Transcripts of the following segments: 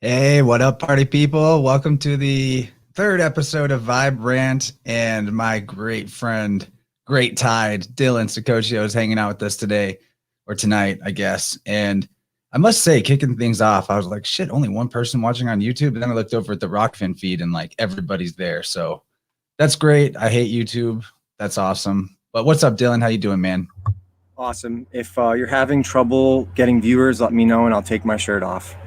Hey, what up, party people? Welcome to the third episode of Vibe Rant, and my great friend, great tide, Dylan Saccoccio is hanging out with us today, or tonight, I guess. And I must say, kicking things off, I was like, shit, only one person watching on YouTube. And then I looked over at the Rockfin feed, and like everybody's there. So that's great. I hate YouTube. That's awesome. But what's up, Dylan? How you doing, man? Awesome. If you're having trouble getting viewers, let me know and I'll take my shirt off.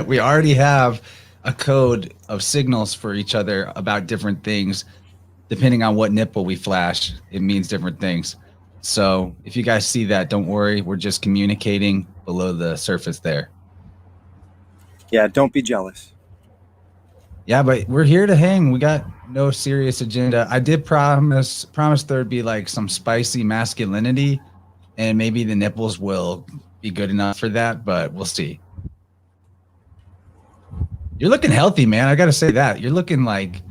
We already have a code of signals for each other about different things. Depending on what nipple we flash, it means different things. So if you guys see that, don't worry. We're just communicating below the surface there. Yeah, don't be jealous. Yeah, but we're here to hang. We got no serious agenda. I did promise there'd be like some spicy masculinity, and maybe the nipples will be good enough for that, but we'll see. You're looking healthy, man. I got to say that. You're looking like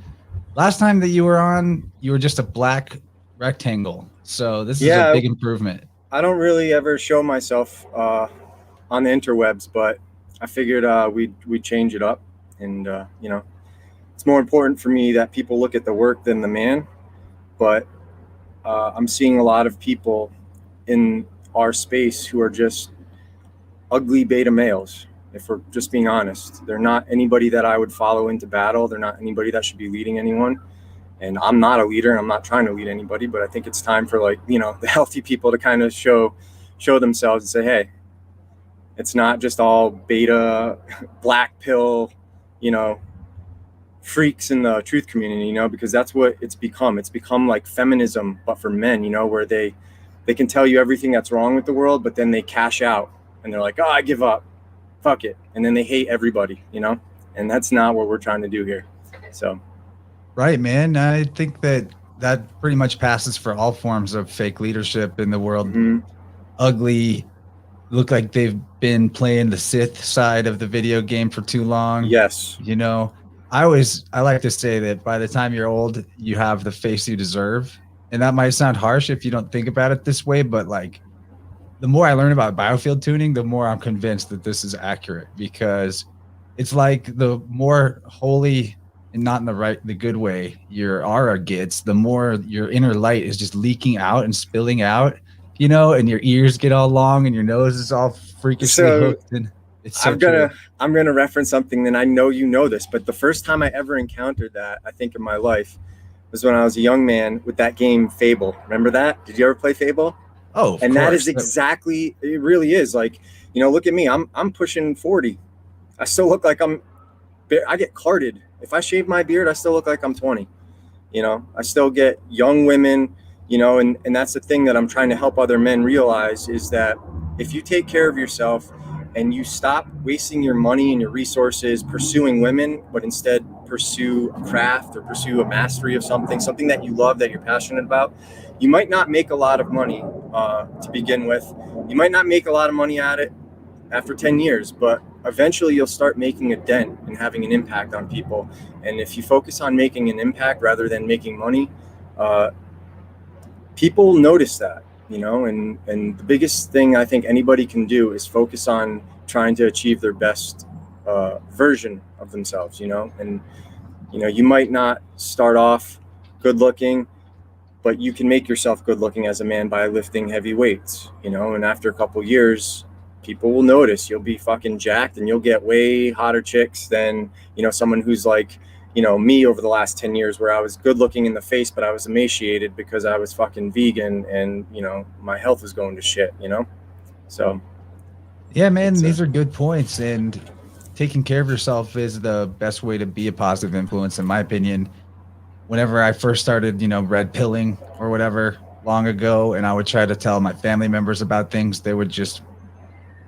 last time that you were on, you were just a black rectangle. So this is a Yeah, big improvement. I don't really ever show myself on the interwebs, but I figured we'd change it up. And, it's more important for me that people look at the work than the man. But I'm seeing a lot of people in our space who are just ugly beta males. If we're just being honest, they're not anybody that I would follow into battle. They're not anybody that should be leading anyone. And I'm not a leader and I'm not trying to lead anybody, but I think it's time for the healthy people to kind of show themselves and say, hey, it's not just all beta black pill, freaks in the truth community, because that's what it's become. It's become like feminism, but for men, where they can tell you everything that's wrong with the world, but then they cash out and they're like, oh, I give up. Fuck it. And then they hate everybody, and that's not what we're trying to do here. So. Right, man. I think that pretty much passes for all forms of fake leadership in the world. Mm-hmm. Ugly, look like they've been playing the Sith side of the video game for too long. Yes. I like to say that by the time you're old, you have the face you deserve. And that might sound harsh if you don't think about it this way, but like the more I learn about biofield tuning, the more I'm convinced that this is accurate, because it's like the more holy and not in the good way your aura gets, the more your inner light is just leaking out and spilling out, and your ears get all long and your nose is all freakishly hooked. And it's so I'm gonna reference something, and I know you know this, but the first time I ever encountered that, I think, in my life was when I was a young man with that game Fable. Remember that? Did you ever play Fable? Oh, and that is exactly, it really is. Like, look at me. I'm pushing 40. I still look like I get carded. If I shave my beard, I still look like I'm 20. I still get young women, and that's the thing that I'm trying to help other men realize, is that if you take care of yourself and you stop wasting your money and your resources pursuing women, but instead pursue a craft or pursue a mastery of something that you love, that you're passionate about, you might not make a lot of money to begin with. You might not make a lot of money at it after 10 years, but eventually you'll start making a dent and having an impact on people. And if you focus on making an impact rather than making money, people notice that, and the biggest thing I think anybody can do is focus on trying to achieve their best version of themselves, and, you might not start off good looking, but you can make yourself good looking as a man by lifting heavy weights, and after a couple years, people will notice. You'll be fucking jacked and you'll get way hotter chicks than, someone who's like, me over the last 10 years, where I was good looking in the face, but I was emaciated because I was fucking vegan and, my health was going to shit, So. Yeah, man, these are good points. And taking care of yourself is the best way to be a positive influence, in my opinion. Whenever I first started, red pilling or whatever long ago, and I would try to tell my family members about things, they would just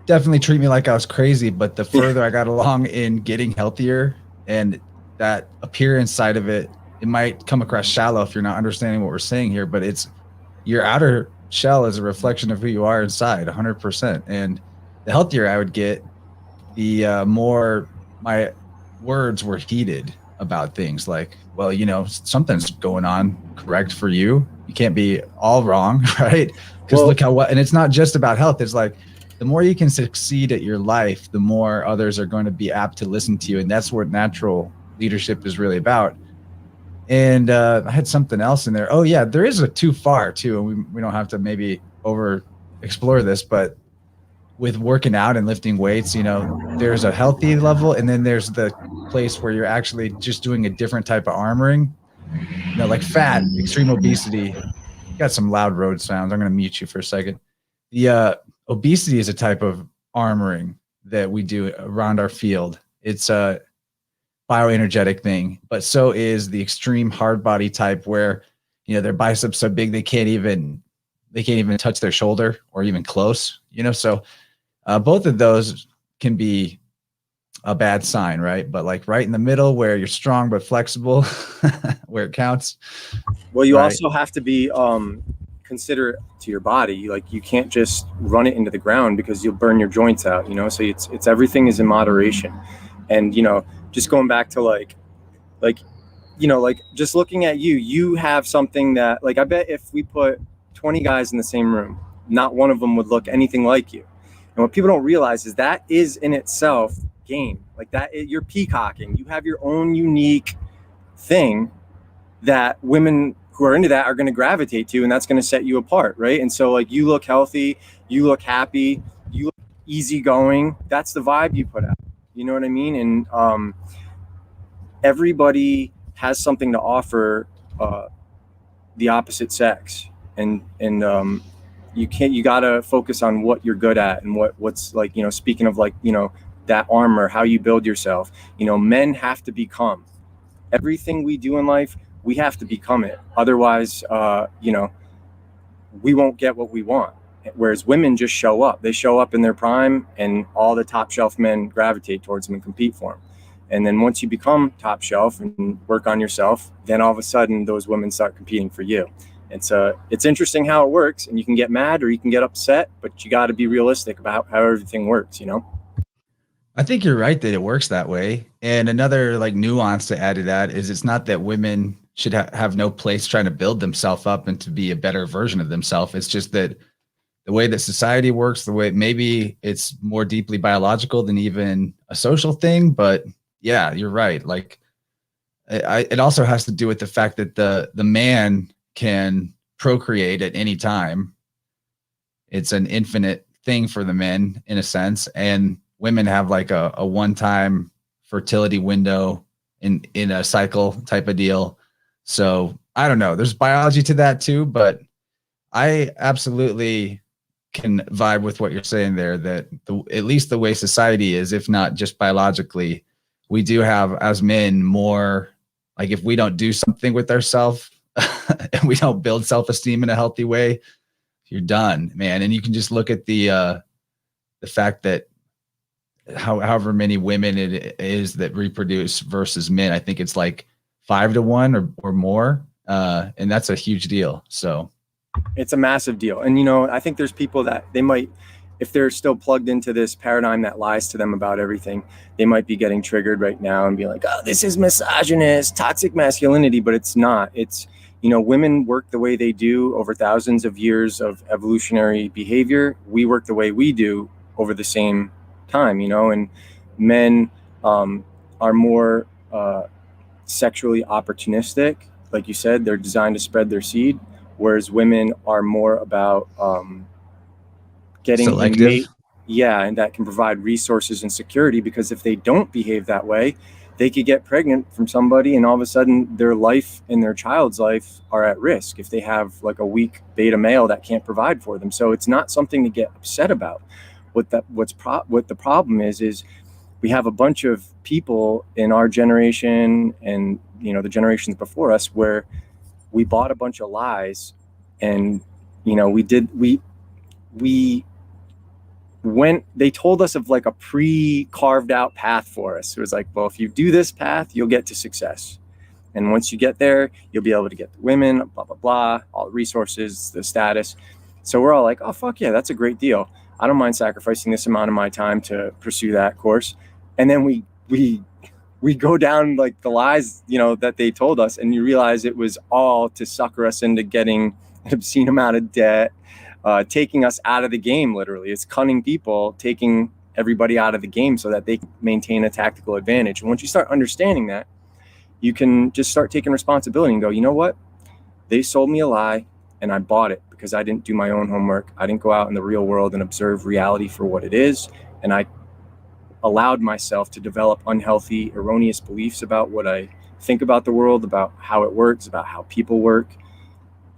definitely treat me like I was crazy. But the further I got along in getting healthier, and that appearance side of it, it might come across shallow if you're not understanding what we're saying here, but it's your outer shell is a reflection of who you are inside 100%. And the healthier I would get, the more my words were heated about things like, well, something's going on correct for you. You can't be all wrong, right? Because look how and it's not just about health. It's like the more you can succeed at your life, the more others are going to be apt to listen to you. And that's what natural leadership is really about. And I had something else in there. Oh yeah, there is a too far too. And we don't have to maybe over explore this, but with working out and lifting weights, you know, there's a healthy level, and then there's the place where you're actually just doing a different type of armoring, you know, like fat, extreme obesity. Got some loud road sounds. I'm going to mute you for a second. The obesity is a type of armoring that we do around our field. It's a bioenergetic thing, but so is the extreme hard body type where, you know, their biceps so big they can't even touch their shoulder or even close, you know. So both of those can be a bad sign, right? But like right in the middle where you're strong but flexible, where it counts. Well, you also have to be considerate to your body. Like you can't just run it into the ground because you'll burn your joints out, you know. So it's everything is in moderation. And, you know, just going back to like, you know, like just looking at you have something that, like, I bet if we put 20 guys in the same room, not one of them would look anything like you. And what people don't realize is that is in itself game. Like that, you're peacocking. You have your own unique thing that women who are into that are going to gravitate to, and that's going to set you apart, right? And so like you look healthy, you look happy, you look easygoing. That's the vibe you put out. You know what I mean? And everybody has something to offer the opposite sex, and you gotta focus on what you're good at and what's like, you know, speaking of like, you know, that armor, how you build yourself. You know, men have to become everything we do in life. We have to become it. Otherwise, you know, we won't get what we want. Whereas women just show up. They show up in their prime, and all the top shelf men gravitate towards them and compete for them. And then once you become top shelf and work on yourself, then all of a sudden those women start competing for you. It's interesting how it works, and you can get mad or you can get upset, but you got to be realistic about how everything works, you know? I think you're right that it works that way. And another like nuance to add to that is it's not that women should have no place trying to build themselves up and to be a better version of themselves. It's just that the way that society works, the way maybe it's more deeply biological than even a social thing. But yeah, you're right. Like it also has to do with the fact that the man can procreate at any time. It's an infinite thing for the men in a sense. And women have like a one-time fertility window in a cycle type of deal. So I don't know. There's biology to that too, but I absolutely can vibe with what you're saying there, that at least the way society is, if not just biologically, we do have as men more, like if we don't do something with ourselves and we don't build self-esteem in a healthy way, you're done, man. And you can just look at the fact that however many women it is that reproduce versus men, I think it's like 5-1 or more. And that's a huge deal. So it's a massive deal. And, you know, I think there's people that they might, if they're still plugged into this paradigm that lies to them about everything, they might be getting triggered right now and be like, oh, this is misogynist, toxic masculinity, but it's not. It's, you know, women work the way they do over thousands of years of evolutionary behavior. We work the way we do over the same time, you know, and men are more sexually opportunistic. Like you said, they're designed to spread their seed, whereas women are more about getting selective. a mate, and that can provide resources and security, because if they don't behave that way, they could get pregnant from somebody and all of a sudden their life and their child's life are at risk if they have like a weak beta male that can't provide for them. So it's not something to get upset about. What the problem is we have a bunch of people in our generation and, you know, the generations before us where we bought a bunch of lies, and, you know, they told us of like a pre-carved out path for us. It was like, well, if you do this path, you'll get to success. And once you get there, you'll be able to get the women, blah, blah, blah, all the resources, the status. So we're all like, oh, fuck yeah, that's a great deal. I don't mind sacrificing this amount of my time to pursue that course. And then we go down like the lies, you know, that they told us, and you realize it was all to sucker us into getting an obscene amount of debt, taking us out of the game. Literally, it's cunning people taking everybody out of the game so that they can maintain a tactical advantage. And once you start understanding that, you can just start taking responsibility and go, you know what? They sold me a lie and I bought it because I didn't do my own homework. I didn't go out in the real world and observe reality for what it is. And I allowed myself to develop unhealthy, erroneous beliefs about what I think about the world, about how it works, about how people work.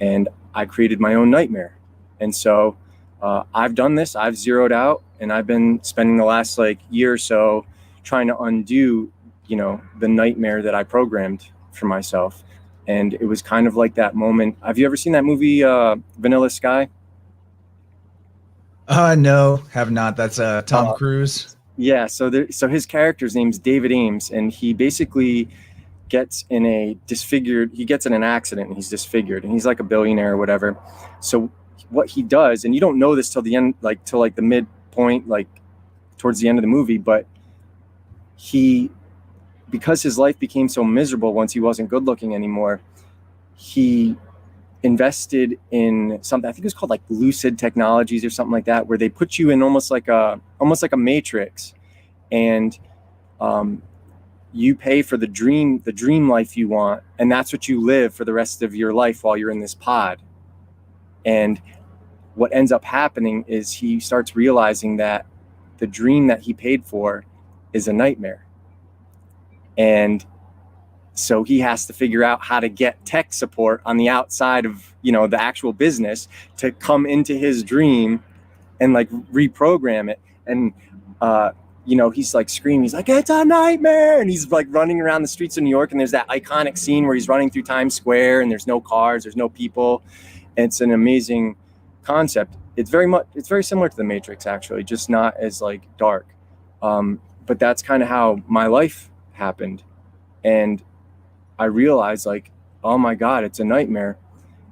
And I created my own nightmare. And so I've done this, I've zeroed out, and I've been spending the last year or so trying to undo, the nightmare that I programmed for myself. And it was kind of like that moment. Have you ever seen that movie, Vanilla Sky? No, have not. That's Tom Cruise. Yeah. So his character's name's David Ames, and he basically gets in an accident and he's disfigured, and he's like a billionaire or whatever. So what he does, and you don't know this till the end, till the midpoint, towards the end of the movie, but because his life became so miserable once he wasn't good looking anymore, he invested in something, I think it was called Lucid Technologies or something like that, where they put you in almost like a matrix, and you pay for the dream life you want, and that's what you live for the rest of your life while you're in this pod. And what ends up happening is he starts realizing that the dream that he paid for is a nightmare. And so he has to figure out how to get tech support on the outside of, the actual business to come into his dream and reprogram it. And, he's screaming, he's like, it's a nightmare. And he's running around the streets of New York. And there's that iconic scene where he's running through Times Square and there's no cars, there's no people. And it's an amazing concept. It's very similar to the Matrix, actually, just not as dark. But that's kind of how my life happened. And I realized oh my God, it's a nightmare.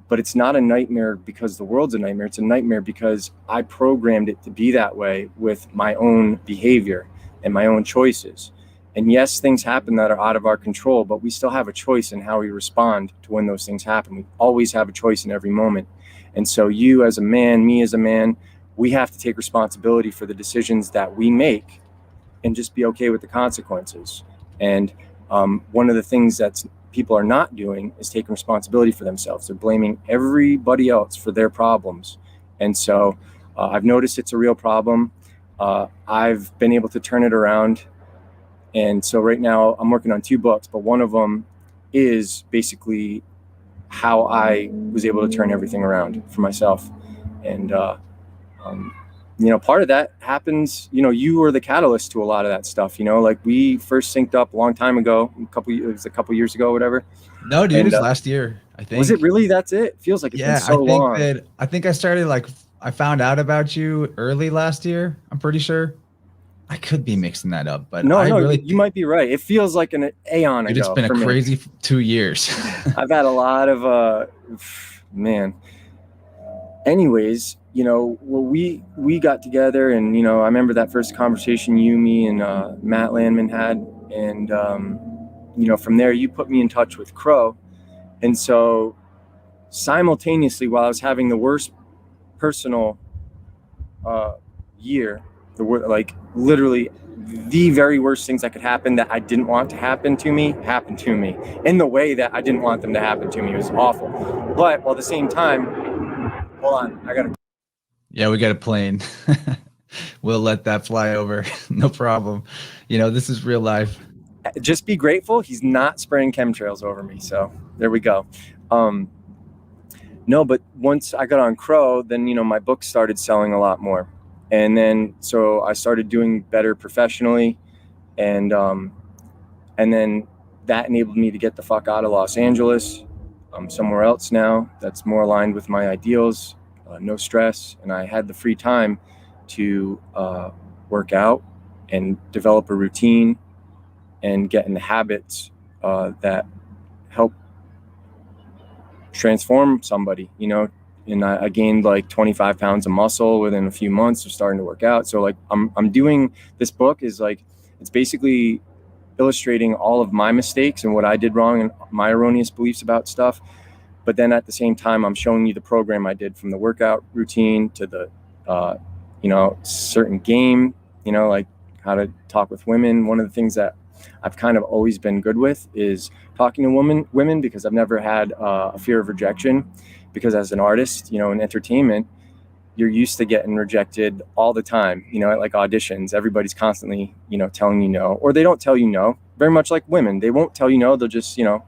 But it's not a nightmare because the world's a nightmare. It's a nightmare because I programmed it to be that way with my own behavior and my own choices. And yes, things happen that are out of our control, but we still have a choice in how we respond to when those things happen. We always have a choice in every moment. And so you as a man, me as a man, we have to take responsibility for the decisions that we make and just be okay with the consequences. And one of the things that people are not doing is taking responsibility for themselves. They're blaming everybody else for their problems. And so I've noticed it's a real problem. I've been able to turn it around. And so right now I'm working on 2 books, but one of them is basically how I was able to turn everything around for myself. And, part of that happens, you were the catalyst to a lot of that stuff, we first synced up a long time ago, it was a couple years ago, whatever. No, dude, it's last year, I think. Was it really? That's it? It feels like it's been so long. I think I started I found out about you early last year. I'm pretty sure. I could be mixing that up, but you might be right. It feels like an aeon ago. It's been a crazy 2 years. I've had a lot of man. Anyways, we got together, and I remember that first conversation you, me, and Matt Landman had, and from there you put me in touch with Crow, and so simultaneously, while I was having the worst personal year, literally the very worst things that could happen that I didn't want to happen to me happened to me in the way that I didn't want them to happen to me. It was awful. But while at the same time, hold on, yeah, we got a plane. We'll let that fly over. No problem. This is real life. Just be grateful he's not spraying chemtrails over me. So there we go. No, but once I got on Crow, then, my book started selling a lot more. And then, so I started doing better professionally, and then that enabled me to get the fuck out of Los Angeles. I'm somewhere else now that's more aligned with my ideals, no stress, and I had the free time to work out and develop a routine and get in the habits that help transform somebody, and I gained 25 pounds of muscle within a few months of starting to work out. So I'm doing this book is it's basically illustrating all of my mistakes and what I did wrong and my erroneous beliefs about stuff. But then at the same time, I'm showing you the program I did, from the workout routine to the, certain game, like how to talk with women. One of the things that I've kind of always been good with is talking to women, because I've never had a fear of rejection, because as an artist, in entertainment, you're used to getting rejected all the time, at like auditions. Everybody's constantly, telling you no, or they don't tell you no. Very much like women, they won't tell you no. They'll just, you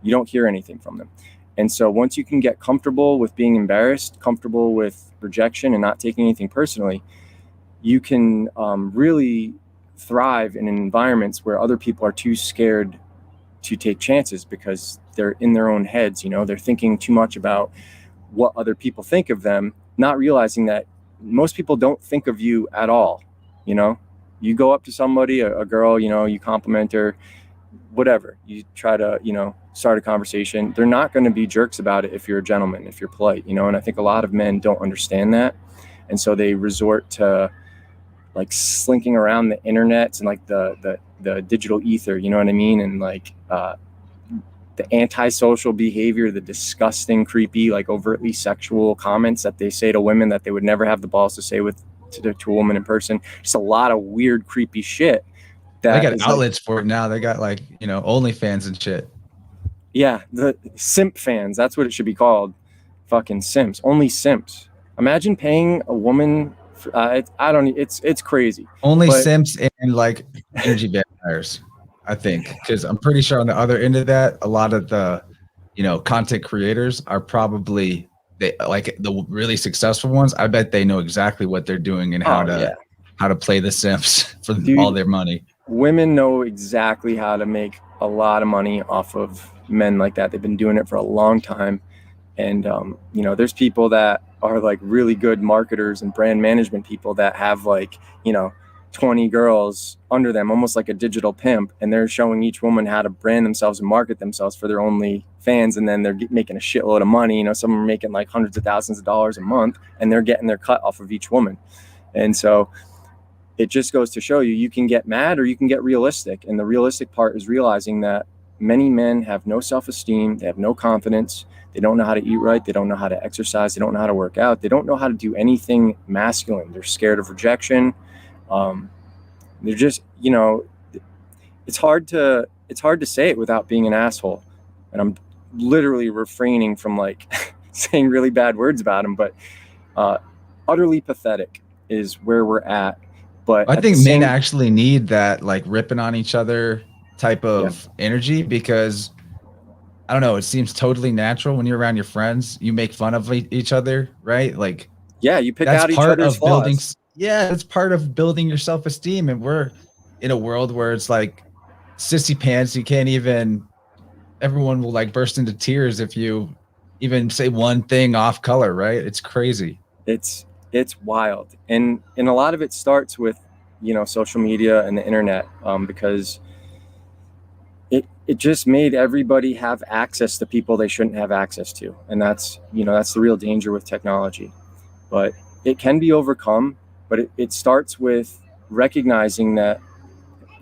don't hear anything from them. And so once you can get comfortable with being embarrassed, comfortable with rejection and not taking anything personally, you can really thrive in environments where other people are too scared to take chances, because they're in their own heads. They're thinking too much about what other people think of them, not realizing that most people don't think of you at all. You go up to somebody, a girl, you compliment her, whatever, you try to, start a conversation. They're not going to be jerks about it if you're a gentleman, if you're polite, and I think a lot of men don't understand that. And so they resort to like slinking around the internet and like the digital ether, you know what I mean? And like the antisocial behavior, the disgusting, creepy, like overtly sexual comments that they say to women that they would never have the balls to say to a woman in person. Just a lot of weird, creepy shit. They got outlets for it now. They got like, OnlyFans and shit. Yeah, the simp fans. That's what it should be called. Fucking simps. Only simps. Imagine paying a woman. It's crazy. Only simps and like energy vampires, I think, because I'm pretty sure on the other end of that, a lot of the, content creators are probably the really successful ones. I bet they know exactly what they're doing and how to play the simps for all their money. Women know exactly how to make a lot of money off of men like that. They've been doing it for a long time. And, there's people that are like really good marketers and brand management people that have like, 20 girls under them, almost like a digital pimp. And they're showing each woman how to brand themselves and market themselves for their only fans. And then they're making a shitload of money. Some are making like hundreds of thousands of dollars a month, and they're getting their cut off of each woman. And so it just goes to show you can get mad or you can get realistic. And the realistic part is realizing that many men have no self-esteem. They have no confidence. They don't know how to eat right. They don't know how to exercise. They don't know how to work out. They don't know how to do anything masculine. They're scared of rejection. They're just, it's hard to say it without being an asshole. And I'm literally refraining from like saying really bad words about them, but utterly pathetic is where we're at. But I think men actually need that like ripping on each other type of energy, because I don't know, it seems totally natural when you're around your friends. You make fun of each other, right? Like, you pick out each other's flaws. It's part of building your self-esteem. And we're in a world where it's like sissy pants. You can't even, everyone will like burst into tears if you even say one thing off color, right? It's crazy. It's wild. And a lot of it starts with, social media and the internet, because it just made everybody have access to people they shouldn't have access to. And that's the real danger with technology. But it can be overcome, but it starts with recognizing that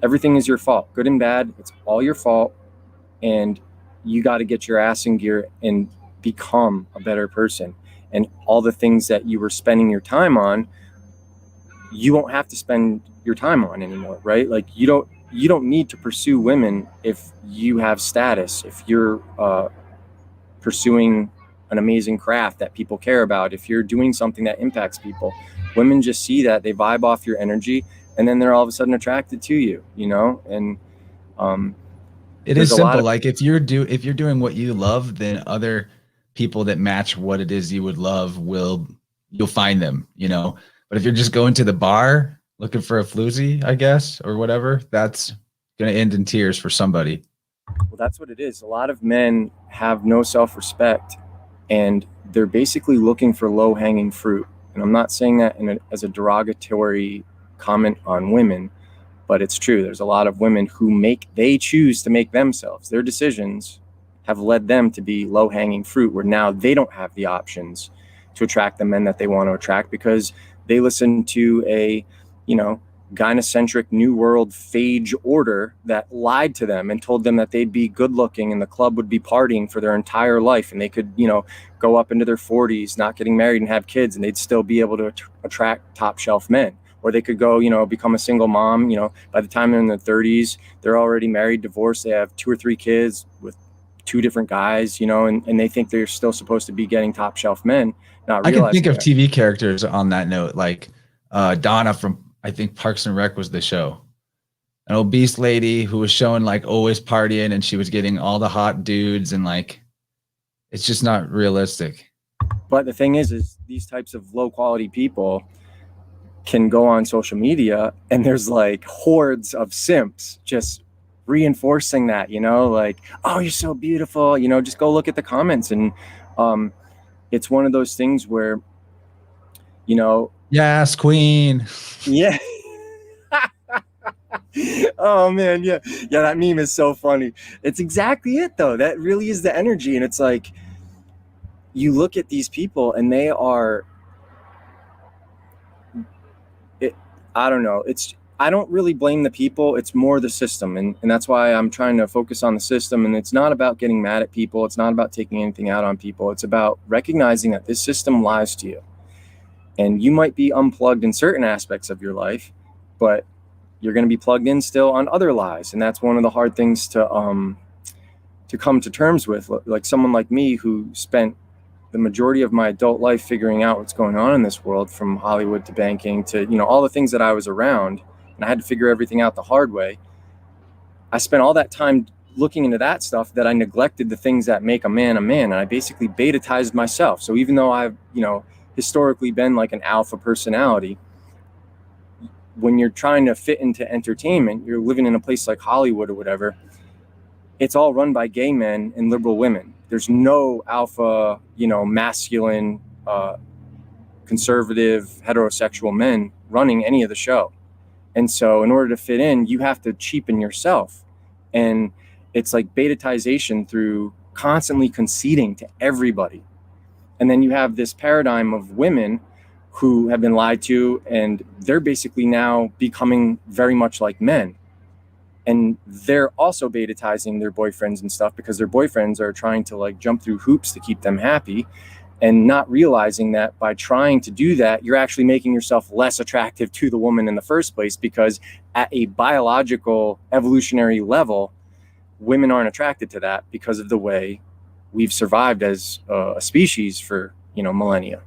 everything is your fault, good and bad. It's all your fault. And you got to get your ass in gear and become a better person. And all the things that you were spending your time on, you won't have to spend your time on anymore, right? Like you don't need to pursue women if you have status, if you're pursuing an amazing craft that people care about, if you're doing something that impacts people. Women just see that, they vibe off your energy, and then they're all of a sudden attracted to you, and it is simple. Like if you're doing what you love, then other people that match what it is you would love you'll find them, But if you're just going to the bar looking for a floozy, I guess, or whatever, that's going to end in tears for somebody. Well, that's what it is. A lot of men have no self-respect, and they're basically looking for low-hanging fruit. And I'm not saying that as a derogatory comment on women, but it's true. There's a lot of women who they choose to make themselves. Their decisions have led them to be low-hanging fruit, where now they don't have the options to attract the men that they want to attract, because they listen to a gynocentric New World phage order that lied to them and told them that they'd be good looking and the club would be partying for their entire life and they could, you know, go up into their 40s, not getting married and have kids, and they'd still be able to attract top shelf men. Or they could go, you know, become a single mom, you know, by the time they're in their 30s, they're already married, divorced, they have 2 or 3 kids with 2 different guys, you know, and they think they're still supposed to be getting top shelf men, not I can think realizing of that. TV characters on that note, like Donna from, I think, Parks and Rec was the show. An obese lady who was showing like always partying and she was getting all the hot dudes, and like it's just not realistic. But the thing is these types of low quality people can go on social media and there's like hordes of simps just reinforcing that, you know, like, oh, you're so beautiful, you know, just go look at the comments. And it's one of those things where, you know, yes, queen. yeah. Oh man, yeah, that meme is so funny. It's exactly it though. That really is the energy. And it's like, you look at these people and they are, I don't know, I don't really blame the people, it's more the system, and that's why I'm trying to focus on the system. And it's not about getting mad at people, it's not about taking anything out on people, it's about recognizing that this system lies to you. And you might be unplugged in certain aspects of your life, but you're going to be plugged in still on other lies. And that's one of the hard things to come to terms with. Like someone like me who spent the majority of my adult life figuring out what's going on in this world, from Hollywood to banking to, you know, all the things that I was around, and I had to figure everything out the hard way. I spent all that time looking into that stuff that I neglected the things that make a man, and I basically betatized myself. So even though I've, you know, historically been like an alpha personality, when you're trying to fit into entertainment, you're living in a place like Hollywood or whatever, it's all run by gay men and liberal women. There's no alpha, you know, masculine, conservative, heterosexual men running any of the show. And so in order to fit in, you have to cheapen yourself. And it's like betatization through constantly conceding to everybody. And then you have this paradigm of women who have been lied to, and they're basically now becoming very much like men. And they're also betatizing their boyfriends and stuff because their boyfriends are trying to like jump through hoops to keep them happy, and not realizing that by trying to do that, you're actually making yourself less attractive to the woman in the first place, because at a biological evolutionary level, women aren't attracted to that because of the way we've survived as a species for, you know, millennia.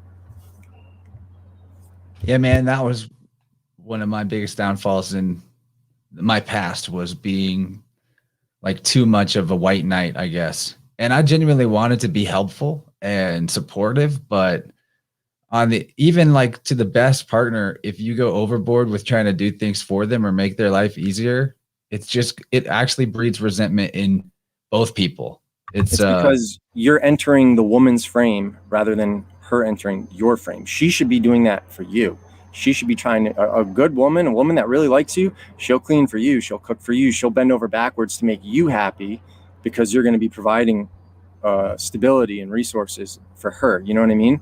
Yeah, man, that was one of my biggest downfalls in my past, was being like too much of a white knight, I guess. And I genuinely wanted to be helpful and supportive, but on the, even like to the best partner, if you go overboard with trying to do things for them or make their life easier, it actually breeds resentment in both people. It's because you're entering the woman's frame rather than her entering your frame. She should be doing that for you. She should be trying to, a good woman, a woman that really likes you, she'll clean for you, she'll cook for you, she'll bend over backwards to make you happy, because you're going to be providing stability and resources for her. You know what I mean?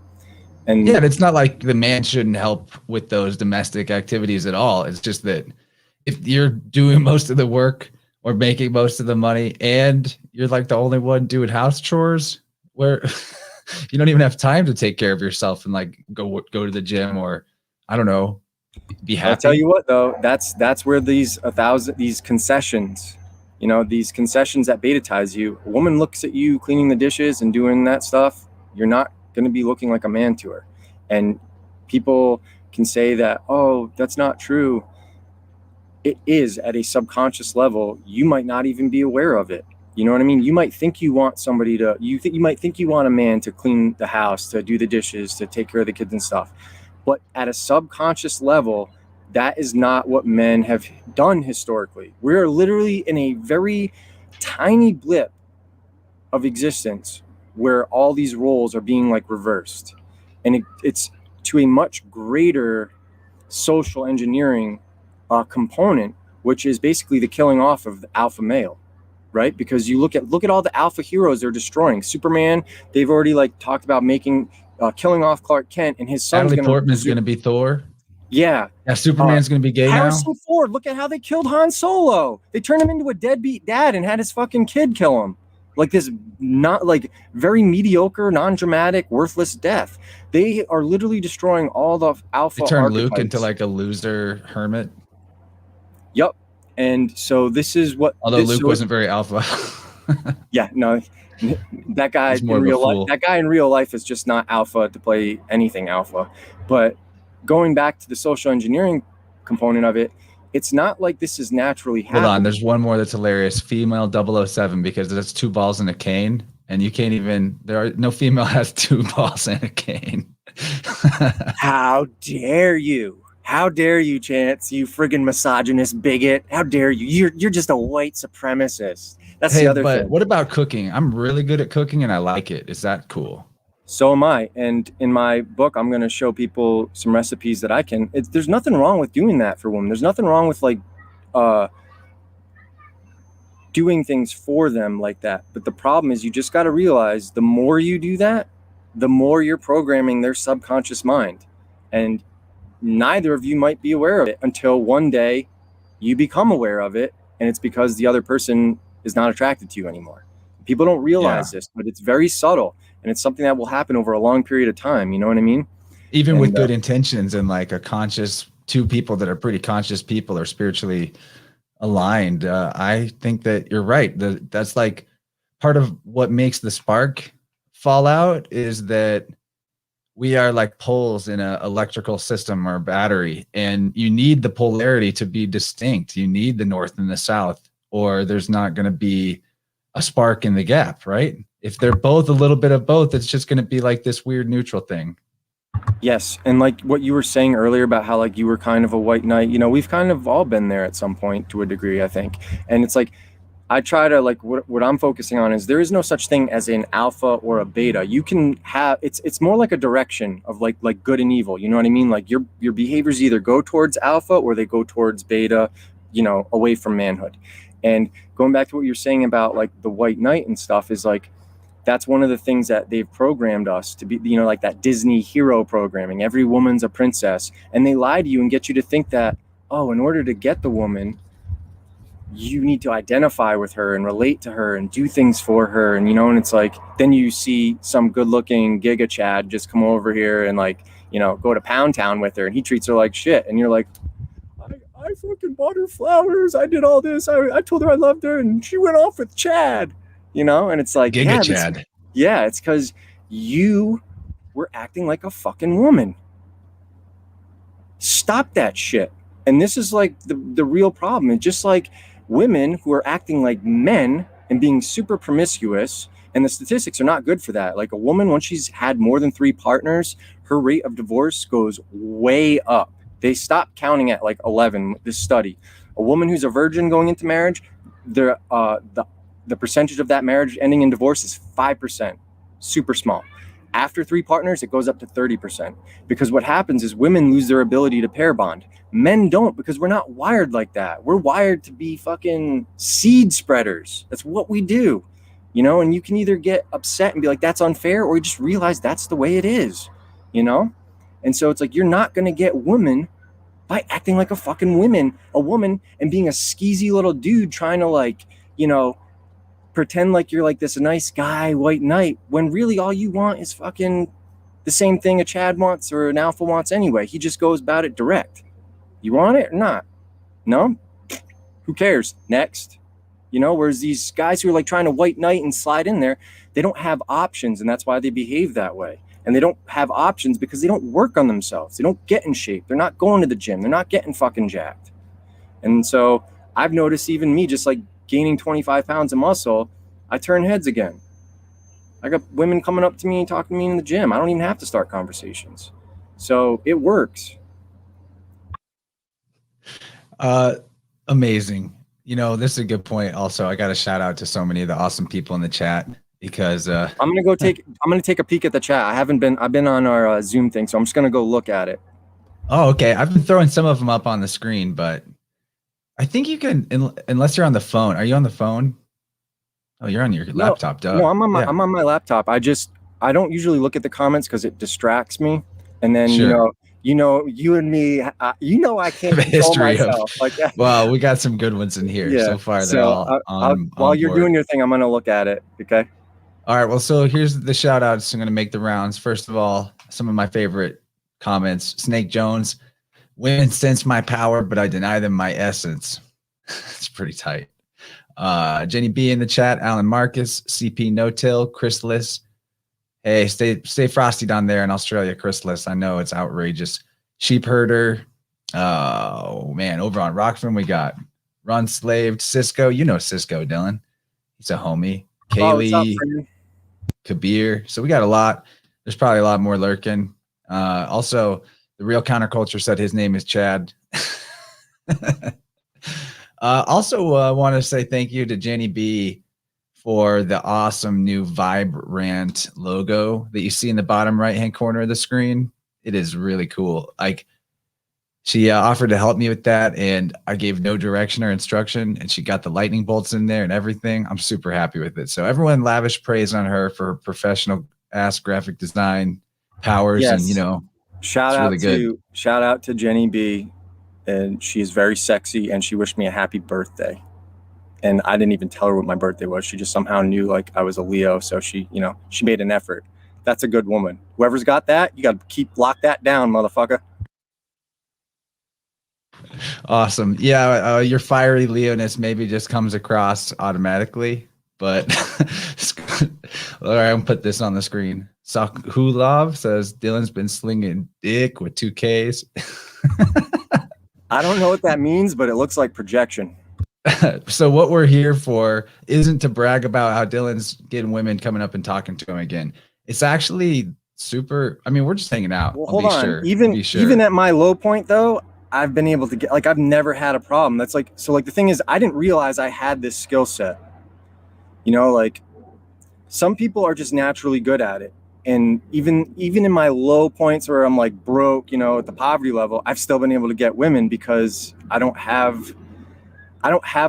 And yeah, it's not like the man shouldn't help with those domestic activities at all. It's just that if you're doing most of the work or making most of the money and you're like the only one doing house chores, where you don't even have time to take care of yourself and like go to the gym, or I don't know, be happy. I'll tell you what though, that's where these concessions, you know, these concessions that betatize you. A woman looks at you cleaning the dishes and doing that stuff, you're not going to be looking like a man to her. And people can say that, oh, that's not true. It is at a subconscious level. You might not even be aware of it. You know what I mean? You might think you want somebody to, you might think you want a man to clean the house, to do the dishes, to take care of the kids and stuff. But at a subconscious level, that is not what men have done historically. We're literally in a very tiny blip of existence where all these roles are being like reversed. And it's to a much greater social engineering component, which is basically the killing off of the alpha male, right? Because you look at all the alpha heroes they're destroying. Superman, they've already like talked about making killing off Clark Kent, and his son's Natalie Portman's going to be Thor. Yeah. Yeah, Superman's gonna be gay now. Harrison Ford, look at how they killed Han Solo. They turned him into a deadbeat dad and had his fucking kid kill him. Like this, not like very mediocre, non-dramatic, worthless death. They are literally destroying all the alpha They turned archetypes. Luke into like a loser hermit. Yep. And so this is what. Although Luke wasn't very alpha. Yeah, no, that guy He's more in of a real life. fool. That guy in real life is just not alpha to play anything alpha. But going back to the social engineering component of it, it's not like this is naturally happening. Hold on, there's one more that's hilarious. Female 007, because that's 2 balls and a cane, and you can't even. No female has 2 balls and a cane. How dare you? How dare you, Chance? You friggin' misogynist bigot! How dare you? You're just a white supremacist. That's the other thing. What about cooking? I'm really good at cooking and I like it. Is that cool? So am I. And in my book, I'm going to show people some recipes that I can. There's nothing wrong with doing that for women. There's nothing wrong with like doing things for them like that. But the problem is you just got to realize the more you do that, the more you're programming their subconscious mind. And neither of you might be aware of it until one day you become aware of it. And it's because the other person is not attracted to you anymore. People don't realize this, but it's very subtle, and it's something that will happen over a long period of time. You know what I mean? Even with good intentions and like a conscious 2 people that are pretty conscious people are spiritually aligned. I think that you're right. That's like part of what makes the spark fall out is that we are like poles in an electrical system or battery, and you need the polarity to be distinct. You need the north and the south, or there's not going to be a spark in the gap, right? If they're both a little bit of both, it's just going to be like this weird neutral thing. Yes. And like what you were saying earlier about how like you were kind of a white knight, you know, we've kind of all been there at some point to a degree, I think. And it's like, I try to like what I'm focusing on is there is no such thing as an alpha or a beta. You can have it's more like a direction of like good and evil. You know what I mean? Like your behaviors either go towards alpha or they go towards beta, you know, away from manhood. And going back to what you're saying about like the white knight and stuff is like that's one of the things that they've programmed us to be, you know, like that Disney hero programming. Every woman's a princess, and they lie to you and get you to think that, oh, in order to get the woman, you need to identify with her and relate to her and do things for her. And, you know, and it's like, then you see some good looking Giga Chad just come over here and like, you know, go to Pound Town with her and he treats her like shit. And you're like, I fucking bought her flowers. I did all this. I told her I loved her and she went off with Chad, you know? And it's like, Giga Chad. Yeah, it's because you were acting like a fucking woman. Stop that shit. And this is like the real problem. It's just like women who are acting like men and being super promiscuous, and the statistics are not good for that. Like a woman, once she's had more than 3 partners, her rate of divorce goes way up. They stop counting at like 11, this study. A woman who's a virgin going into marriage, the percentage of that marriage ending in divorce is 5%, super small. After 3 partners, it goes up to 30%. Because what happens is women lose their ability to pair bond. Men don't, because we're not wired like that. We're wired to be fucking seed spreaders. That's what we do, you know? And you can either get upset and be like, that's unfair, or you just realize that's the way it is, you know? And so it's like, you're not going to get women by acting like a fucking woman and being a skeezy little dude trying to like, you know, pretend like you're like this nice guy, white knight, when really all you want is fucking the same thing a Chad wants or an alpha wants anyway. He just goes about it direct. You want it or not? No? Who cares? Next. You know, whereas these guys who are like trying to white knight and slide in there, they don't have options, and that's why they behave that way. And they don't have options because they don't work on themselves. They don't get in shape. They're not going to the gym. They're not getting fucking jacked. And so I've noticed even me just like gaining 25 pounds of muscle, I turn heads again. I got women coming up to me and talking to me in the gym. I don't even have to start conversations. So it works. Amazing. You know, this is a good point. Also, I got a shout out to so many of the awesome people in the chat because I'm gonna take a peek at the chat. I've been on our Zoom thing, so I'm just gonna go look at it. Oh, okay. I've been throwing some of them up on the screen, but I think you can, unless you're on the phone. Are you on the phone? Oh, you're on your laptop, duh. No, I'm on my laptop. I don't usually look at the comments because it distracts me. And then, you and me, I can't The control history of, myself. Like, well, we got some good ones in here yeah. so far. They're So all while on you're board. doing your thing, I'm going to look at it. Okay. All right. Well, so here's the shout outs. I'm going to make the rounds. First of all, some of my favorite comments. Snake Jones, women sense my power, but I deny them my essence. It's pretty tight. Jenny B in the chat, Alan Marcus, CP No Till, Chris Liss. Hey, stay frosty down there in Australia, Chris Liss. I know it's outrageous. Sheep Herder. Oh man, over on Rockford we got Run Slaved, Cisco. You know Cisco, Dylan. He's a homie. Kaylee, Kabir. So we got a lot. There's probably a lot more lurking. Also, the Real Counterculture said his name is Chad. Also, want to say thank you to Jenny B for the awesome new Vibe Rant logo that you see in the bottom right-hand corner of the screen. It is really cool. Like, she offered to help me with that, and I gave no direction or instruction, and she got the lightning bolts in there and everything. I'm super happy with it. So everyone lavish praise on her for her professional ass graphic design powers. Yes. And, you know, shout out to Jenny B. And she's very sexy, and she wished me a happy birthday. And I didn't even tell her what my birthday was. She just somehow knew like I was a Leo. So she made an effort. That's a good woman. Whoever's got that, you got to lock that down, motherfucker. Awesome. Yeah, your fiery Leoness maybe just comes across automatically, but all right, I'm gonna put this on the screen. Sakhulov says Dylan's been slinging dick with 2Ks. I don't know what that means, but it looks like projection. So what we're here for isn't to brag about how Dylan's getting women coming up and talking to him again. It's actually super. I mean, we're just hanging out. Well, hold on. Even at my low point, though, I've been able to get, like, I've never had a problem. That's like, so like the thing is, I didn't realize I had this skill set. You know, like some people are just naturally good at it. And even in my low points where I'm like broke, you know, at the poverty level, I've still been able to get women because I don't have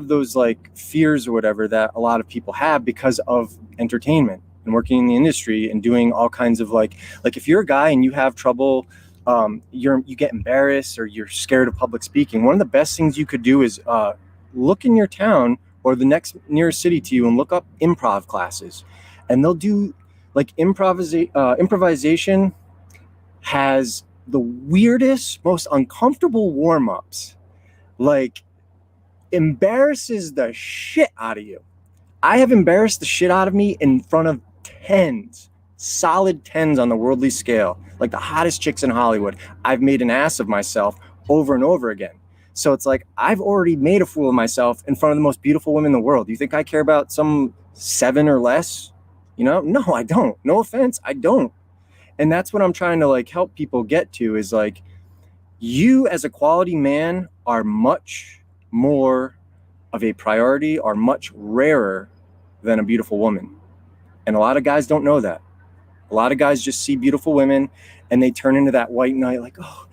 those like fears or whatever that a lot of people have because of entertainment and working in the industry and doing all kinds of like if you're a guy and you have trouble, you get embarrassed or you're scared of public speaking, one of the best things you could do is look in your town or the next nearest city to you and look up improv classes, and they'll do like improvisation has the weirdest, most uncomfortable warm-ups, like embarrasses the shit out of you. I have embarrassed the shit out of me in front of solid tens on the worldly scale, like the hottest chicks in Hollywood. I've made an ass of myself over and over again. So it's like I've already made a fool of myself in front of the most beautiful women in the world. Do you think I care about some 7 or less? You know, no, I don't. No offense, I don't. And that's what I'm trying to like help people get to is like, you as a quality man are much more of a priority, are much rarer than a beautiful woman. And a lot of guys don't know that. A lot of guys just see beautiful women and they turn into that white knight like, oh,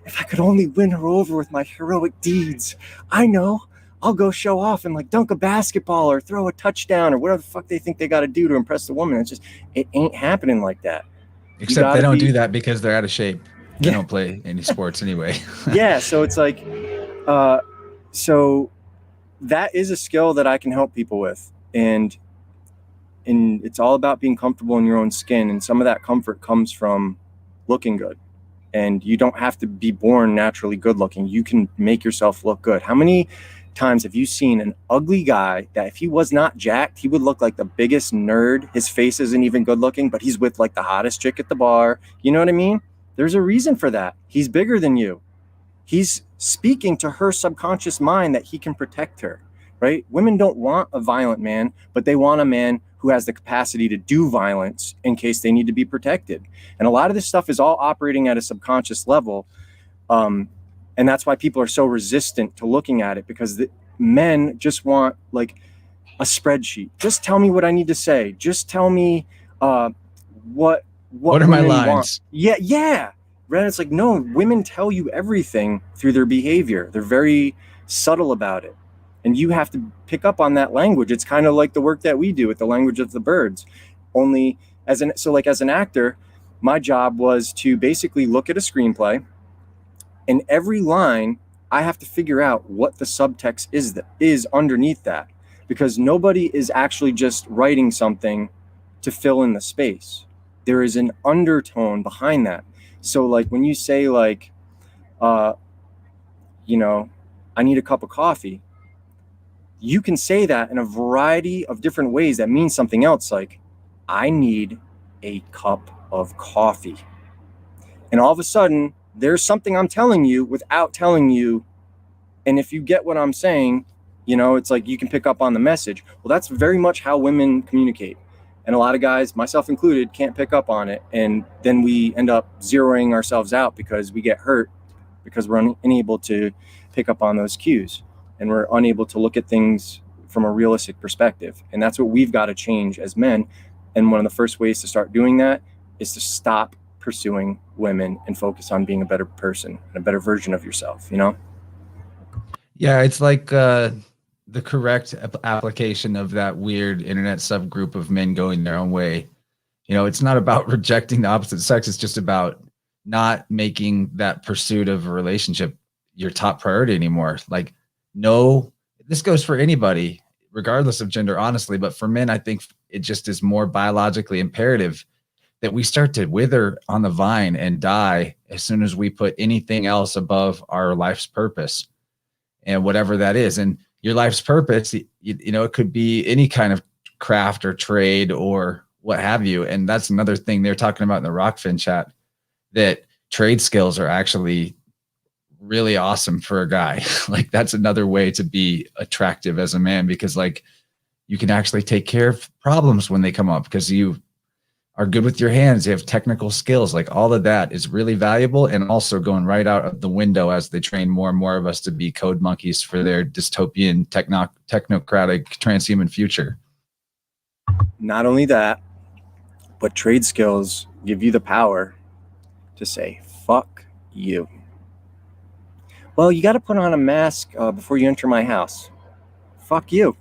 if I could only win her over with my heroic deeds, I know. I'll go show off and like dunk a basketball or throw a touchdown or whatever the fuck they think they got to do to impress the woman. It's just, it ain't happening like that. Except they don't do that because they're out of shape. They don't play any sports anyway. Yeah. So it's like, so that is a skill that I can help people with. And it's all about being comfortable in your own skin. And some of that comfort comes from looking good. And you don't have to be born naturally good looking. You can make yourself look good. How many times have you seen an ugly guy that if he was not jacked, he would look like the biggest nerd? His face isn't even good looking, but he's with like the hottest chick at the bar. You know what I mean? There's a reason for that. He's bigger than you. He's speaking to her subconscious mind that he can protect her, right? Women don't want a violent man, but they want a man who has the capacity to do violence in case they need to be protected. And a lot of this stuff is all operating at a subconscious level. And that's why people are so resistant to looking at it, because the men just want like a spreadsheet. Just tell me what I need to say. Just tell me what are my lines? Want. Yeah. Right? It's like, no, women tell you everything through their behavior. They're very subtle about it. And you have to pick up on that language. It's kind of like the work that we do with the language of the birds. Only as an actor, my job was to basically look at a screenplay And every line, I have to figure out what the subtext is underneath that, because nobody is actually just writing something to fill in the space. There is an undertone behind that. So like when you say like, you know, I need a cup of coffee, you can say that in a variety of different ways that means something else. Like, I need a cup of coffee. And all of a sudden, there's something I'm telling you without telling you. And if you get what I'm saying, you know, it's like you can pick up on the message. Well, that's very much how women communicate. And a lot of guys, myself included, can't pick up on it. And then we end up zeroing ourselves out because we get hurt because we're unable to pick up on those cues. And we're unable to look at things from a realistic perspective. And that's what we've got to change as men. And one of the first ways to start doing that is to stop pursuing women and focus on being a better person and a better version of yourself, you know? Yeah, it's like the correct application of that weird internet subgroup of men going their own way. You know, it's not about rejecting the opposite sex. It's just about not making that pursuit of a relationship your top priority anymore. Like, no, this goes for anybody, regardless of gender, honestly. But for men, I think it just is more biologically imperative that we start to wither on the vine and die as soon as we put anything else above our life's purpose, and whatever that is. And your life's purpose, you know, it could be any kind of craft or trade or what have you. And that's another thing they're talking about in the Rockfin chat, that trade skills are actually really awesome for a guy. Like, that's another way to be attractive as a man, because like you can actually take care of problems when they come up because you are good with your hands, you have technical skills. Like, all of that is really valuable, and also going right out of the window as they train more and more of us to be code monkeys for their dystopian technocratic transhuman future. Not only that, but trade skills give you the power to say, fuck you. Well, you got to put on a mask before you enter my house. Fuck you.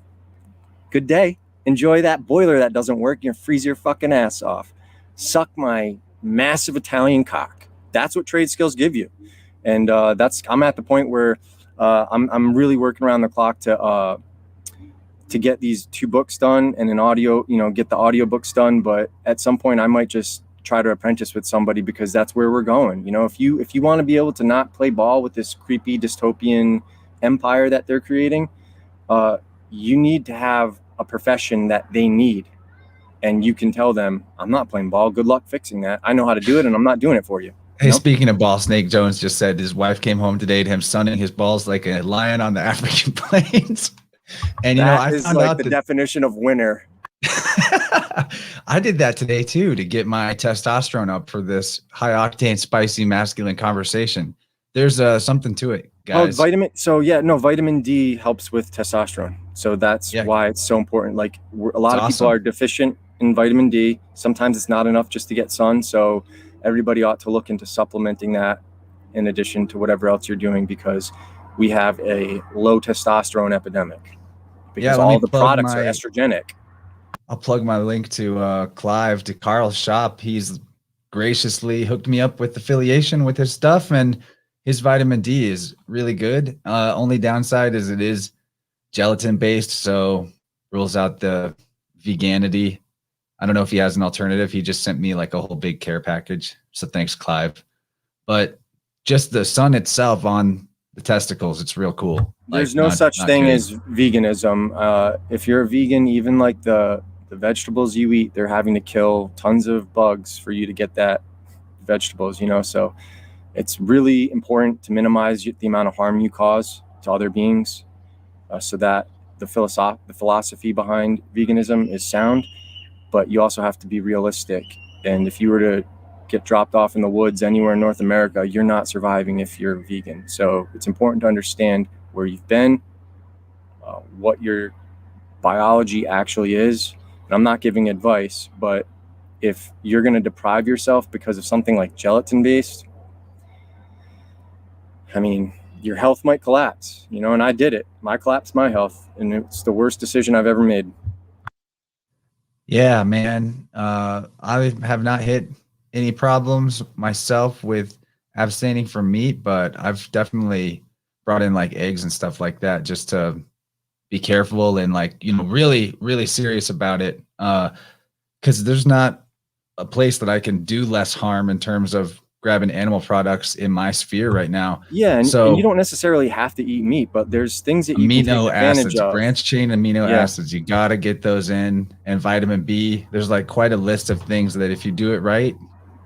Good day. Enjoy that boiler that doesn't work. You're gonna freeze your fucking ass off. Suck my massive Italian cock. That's what trade skills give you. And I'm at the point where I'm really working around the clock to get these 2 books done and an audio, you know, get the audio books done. But at some point I might just try to apprentice with somebody, because that's where we're going. You know, if you want to be able to not play ball with this creepy dystopian empire that they're creating, you need to have a profession that they need. And you can tell them, I'm not playing ball. Good luck fixing that. I know how to do it, and I'm not doing it for you. Hey, speaking of ball, Snake Jones just said his wife came home today to him sunning his balls like a lion on the African plains. And you know, I found out the definition of winner. I did that today too, to get my testosterone up for this high octane, spicy, masculine conversation. There's something to it, guys. Vitamin D helps with testosterone. So that's why it's so important. Like, a lot of people are deficient in vitamin D. Sometimes it's not enough just to get sun. So everybody ought to look into supplementing that in addition to whatever else you're doing, because we have a low testosterone epidemic, because all the products are estrogenic. I'll plug my link to Clive, to Carl's shop. He's graciously hooked me up with affiliation with his stuff, and his vitamin D is really good. Only downside is it is gelatin based, so rules out the veganity. I don't know if he has an alternative. He just sent me like a whole big care package. So thanks, Clive. But just the sun itself on the testicles, it's real cool. There's no such thing as veganism. If you're a vegan, even like the vegetables you eat, they're having to kill tons of bugs for you to get that vegetables, you know? So it's really important to minimize the amount of harm you cause to other beings, so that the philosophy behind veganism is sound, but you also have to be realistic. And if you were to get dropped off in the woods anywhere in North America, you're not surviving if you're vegan. So it's important to understand where you've been, what your biology actually is. And I'm not giving advice, but if you're going to deprive yourself because of something like gelatin based, I mean, your health might collapse, you know, and I did it. I collapsed my health, and it's the worst decision I've ever made. Yeah, man. I have not hit any problems myself with abstaining from meat, but I've definitely brought in like eggs and stuff like that just to be careful and like, you know, really, really serious about it. Because there's not a place that I can do less harm in terms of grabbing animal products in my sphere right now. Yeah, and So you don't necessarily have to eat meat, but there's things that you can take amino advantage acids, of. branched chain amino acids, you got to get those in, and vitamin B. There's like quite a list of things that if you do it right,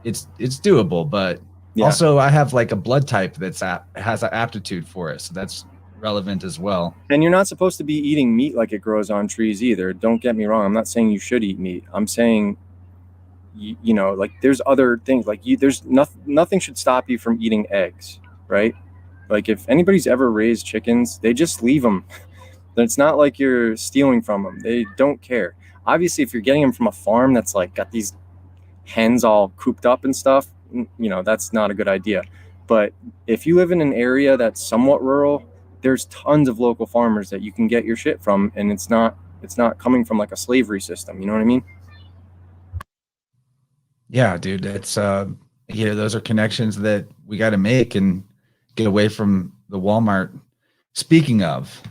it's doable. But also, I have like a blood type that's has an aptitude for it, so that's relevant as well. And you're not supposed to be eating meat like it grows on trees either. Don't get me wrong. I'm not saying you should eat meat. I'm saying, you know, like there's other things like there's nothing should stop you from eating eggs, right? Like if anybody's ever raised chickens, they just leave them. It's not like you're stealing from them. They don't care. Obviously, if you're getting them from a farm that's like got these hens all cooped up and stuff, you know, that's not a good idea. But if you live in an area that's somewhat rural, there's tons of local farmers that you can get your shit from, and it's not coming from like a slavery system. You know what I mean? Yeah, dude, it's yeah, those are connections that we got to make and get away from the Walmart. Speaking of,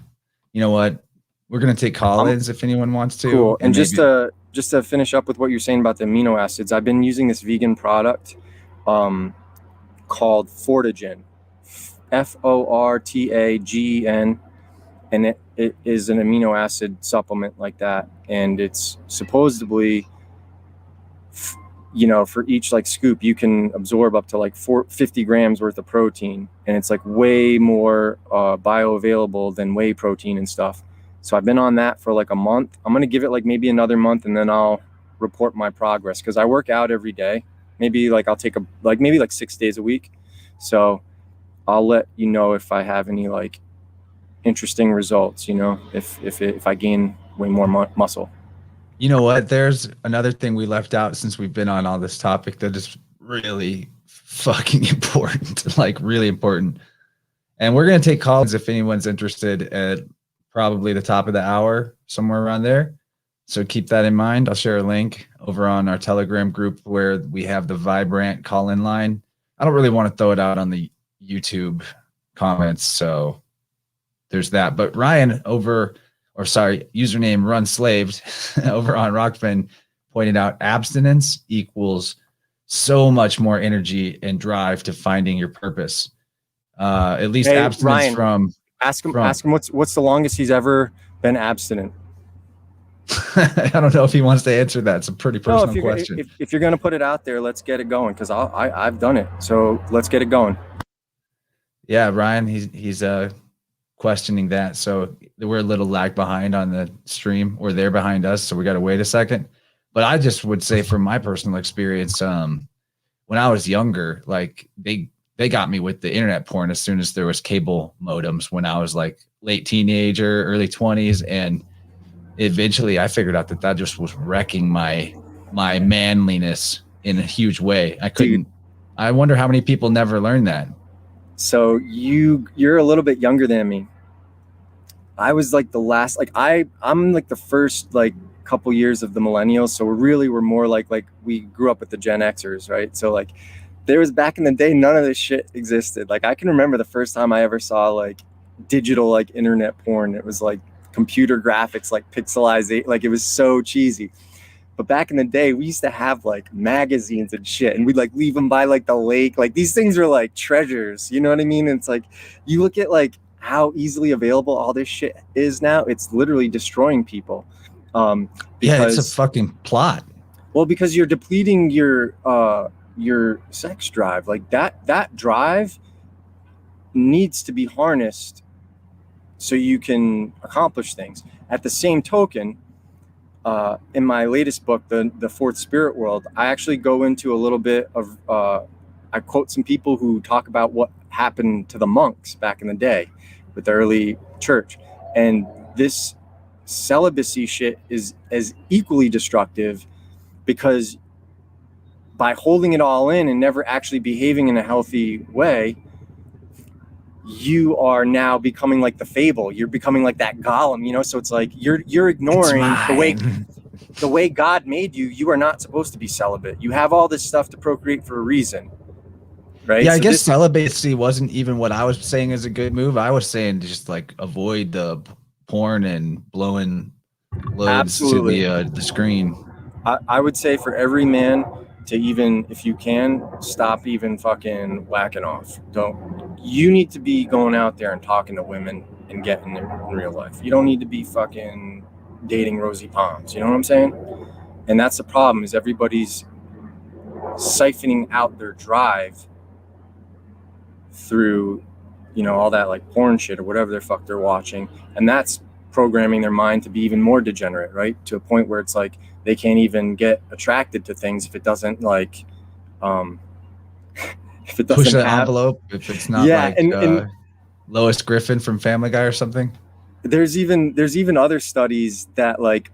you know what? We're gonna take call-ins if anyone wants to. Cool. And just to finish up with what you're saying about the amino acids, I've been using this vegan product called Fortagen, Fortagen, and it is an amino acid supplement like that, and it's supposedly, you know, for each like scoop you can absorb up to like 50 grams worth of protein, and it's like way more bioavailable than whey protein and stuff. So I've been on that for like a month. I'm gonna give it like maybe another month, and then I'll report my progress, because I work out every day. Maybe like I'll take maybe 6 days a week. So I'll let you know if I have any like interesting results, you know, if I gain way more muscle. You know what? There's another thing we left out since we've been on all this topic that is really fucking important, like really important. And we're going to take calls if anyone's interested at probably the top of the hour, somewhere around there. So keep that in mind. I'll share a link over on our Telegram group where we have the Vibrant call-in line. I don't really want to throw it out on the YouTube comments, so there's that. But Ryan username Run Slaved over on Rockfin pointed out abstinence equals so much more energy and drive to finding your purpose. At least abstinence Ryan, ask him what's the longest he's ever been abstinent. I don't know if he wants to answer that. It's a pretty personal question. If you're going to put it out there, let's get it going, because I've done it. So let's get it going. Yeah, Ryan, he's questioning that. So we're a little lag behind on the stream, or they're behind us. So we got to wait a second. But I just would say from my personal experience, when I was younger, like they got me with the internet porn as soon as there was cable modems when I was like late teenager, early 20s. And eventually I figured out that just was wrecking my manliness in a huge way. I wonder how many people never learned that. So you're a little bit younger than me. I was like the last, like I'm like the first like couple years of the millennials. So we're more like we grew up with the Gen Xers, right? So like there was, back in the day, none of this shit existed. Like I can remember the first time I ever saw like digital like internet porn. It was like computer graphics, like pixelized, like it was so cheesy. But back in the day, we used to have like magazines and shit, and we'd like leave them by like the lake. Like these things were like treasures, you know what I mean? And it's like, you look at like how easily available all this shit is now. It's literally destroying people. Yeah, it's a fucking plot. Well, because you're depleting your sex drive. Like that drive needs to be harnessed so you can accomplish things. At the same token, in my latest book, the Fourth Spirit World, I actually go into a little bit of, I quote some people who talk about what happened to the monks back in the day with the early church. And this celibacy shit is as equally destructive, because by holding it all in and never actually behaving in a healthy way, you are now becoming like the fable. You're becoming like that Gollum, you know? So it's like you're ignoring the way God made you. You are not supposed to be celibate. You have all this stuff to procreate for a reason. right? Yeah, I So guess this, celibacy wasn't even what I was saying is a good move. I was saying just like avoid the porn and blowing loads to absolutely. the screen. I would say for every man to, even if you can, stop even fucking whacking off. Don't. You need to be going out there and talking to women and getting there in real life. You don't need to be fucking dating rosy palms. You know what I'm saying? And that's the problem, is everybody's siphoning out their drive through, you know, all that like porn shit or whatever the fuck they're watching. And that's programming their mind to be even more degenerate, right? To a point where it's like they can't even get attracted to things if it doesn't like, if it doesn't Push the have, envelope if it's not yeah. like And Lois Griffin from Family Guy or something. there's even other studies that like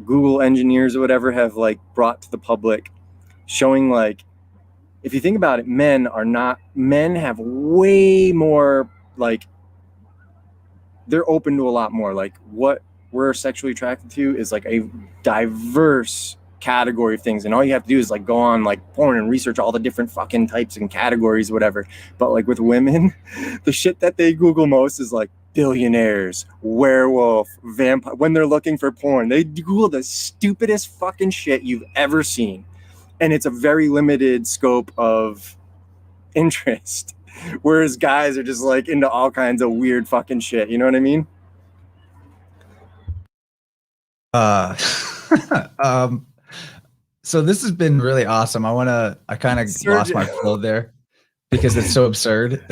Google engineers or whatever have like brought to the public, showing like, if you think about it, men have way more, like, they're open to a lot more. Like, what we're sexually attracted to is like a diverse category of things, and all you have to do is like go on like porn and research all the different fucking types and categories, whatever. But like with women, the shit that they Google most is like billionaires, werewolf, vampire. When they're looking for porn, they Google the stupidest fucking shit you've ever seen, and it's a very limited scope of interest. Whereas guys are just like into all kinds of weird fucking shit. You know what I mean? So this has been really awesome. I kind of lost my flow there because it's so absurd.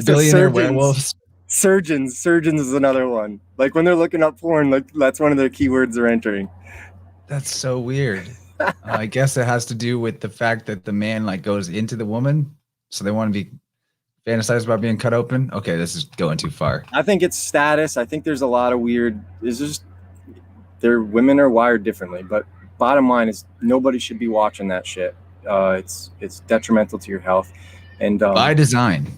Billionaire werewolves. Surgeons is another one. Like when they're looking up porn, like that's one of their keywords they're entering. That's so weird. I guess it has to do with the fact that the man like goes into the woman, so they want to be fantasize about being cut open. Okay, this is going too far. I think it's status. I think there's a lot of weird. It's just women are wired differently. But bottom line is, nobody should be watching that shit. It's detrimental to your health, and by design.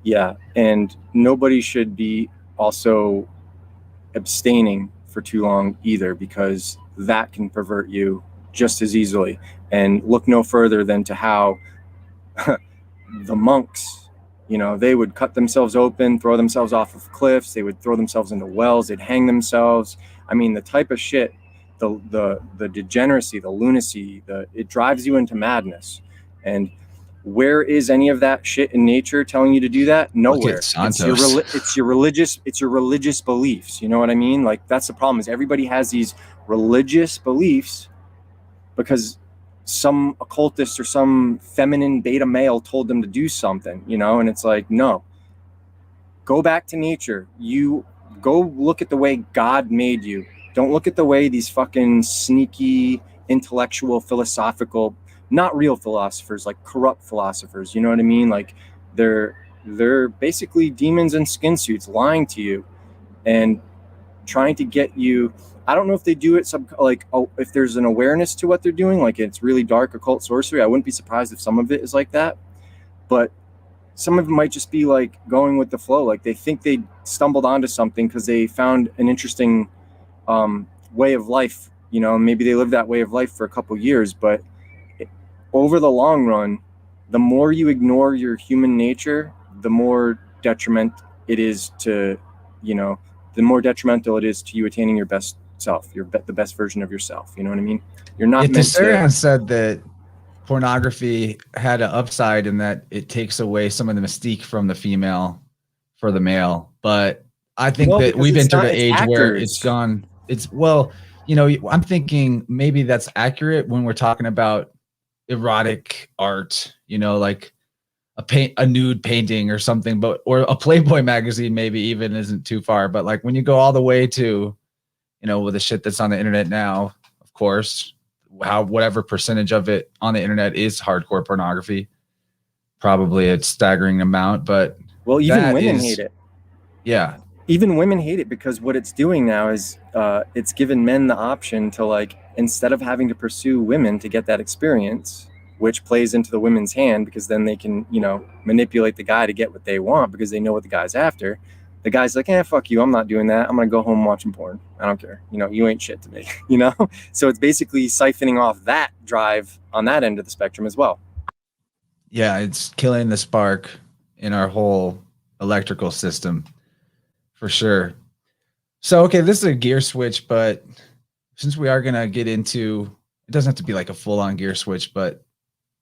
Yeah, and nobody should be also abstaining for too long either, because that can pervert you just as easily. And look no further than to how the monks, you know, they would cut themselves open, throw themselves off of cliffs, they would throw themselves into wells, they'd hang themselves. I mean, the type of shit, the degeneracy, the lunacy, it drives you into madness. And where is any of that shit in nature telling you to do that? Nowhere. It's your religious beliefs. You know what I mean? Like, that's the problem, is everybody has these religious beliefs because some occultist or some feminine beta male told them to do something, you know? And it's like, no, go back to nature. You go look at the way God made you. Don't look at the way these fucking sneaky, intellectual, philosophical, not real philosophers, like corrupt philosophers, you know what I mean? Like they're basically demons in skin suits lying to you and trying to get you. I don't know if they do it if there's an awareness to what they're doing, like it's really dark occult sorcery. I wouldn't be surprised if some of it is like that, but some of it might just be like going with the flow. Like they think they stumbled onto something because they found an interesting way of life, you know, maybe they lived that way of life for a couple years, but over the long run, the more you ignore your human nature, the more detriment it is to, you know, the more detrimental it is to you attaining your best self, the best version of yourself. You know what I mean? You're not meant to. Said that pornography had an upside in that it takes away some of the mystique from the female for the male. But I think that we've entered an age where it's gone. You know, I'm thinking maybe that's accurate when we're talking about erotic art, you know, like a nude painting or something, or a Playboy magazine maybe even isn't too far. But like when you go all the way to, you know, with the shit that's on the internet now, of course, whatever percentage of it on the internet is hardcore pornography, probably a staggering amount. But well, even women hate it. Yeah. Even women hate it because what it's doing now is it's given men the option to, like, instead of having to pursue women to get that experience, which plays into the women's hand because then they can, you know, manipulate the guy to get what they want because they know what the guy's after. The guy's like, fuck you, I'm not doing that. I'm going to go home watching porn. I don't care. You know, you ain't shit to me, you know? So it's basically siphoning off that drive on that end of the spectrum as well. Yeah, it's killing the spark in our whole electrical system for sure. So, okay, this is a gear switch, but since we are going to get into, it doesn't have to be like a full on gear switch, but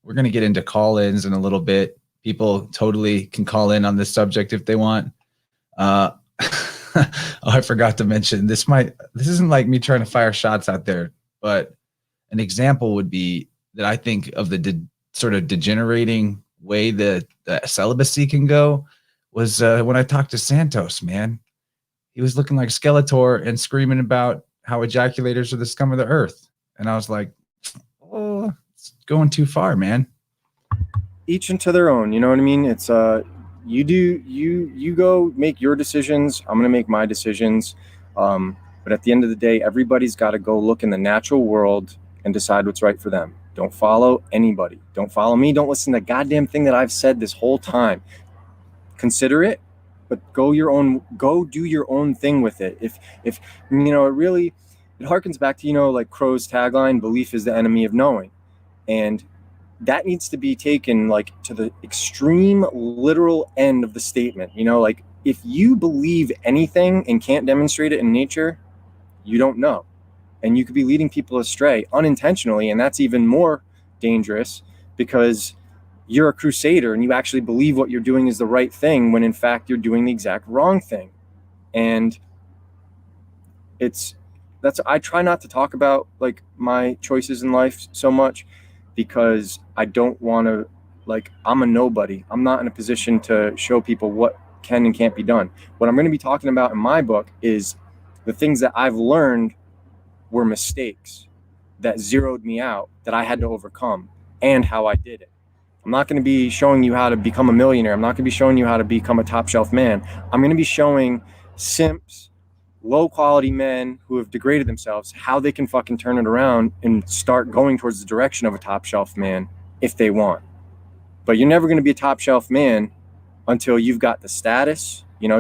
we're going to get into call ins in a little bit. People totally can call in on this subject if they want. Oh, I forgot to mention this isn't like me trying to fire shots out there, but an example would be that I think of the sort of degenerating way that celibacy can go was when I talked to Santos, man. He was looking like Skeletor and screaming about how ejaculators are the scum of the earth. And I was like, oh, it's going too far, man. Each into their own, you know what I mean? It's you go make your decisions. I'm gonna make my decisions. But at the end of the day, everybody's got to go look in the natural world and decide what's right for them. Don't follow anybody. Don't follow me. Don't listen to the goddamn thing that I've said this whole time. Consider it, but go do your own thing with it. If you know, it harkens back to, you know, like Crow's tagline, belief is the enemy of knowing. And that needs to be taken like to the extreme literal end of the statement. You know, like if you believe anything and can't demonstrate it in nature, you don't know. And you could be leading people astray unintentionally. And that's even more dangerous because you're a crusader and you actually believe what you're doing is the right thing when in fact you're doing the exact wrong thing. And I try not to talk about like my choices in life so much because I don't want to, like, I'm a nobody. I'm not in a position to show people what can and can't be done. What I'm going to be talking about in my book is the things that I've learned were mistakes that zeroed me out, that I had to overcome, and how I did it. I'm not going to be showing you how to become a millionaire. I'm not going to be showing you how to become a top shelf man. I'm going to be showing simps, low quality men who have degraded themselves, how they can fucking turn it around and start going towards the direction of a top shelf man if they want. But you're never going to be a top shelf man until you've got the status, you know,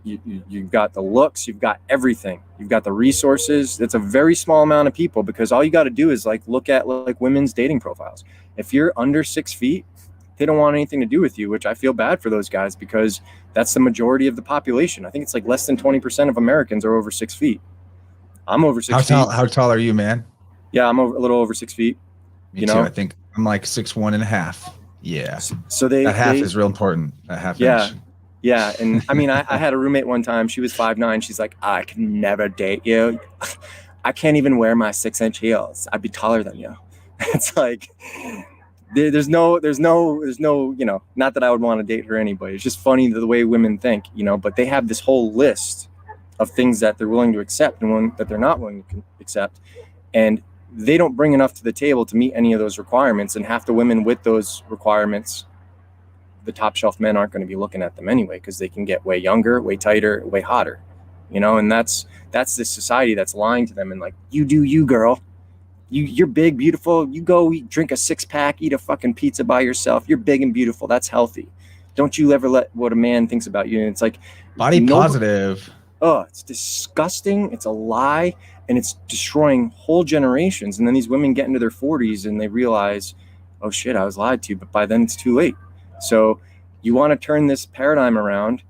you've got the looks, you've got everything, you've got the resources. It's a very small amount of people, because all you got to do is like look at like women's dating profiles. If you're under 6 feet, they don't want anything to do with you, which I feel bad for those guys because that's the majority of the population. I think it's like less than 20% of Americans are over 6 feet. I'm over 6 feet. How tall are you, man? Yeah, I'm a little over 6 feet. Me too. I think I'm like 6'1.5". Yeah. So that half is real important. That half inch. inch. Yeah. And I mean, I had a roommate one time. She was 5'9". She's like, I could never date you. I can't even wear my 6-inch heels. I'd be taller than you. It's like, there's no, you know, not that I would want to date her anybody. It's just funny the way women think, you know, but they have this whole list of things that they're willing to accept and one that they're not willing to accept. And they don't bring enough to the table to meet any of those requirements. And half the women with those requirements, the top shelf men aren't going to be looking at them anyway, because they can get way younger, way tighter, way hotter, you know. And that's this society that's lying to them and like, you do you, girl. You're big, beautiful. You go drink a 6-pack, eat a fucking pizza by yourself. You're big and beautiful. That's healthy. Don't you ever let what a man thinks about you. And it's like body positive. Oh, it's disgusting. It's a lie, and it's destroying whole generations. And then these women get into their 40s and they realize, oh shit, I was lied to. But by then it's too late. So you want to turn this paradigm around.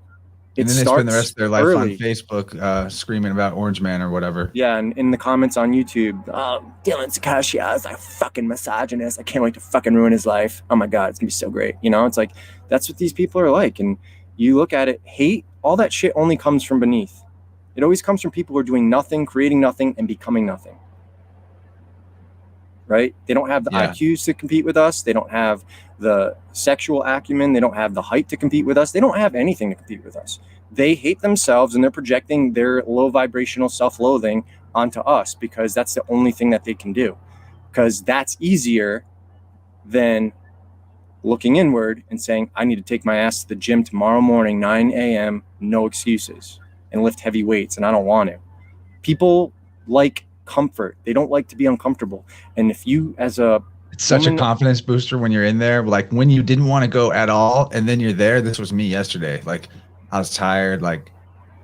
And then they spend the rest of their life on Facebook screaming about Orange Man or whatever. Yeah, and in the comments on YouTube, Dylan Saccoccio is a fucking misogynist. I can't wait to fucking ruin his life. Oh my God, it's gonna be so great. You know, it's like, that's what these people are like. And you look at it, hate, all that shit only comes from beneath. It always comes from people who are doing nothing, creating nothing, and becoming nothing. Right? They don't have the IQs to compete with us. They don't have the sexual acumen. They don't have the height to compete with us. They don't have anything to compete with us. They hate themselves, and they're projecting their low vibrational self-loathing onto us because that's the only thing that they can do. Because that's easier than looking inward and saying, I need to take my ass to the gym tomorrow morning, 9 a.m., no excuses, and lift heavy weights, and I don't want to. People like comfort. They don't like to be uncomfortable. And if you, as a it's such a confidence booster when you're in there, like when you didn't want to go at all and then you're there. This was me yesterday. Like I was tired, like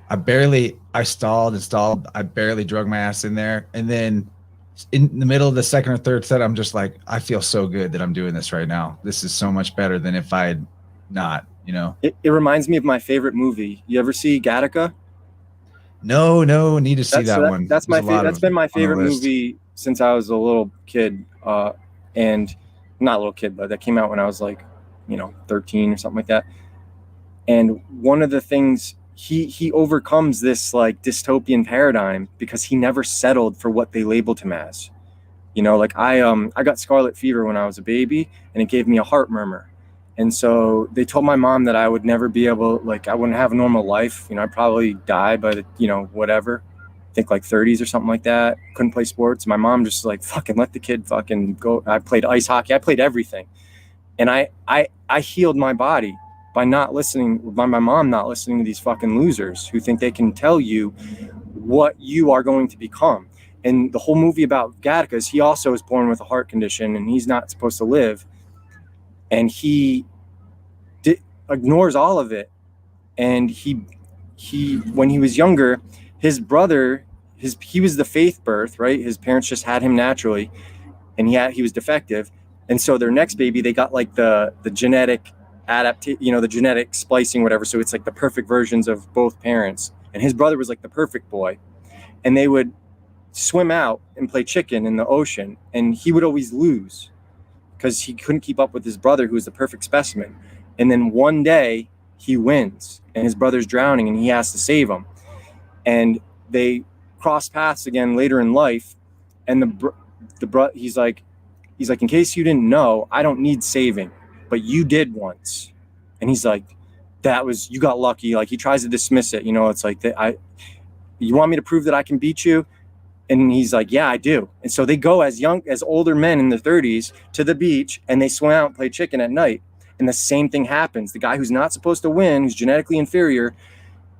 I stalled, I barely drug my ass in there, and then in the middle of the second or third set, I'm just like, I feel so good that I'm doing this right now. This is so much better than if I had not, you know. It reminds me of my favorite movie. You ever see Gattaca? No, need to see that one. That's been my favorite movie since I was a little kid, and not a little kid, but that came out when I was like, 13 or something like that. And one of the things he overcomes this like dystopian paradigm because he never settled for what they labeled him as. Like I got scarlet fever when I was a baby, and it gave me a heart murmur. And so they told my mom that I would never be able, like, I wouldn't have a normal life. I'd probably die by the, whatever, I think like 30s or something like that. Couldn't play sports. My mom just like, fucking let the kid fucking go. I played ice hockey. I played everything. And I healed my body by not listening, by my mom not listening to these fucking losers who think they can tell you what you are going to become. And the whole movie about Gattaca is he also was born with a heart condition and he's not supposed to live. And he ignores all of it. And he when he was younger, his brother, he was the faith birth, right? His parents just had him naturally, and he was defective. And so their next baby, they got like the genetic the genetic splicing, whatever. So it's like the perfect versions of both parents. And his brother was like the perfect boy. And they would swim out and play chicken in the ocean. And he would always lose because he couldn't keep up with his brother, who was the perfect specimen. And then one day he wins and his brother's drowning and he has to save him. And they cross paths again later in life. And he's like, in case you didn't know, I don't need saving, but you did once. And he's like, you got lucky. Like he tries to dismiss it. It's like you want me to prove that I can beat you? And he's like, yeah, I do. And so they go as older men in their 30s to the beach and they swim out and play chicken at night. And the same thing happens. The guy who's not supposed to win, who's genetically inferior,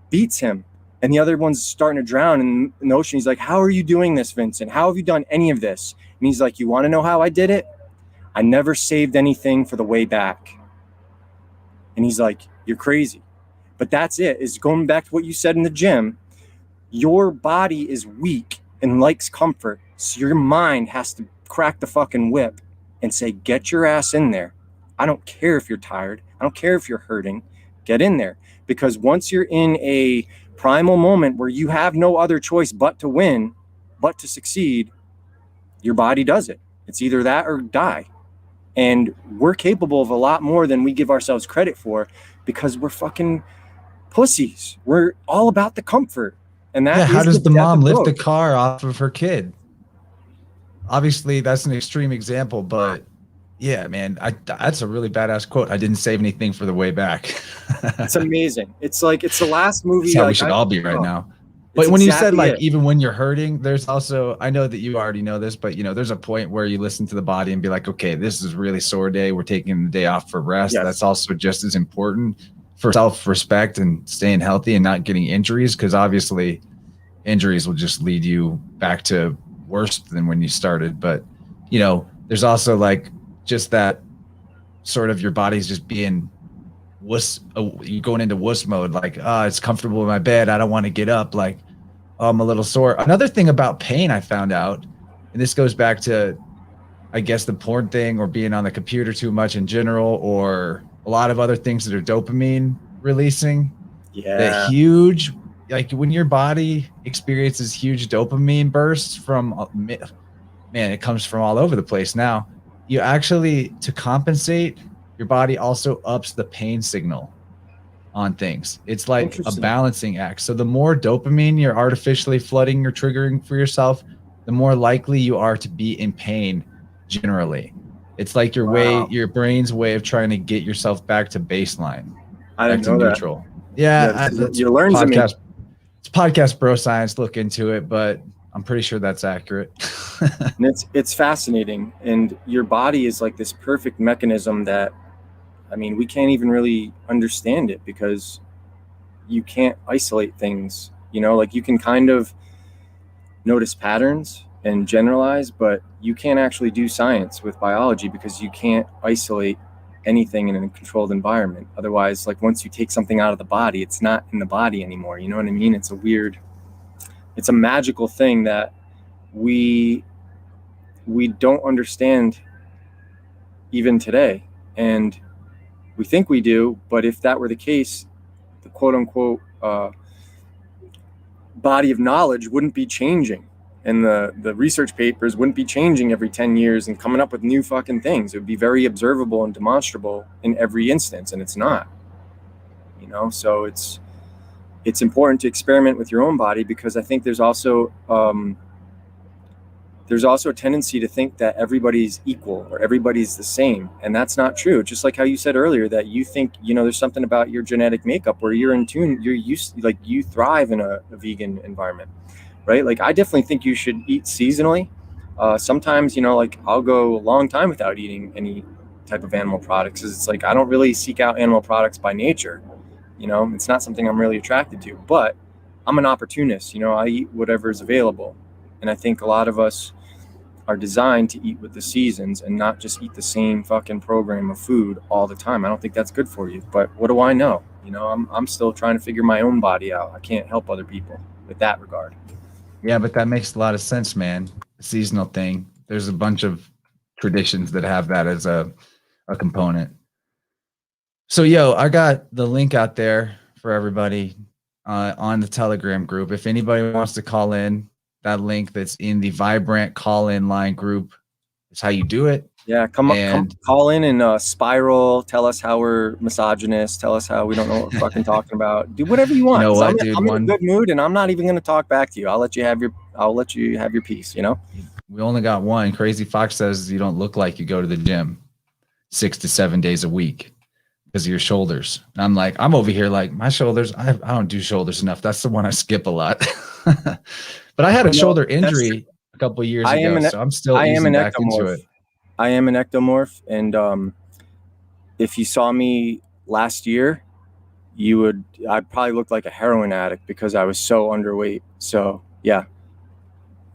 beats him. And the other one's starting to drown in the ocean. He's like, how are you doing this, Vincent? How have you done any of this? And he's like, you want to know how I did it? I never saved anything for the way back. And he's like, you're crazy. But that's it, is going back to what you said in the gym. Your body is weak and likes comfort. So your mind has to crack the fucking whip and say, get your ass in there. I don't care if you're tired. I don't care if you're hurting. Get in there. Because once you're in a primal moment where you have no other choice but to win, but to succeed, your body does it. It's either that or die. And we're capable of a lot more than we give ourselves credit for because we're fucking pussies. We're all about the comfort. And how does the mom lift the car off of her kid? Obviously, that's an extreme example, but yeah, man, that's a really badass quote. I didn't save anything for the way back. It's amazing. It's like, it's the last movie. That's how we should all be right now. But when you said like, even when you're hurting, there's also, I know that you already know this, but there's a point where you listen to the body and be like, okay, this is a really sore day. We're taking the day off for rest. Yes. That's also just as important for self-respect and staying healthy and not getting injuries. Cause obviously injuries will just lead you back to worse than when you started. But, there's also like just that sort of your body's just being you're going into wuss mode. Like, it's comfortable in my bed. I don't want to get up. Like, I'm a little sore. Another thing about pain I found out, and this goes back to, I guess, the porn thing or being on the computer too much in general, or a lot of other things that are dopamine releasing. Yeah. The huge, like when your body experiences huge dopamine bursts from, man, it comes from all over the place now. You actually, to compensate, your body also ups the pain signal on things. It's like a balancing act. So the more dopamine you're artificially flooding or triggering for yourself, the more likely you are to be in pain generally. It's like your brain's way of trying to get yourself back to baseline. I didn't know neutral. Yeah, you learned something. It's podcast bro science. Look into it, but I'm pretty sure that's accurate. And it's fascinating. And your body is like this perfect mechanism that, I mean, we can't even really understand it because you can't isolate things, like you can kind of notice patterns and generalize, but you can't actually do science with biology because you can't isolate anything in a controlled environment. Otherwise, like once you take something out of the body, it's not in the body anymore. You know what I mean? It's a magical thing that we we don't understand even today. And we think we do, but if that were the case, the quote unquote body of knowledge wouldn't be changing. And the research papers wouldn't be changing every 10 years and coming up with new fucking things. It would be very observable and demonstrable in every instance, and it's not. You know, so it's important to experiment with your own body, because I think there's also a tendency to think that everybody's equal or everybody's the same, and that's not true. Just like how you said earlier that you think, you know, there's something about your genetic makeup where you're in tune, you're used, like you thrive in a vegan environment, right? Like I definitely think you should eat seasonally. Sometimes, you know, like I'll go a long time without eating any type of animal products, because it's like I don't really seek out animal products by nature. You know, it's not something I'm really attracted to, but I'm an opportunist. You know, I eat whatever is available. And I think a lot of us are designed to eat with the seasons and not just eat the same fucking program of food all the time. I don't think that's good for you, but what do I know? You know, I'm still trying to figure my own body out. I can't help other people with that regard. Yeah, but that makes a lot of sense, man. The seasonal thing. There's a bunch of traditions that have that as a component. So, yo, I got the link out there for everybody on the Telegram group. If anybody wants to call in, that link that's in the Vibrant call-in line group is how you do it. Yeah, come call in and spiral. Tell us how we're misogynist. Tell us how we don't know what we're fucking talking about. Do whatever you want. You know what, I'm dude? I'm in a good mood, and I'm not even going to talk back to you. I'll let you have your piece. You know. We only got one. Crazy Fox says you don't look like you go to the gym 6 to 7 days a week because of your shoulders. And I'm like, I'm over here like my shoulders. I don't do shoulders enough. That's the one I skip a lot. But I had a shoulder injury a couple of years ago, so I'm still easing back into it. I am an ectomorph, and if you saw me last year, I'd probably look like a heroin addict because I was so underweight. So yeah,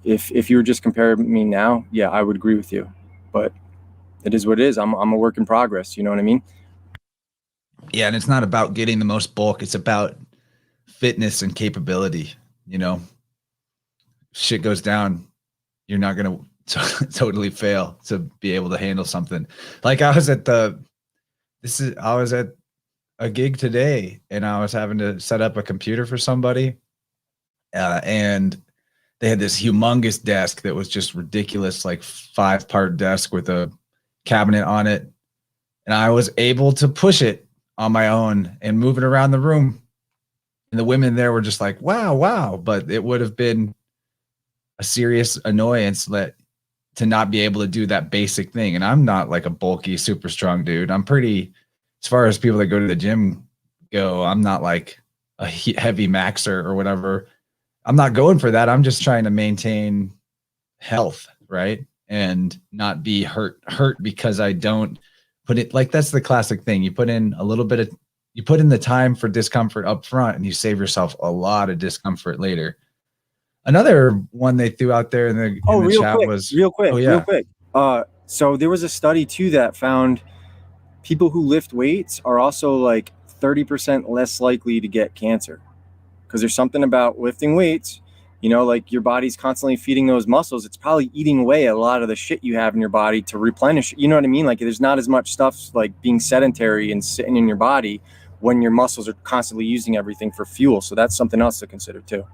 if you were just comparing me now, yeah, I would agree with you. But it is what it is. I'm a work in progress. You know what I mean? Yeah, and it's not about getting the most bulk. It's about fitness and capability. You know, shit goes down, you're not gonna totally fail to be able to handle something. Like I was at a gig today, and I was having to set up a computer for somebody, and they had this humongous desk that was just ridiculous, like 5-part desk with a cabinet on it, and I was able to push it on my own and move it around the room, and the women there were just like, wow, but it would have been a serious annoyance to not be able to do that basic thing. And I'm not like a bulky, super strong dude. I'm pretty, as far as people that go to the gym go, I'm not like a heavy maxer or whatever. I'm not going for that. I'm just trying to maintain health, right? And not be hurt because I don't put it, like that's the classic thing. You put in the time for discomfort up front, and you save yourself a lot of discomfort later. Another one they threw out there in the chat was real quick. So there was a study too that found people who lift weights are also like 30% less likely to get cancer, because there's something about lifting weights. You know, like your body's constantly feeding those muscles. It's probably eating away a lot of the shit you have in your body to replenish. You know what I mean? Like there's not as much stuff like being sedentary and sitting in your body when your muscles are constantly using everything for fuel. So that's something else to consider too.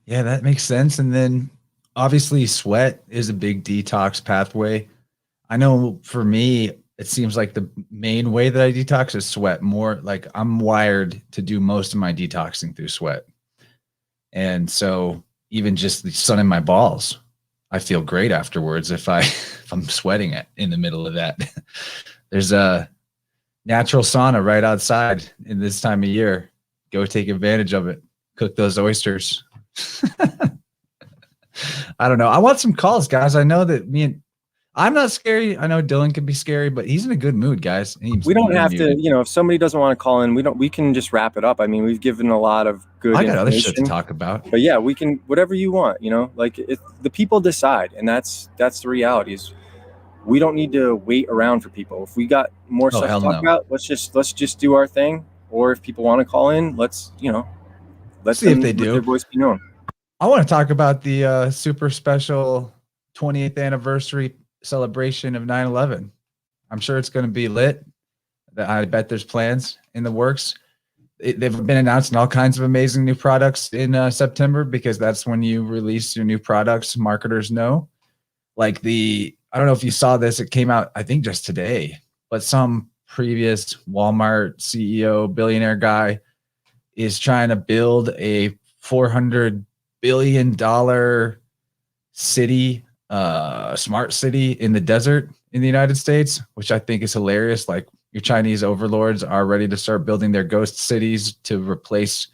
Yeah, that makes sense. And then obviously sweat is a big detox pathway. I know for me, it seems like the main way that I detox is sweat. More like I'm wired to do most of my detoxing through sweat. And so even just the sun in my balls, I feel great afterwards if I'm sweating in the middle of that. There's a natural sauna right outside in this time of year. Go take advantage of it. Cook those oysters. I don't know. I want some calls, guys. I know that I'm not scary. I know Dylan can be scary, but he's in a good mood, guys. We don't have to, you know, if somebody doesn't want to call in, we can just wrap it up. I mean, we've given a lot of good I got other shit to talk about. But yeah, we can, whatever you want, you know, like the people decide. And that's the reality is we don't need to wait around for people. If we got more stuff to talk about, let's just do our thing. Or if people want to call in, let's see if they do. Their voice be known. I want to talk about the super special 28th anniversary celebration of 9/11. I'm sure it's going to be lit. I bet there's plans in the works. They've been announcing all kinds of amazing new products in September, because that's when you release your new products. Marketers know. Like I don't know if you saw this. It came out, I think, just today. But some previous Walmart CEO, billionaire guy, is trying to build a $400 billion city, smart city in the desert in the United States, which I think is hilarious. Like, your Chinese overlords are ready to start building their ghost cities to replace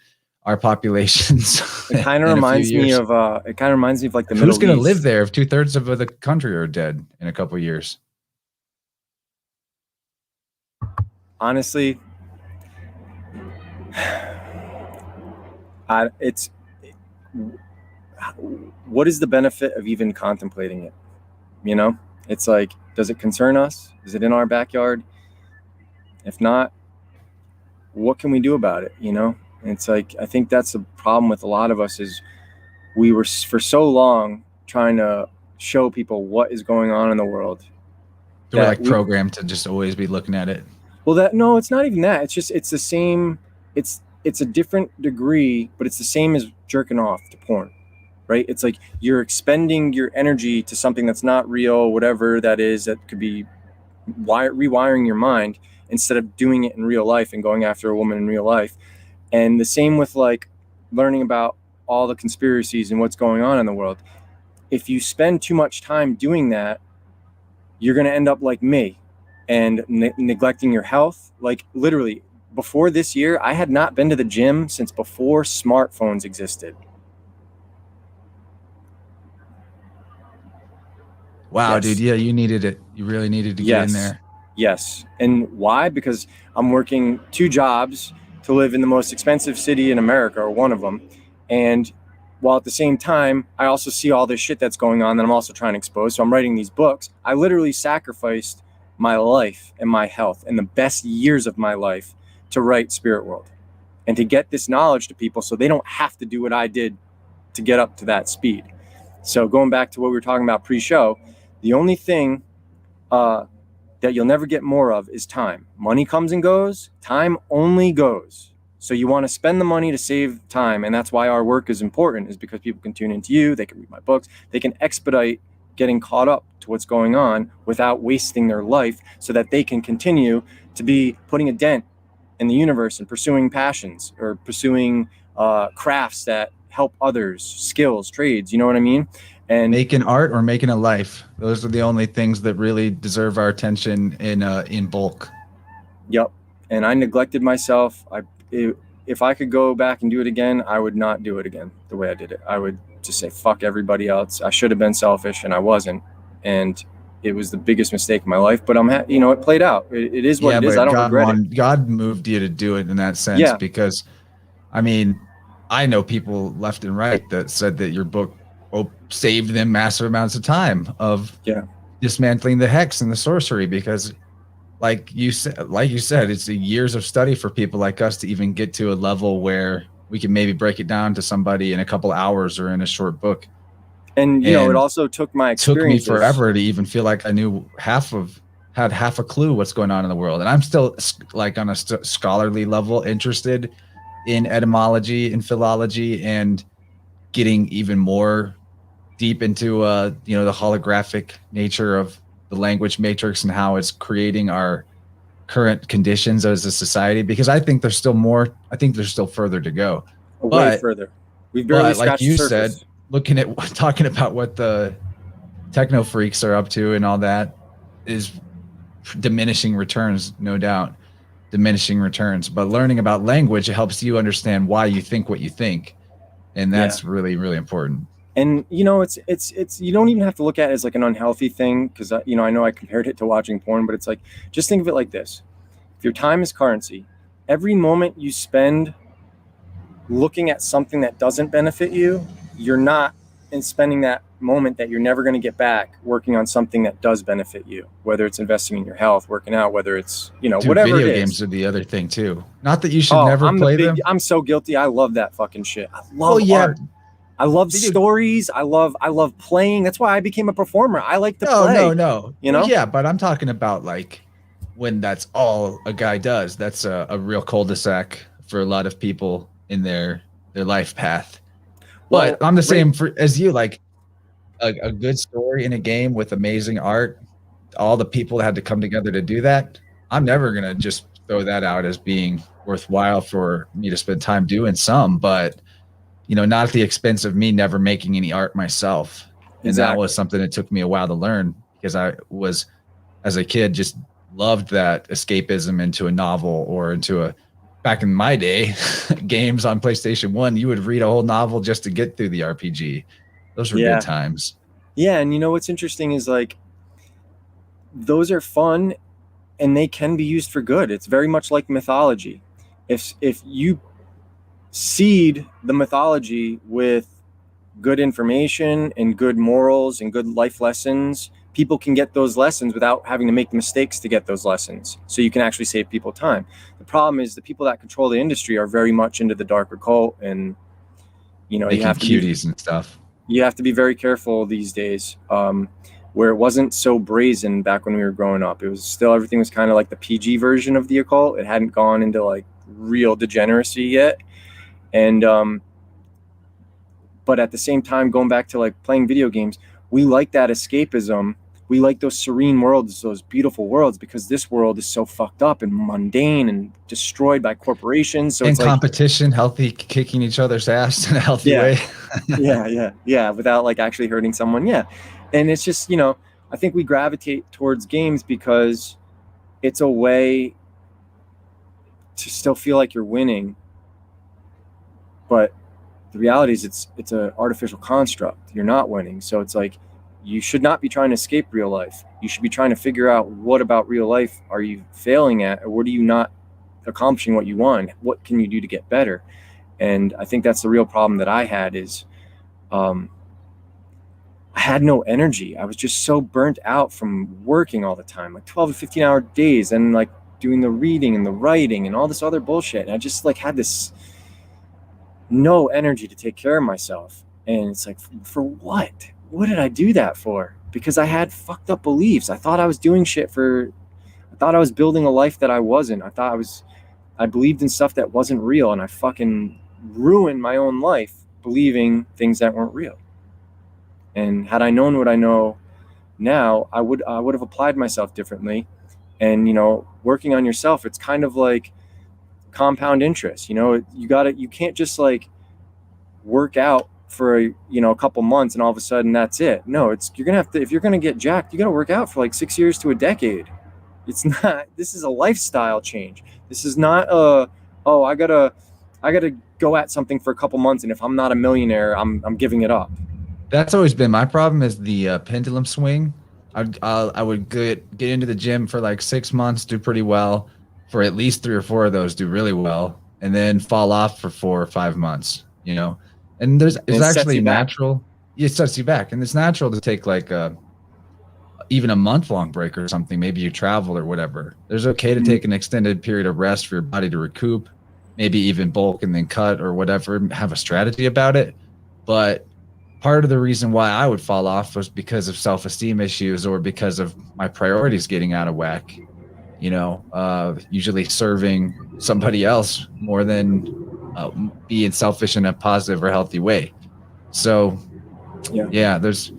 our populations. It kind of reminds me of like the Middle East. Who's going to live there if 2/3 of the country are dead in a couple of years? Honestly, what is the benefit of even contemplating it? You know, it's like, does it concern us? Is it in our backyard? If not, what can we do about it? You know, and it's like, I think that's the problem with a lot of us, is we were for so long trying to show people what is going on in the world. So we're like programmed to just always be looking at it. Well, no, it's not even that. It's just, it's the same. It's a different degree, but it's the same as jerking off to porn, right? It's like you're expending your energy to something that's not real, whatever that is, that could be rewiring your mind, instead of doing it in real life and going after a woman in real life. And the same with like learning about all the conspiracies and what's going on in the world. If you spend too much time doing that, you're going to end up like me and neglecting your health. Like, literally, before this year, I had not been to the gym since before smartphones existed. Wow, yes. Dude. Yeah, you needed it. You really needed to get in there. Yes. And why? Because I'm working 2 jobs to live in the most expensive city in America, or one of them. And while at the same time, I also see all this shit that's going on that I'm also trying to expose. So I'm writing these books. I literally sacrificed my life and my health and the best years of my life to write Spirit World and to get this knowledge to people, so they don't have to do what I did to get up to that speed. So going back to what we were talking about pre-show, the only thing that you'll never get more of is time. Money comes and goes. Time only goes. So you want to spend the money to save time. And that's why our work is important, is because people can tune into you. They can read my books. They can expedite getting caught up to what's going on without wasting their life, so that they can continue to be putting a dent in the universe and pursuing passions, or pursuing crafts that help others, skills, trades. You know what I mean? And making art or making a life. Those are the only things that really deserve our attention in bulk. Yep. And I neglected myself. If I could go back and do it again, I would not do it again the way I did it. I would just say, fuck everybody else. I should have been selfish, and I wasn't. And it was the biggest mistake of my life, but it played out. It is what it is. I don't regret it. God moved you to do it in that sense, because, I mean, I know people left and right that said that your book saved them massive amounts of time of dismantling the hex and the sorcery, because like you said, it's years of study for people like us to even get to a level where we can maybe break it down to somebody in a couple hours or in a short book. And it also took my experience. Took me forever to even feel like I knew had half a clue what's going on in the world. And I'm still like on a scholarly level interested in etymology and philology, and getting even more deep into the holographic nature of the language matrix and how it's creating our current conditions as a society, because I think there's still further to go. Way further. We've barely scratched the surface. Said, talking about what the techno freaks are up to and all that is diminishing returns, no doubt. Diminishing returns. But learning about language, it helps you understand why you think what you think. And that's really, really important. And it's you don't even have to look at it as like an unhealthy thing, because I know I compared it to watching porn, but it's like, just think of it like this: if your time is currency, every moment you spend looking at something that doesn't benefit you, you're not spending that moment that you're never going to get back working on something that does benefit you, whether it's investing in your health, working out, whether it's whatever video it is. Games are the other thing too. Not that you should never play them. I'm so guilty. I love that fucking shit. I love art. I love stories. I love playing. That's why I became a performer. I like to play. No. You know? Well, yeah, but I'm talking about like when that's all a guy does. That's a real cul-de-sac for a lot of people in their life path. But I'm the same as you. Like a good story in a game with amazing art, all the people that had to come together to do that. I'm never gonna just throw that out as being worthwhile for me to spend time doing some, but not at the expense of me never making any art myself. And Exactly. that was something that took me a while to learn because I was, as a kid, just loved that escapism into a novel or back in my day, games on PlayStation 1, you would read a whole novel just to get through the RPG. Those were good times. Yeah. And what's interesting is like, those are fun and they can be used for good. It's very much like mythology. If you seed the mythology with good information and good morals and good life lessons, people can get those lessons without having to make mistakes to get those lessons. So you can actually save people time. The problem is the people that control the industry are very much into the dark occult, and you have to cuties and stuff. You have to be very careful these days. Where it wasn't so brazen back when we were growing up. It was still, everything was kind of like the PG version of the occult. It hadn't gone into like real degeneracy yet. And but at the same time, going back to like playing video games, we like that escapism. We like those serene worlds, those beautiful worlds, because this world is so fucked up and mundane and destroyed by corporations. So and it's competition, healthy, kicking each other's ass in a healthy way. yeah, without like actually hurting someone. Yeah. And it's just, I think we gravitate towards games because it's a way to still feel like you're winning. But the reality is it's an artificial construct. You're not winning. So it's like, you should not be trying to escape real life. You should be trying to figure out what about real life are you failing at, or what are you not accomplishing what you want? What can you do to get better? And I think that's the real problem that I had is I had no energy. I was just so burnt out from working all the time, like 12 to 15 hour days, and like doing the reading and the writing and all this other bullshit. And I just like had this no energy to take care of myself. And it's like, for what? What did I do that for? Because I had fucked up beliefs. I thought I was doing shit I thought I was building a life that I wasn't. I believed in stuff that wasn't real, and I fucking ruined my own life believing things that weren't real. And had I known what I know now, I would have applied myself differently. And working on yourself, it's kind of like compound interest. You can't just like work out for a couple months and all of a sudden that's it. No, you're gonna have to, if you're gonna get jacked, you gotta work out for like 6 years to a decade. This is a lifestyle change. This is not I gotta go at something for a couple months, and if I'm not a millionaire, I'm giving it up. That's always been my problem, is the pendulum swing. I would get into the gym for like 6 months, do pretty well. For at least 3 or 4 of those, do really well, and then fall off for 4 or 5 months. And it's actually natural. It sets you back, and it's natural to take like even a month-long break or something. Maybe you travel or whatever. There's okay to take an extended period of rest for your body to recoup, maybe even bulk and then cut or whatever. Have a strategy about it, but part of the reason why I would fall off was because of self-esteem issues or because of my priorities getting out of whack. Usually serving somebody else more than being selfish in a positive or healthy way. So there's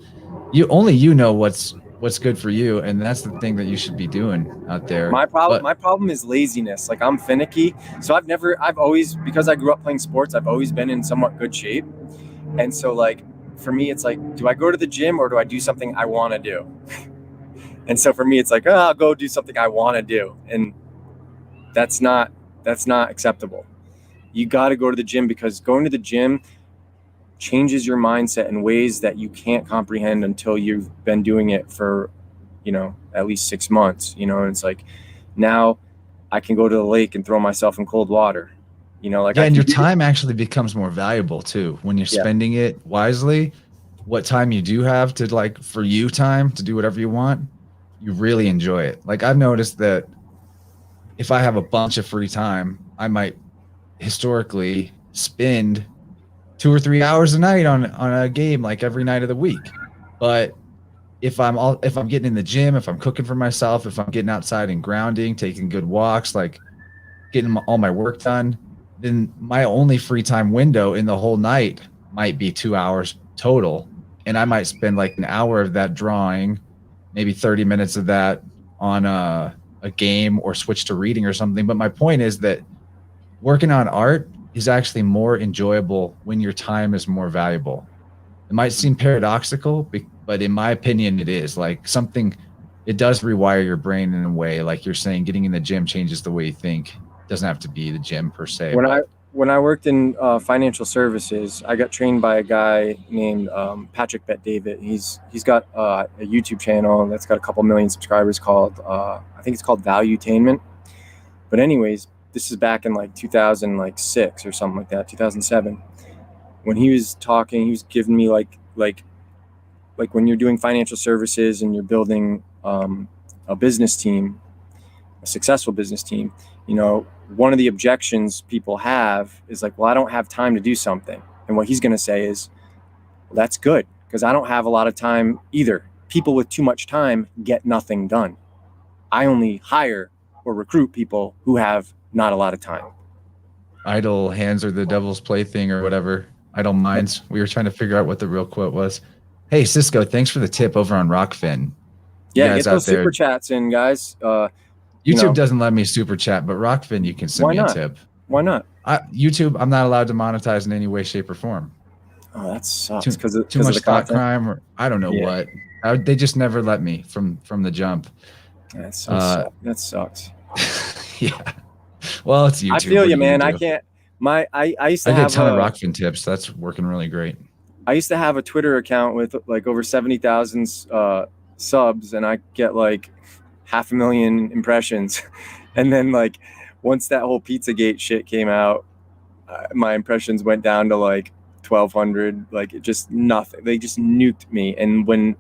you know what's good for you, and that's the thing that you should be doing out there. My problem is laziness. Like, I'm finicky, so I've always, because I grew up playing sports, I've always been in somewhat good shape. And so like for me, it's like, do I go to the gym or do I do something I want to do? And so for me, it's like, I'll go do something I want to do. And that's not acceptable. You got to go to the gym, because going to the gym changes your mindset in ways that you can't comprehend until you've been doing it for, at least 6 months, and it's like, now I can go to the lake and throw myself in cold water, and your time actually becomes more valuable too when you're spending it wisely. What time you do have to, like, for you time to do whatever you want, you really enjoy it. Like, I've noticed that if I have a bunch of free time, I might historically spend 2 or 3 hours a night on a game, like every night of the week. But if I'm getting in the gym, if I'm cooking for myself, if I'm getting outside and grounding, taking good walks, like getting all my work done, then my only free time window in the whole night might be 2 hours total. And I might spend like an hour of that drawing, maybe 30 minutes of that on a game, or switch to reading or something. But my point is that working on art is actually more enjoyable when your time is more valuable. It might seem paradoxical, but in my opinion, it is. Like something, it does rewire your brain in a way. Like you're saying, getting in the gym changes the way you think. It doesn't have to be the gym per se. When I worked in financial services, I got trained by a guy named Patrick Bet-David. He's got a YouTube channel that's got a couple million subscribers called, I think it's called Valuetainment. But anyways, this is back in like 2006 or something like that, 2007. When he was talking, he was giving me like when you're doing financial services and you're building a business team, a successful business team, you know, one of the objections people have is like, well, I don't have time to do something. And what he's going to say is, well, that's good, because I don't have a lot of time either. People with too much time get nothing done. I only hire or recruit people who have not a lot of time. Idle hands are the devil's plaything, or whatever. Idle minds. We were trying to figure out what the real quote was. Hey, Cisco, thanks for the tip over on Rockfin. Yeah, get those super chats in, guys. YouTube doesn't let me super chat, but Rockfin, you can send me a tip. Why not? YouTube, I'm not allowed to monetize in any way, shape, or form. Oh, that sucks. Because too much thought crime, or I don't know what. They just never let me from the jump. That sucks. Yeah. Well, it's YouTube. I feel you, man. I can't. I used to have a ton of Rockfin tips. That's working really great. I used to have a Twitter account with like over 70,000 subs, and I get like 500,000 impressions. And then like once that whole Pizzagate shit came out, my impressions went down to like 1,200. Like it just nothing. They just nuked me. And when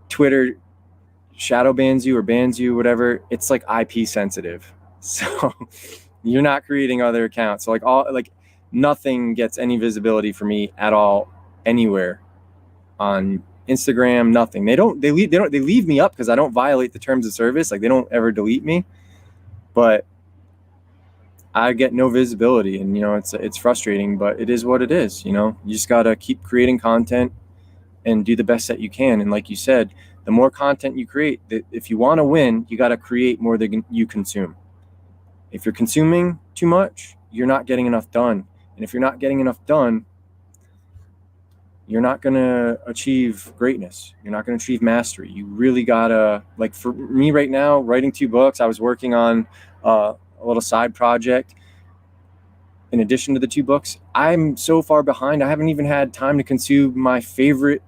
Twitter shadow bans you or bans you, whatever, it's like IP sensitive. So you're not creating other accounts. So like nothing gets any visibility for me at all anywhere on Instagram. Nothing. They leave me up because I don't violate the terms of service. Like they don't ever delete me, but I get no visibility, and it's frustrating, but it is what it is. You just got to keep creating content and do the best that you can. And like you said, the more content you create, if you want to win, you got to create more than you consume. If you're consuming too much, you're not getting enough done. And if you're not getting enough done, you're not going to achieve greatness. You're not going to achieve mastery. You really got to, like for me right now, writing 2 books, I was working on a little side project. In addition to the 2 books, I'm so far behind. I haven't even had time to consume my favorite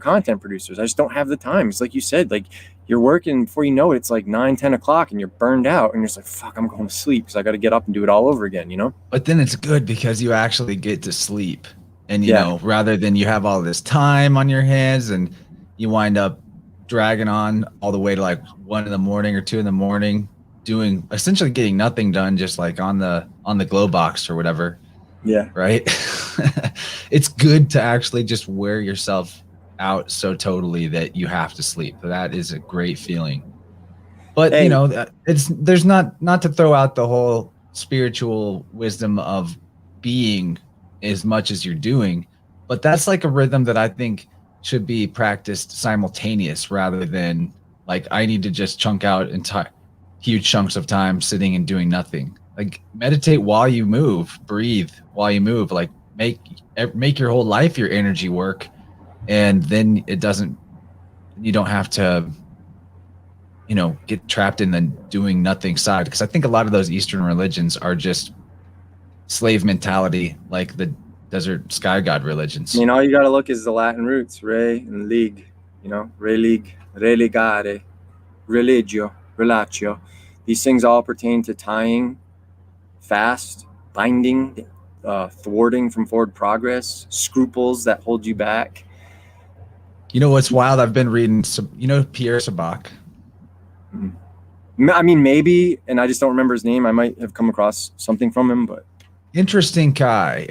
content producers. I just don't have the time. It's like you said, like you're working, before you know it, it's like 9-10 o'clock and you're burned out and you're just like, fuck, I'm going to sleep because I got to get up and do it all over again, But then it's good because you actually get to sleep. And, you know, rather than you have all this time on your hands and you wind up dragging on all the way to like 1 in the morning or 2 in the morning, essentially getting nothing done, just like on the glow box or whatever. Yeah. Right. It's good to actually just wear yourself out so totally that you have to sleep. That is a great feeling. But hey, there's not to throw out the whole spiritual wisdom of being as much as you're doing, but that's like a rhythm that I think should be practiced simultaneous, rather than like I need to just chunk out huge chunks of time sitting and doing nothing. Like meditate while you move, breathe while you move, like make your whole life your energy work, and then you don't have to get trapped in the doing nothing side, because I think a lot of those Eastern religions are just slave mentality, like the desert sky god religions. I mean, all you got to look is the Latin roots, re and lig, relig, religare, religio, relatio. These things all pertain to tying, fast, binding, thwarting from forward progress, scruples that hold you back. You know what's wild? I've been reading Pierre Sabak. I mean, maybe, and I just don't remember his name. I might have come across something from him, but Interesting guy.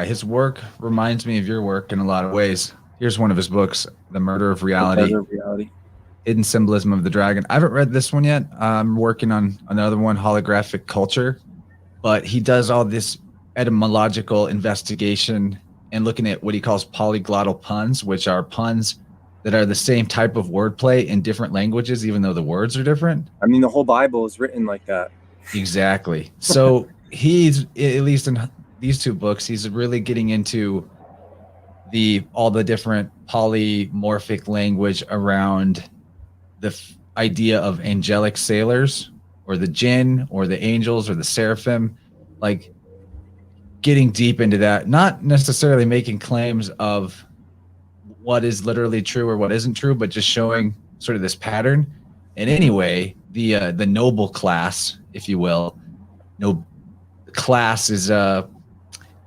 His work reminds me of your work in a lot of ways. Here's one of his books, The Murder of Reality. Hidden Symbolism of the Dragon. I haven't read this one yet. I'm working on another one, Holographic Culture. But he does all this etymological investigation and looking at what he calls polyglottal puns, which are puns that are the same type of wordplay in different languages, even though the words are different. I mean, the whole Bible is written like that. Exactly. So he's, at least in these two books, he's really getting into all the different polymorphic language around the idea of angelic sailors, or the jinn, or the angels, or the seraphim, like getting deep into that, not necessarily making claims of what is literally true or what isn't true, but just showing sort of this pattern. And anyway, the noble class, if you will, class is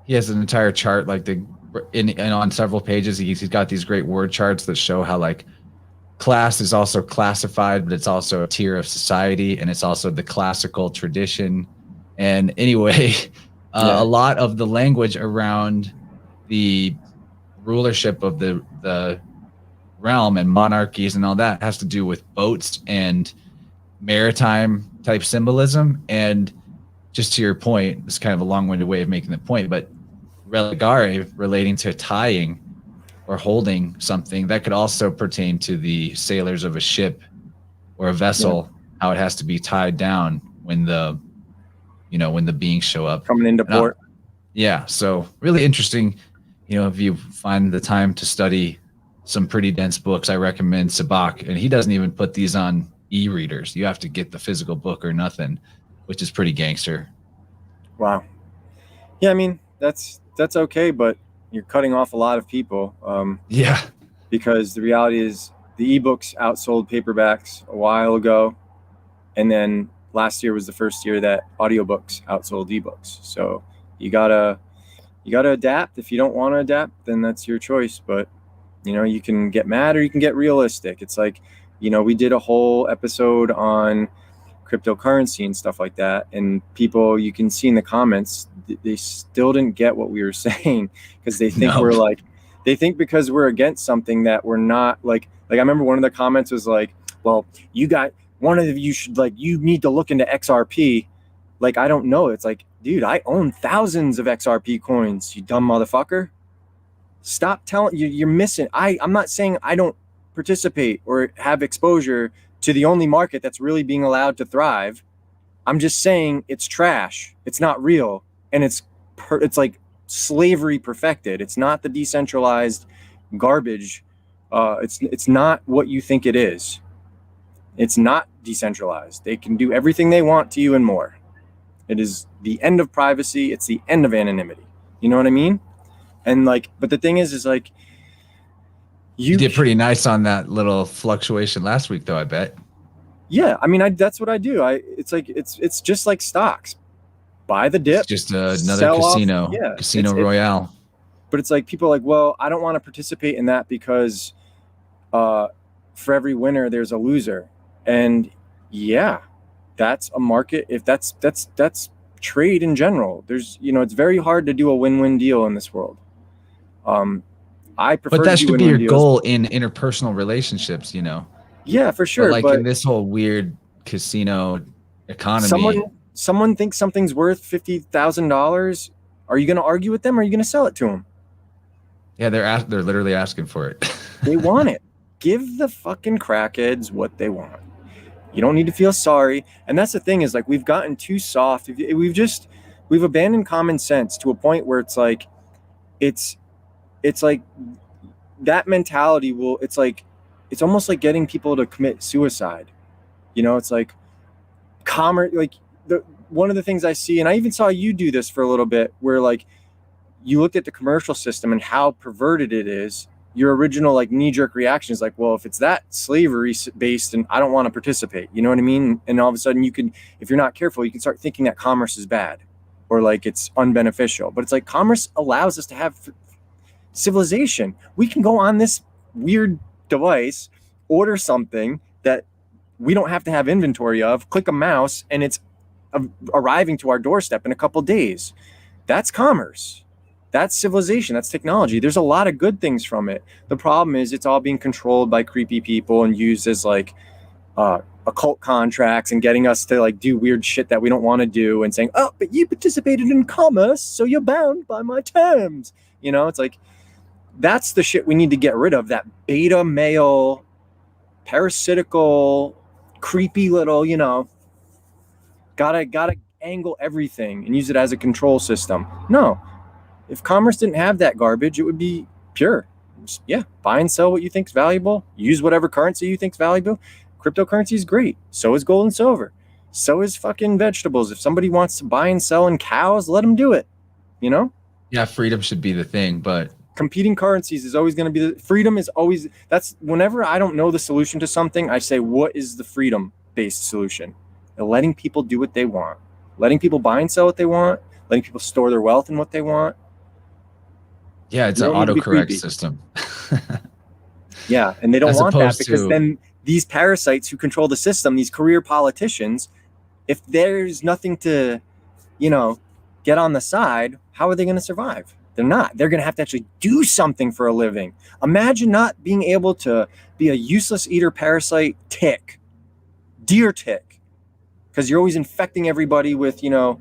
he has an entire chart, like and on several pages he's got these great word charts that show how like class is also classified, but it's also a tier of society, and it's also the classical tradition. And anyway, a lot of the language around the rulership of the realm and monarchies and all that has to do with boats and maritime type symbolism. And just to your point, it's kind of a long-winded way of making the point, but religare, relating to tying or holding something, that could also pertain to the sailors of a ship or a vessel, how it has to be tied down when the beings show up coming into port. So really interesting. If you find the time to study some pretty dense books, I recommend Saccoccio, and he doesn't even put these on e-readers. You have to get the physical book or nothing, which is pretty gangster. Wow. Yeah, I mean, that's okay, but you're cutting off a lot of people. Because the reality is the ebooks outsold paperbacks a while ago, and then last year was the first year that audiobooks outsold ebooks. So you gotta adapt. If you don't want to adapt, then that's your choice. But you can get mad or you can get realistic. It's like, we did a whole episode on cryptocurrency and stuff like that, and people, you can see in the comments, they still didn't get what we were saying, because they think they think because we're against something that we're not. Like I remember one of the comments was like, well, you need to look into XRP. Like, I don't know. It's like, dude, I own thousands of XRP coins, you dumb motherfucker. Stop telling you're missing. I'm not saying I don't participate or have exposure to the only market that's really being allowed to thrive. I'm just saying it's trash. It's not real. And it's like slavery perfected. It's not the decentralized garbage. It's not what you think it is. It's not decentralized. They can do everything they want to you and more. It is the end of privacy. It's the end of anonymity. You know what I mean? And but the thing is like, you did pretty nice on that little fluctuation last week, though, I bet. Yeah, I mean, that's what I do. It's like it's just like stocks. Buy the dip. It's just another casino, casino royale. But it's like people are like, well, I don't want to participate in that because for every winner there's a loser. And yeah, that's a market. If that's trade in general. There's it's very hard to do a win-win deal in this world. I prefer, but that should be your goal in interpersonal relationships, Yeah, for sure. But in this whole weird casino economy, someone thinks something's worth $50,000. Are you going to argue with them, or are you going to sell it to them? Yeah, they're literally asking for it. They want it. Give the fucking crackheads what they want. You don't need to feel sorry. And that's the thing, is like, we've gotten too soft. We've abandoned common sense to a point where it's like, it's like that mentality it's almost like getting people to commit suicide. It's like commerce. Like one of the things I see, and I even saw you do this for a little bit, where like you looked at the commercial system and how perverted it is. Your original knee-jerk reaction is like, well, if it's that slavery based, and I don't want to participate, you know what I mean? And all of a sudden if you're not careful, you can start thinking that commerce is bad, or like it's unbeneficial. But it's like, commerce allows us to have civilization. We can go on this weird device, order something that we don't have to have inventory of, click a mouse, and it's arriving to our doorstep in a couple days. That's commerce. That's civilization. That's technology. There's a lot of good things from it. The problem is it's all being controlled by creepy people and used as like occult contracts and getting us to like do weird shit that we don't want to do and saying, oh, but you participated in commerce, so you're bound by my terms. You know, it's like, that's the shit we need to get rid of. That beta male, parasitical, creepy little, you know, gotta angle everything and use it as a control system. No, if commerce didn't have that garbage, it would be pure. Just, yeah, buy and sell what you think is valuable. Use whatever currency you think is valuable. Cryptocurrency is great. So is gold and silver. So is fucking vegetables. If somebody wants to buy and sell in cows, let them do it. You know? Yeah, freedom should be the thing, but competing currencies is always going to be the freedom is always, that's whenever I don't know the solution to something, I say, what is the freedom based solution? And letting people do what they want, letting people buy and sell what they want, letting people store their wealth in what they want. Yeah, it's an autocorrect system. Yeah, and they don't want that because then these parasites who control the system, these career politicians, if there's nothing to, you know, get on the side, how are they going to survive? They're not. They're going to have to actually do something for a living. Imagine not being able to be a useless eater parasite tick, deer tick, because you're always infecting everybody with, you know,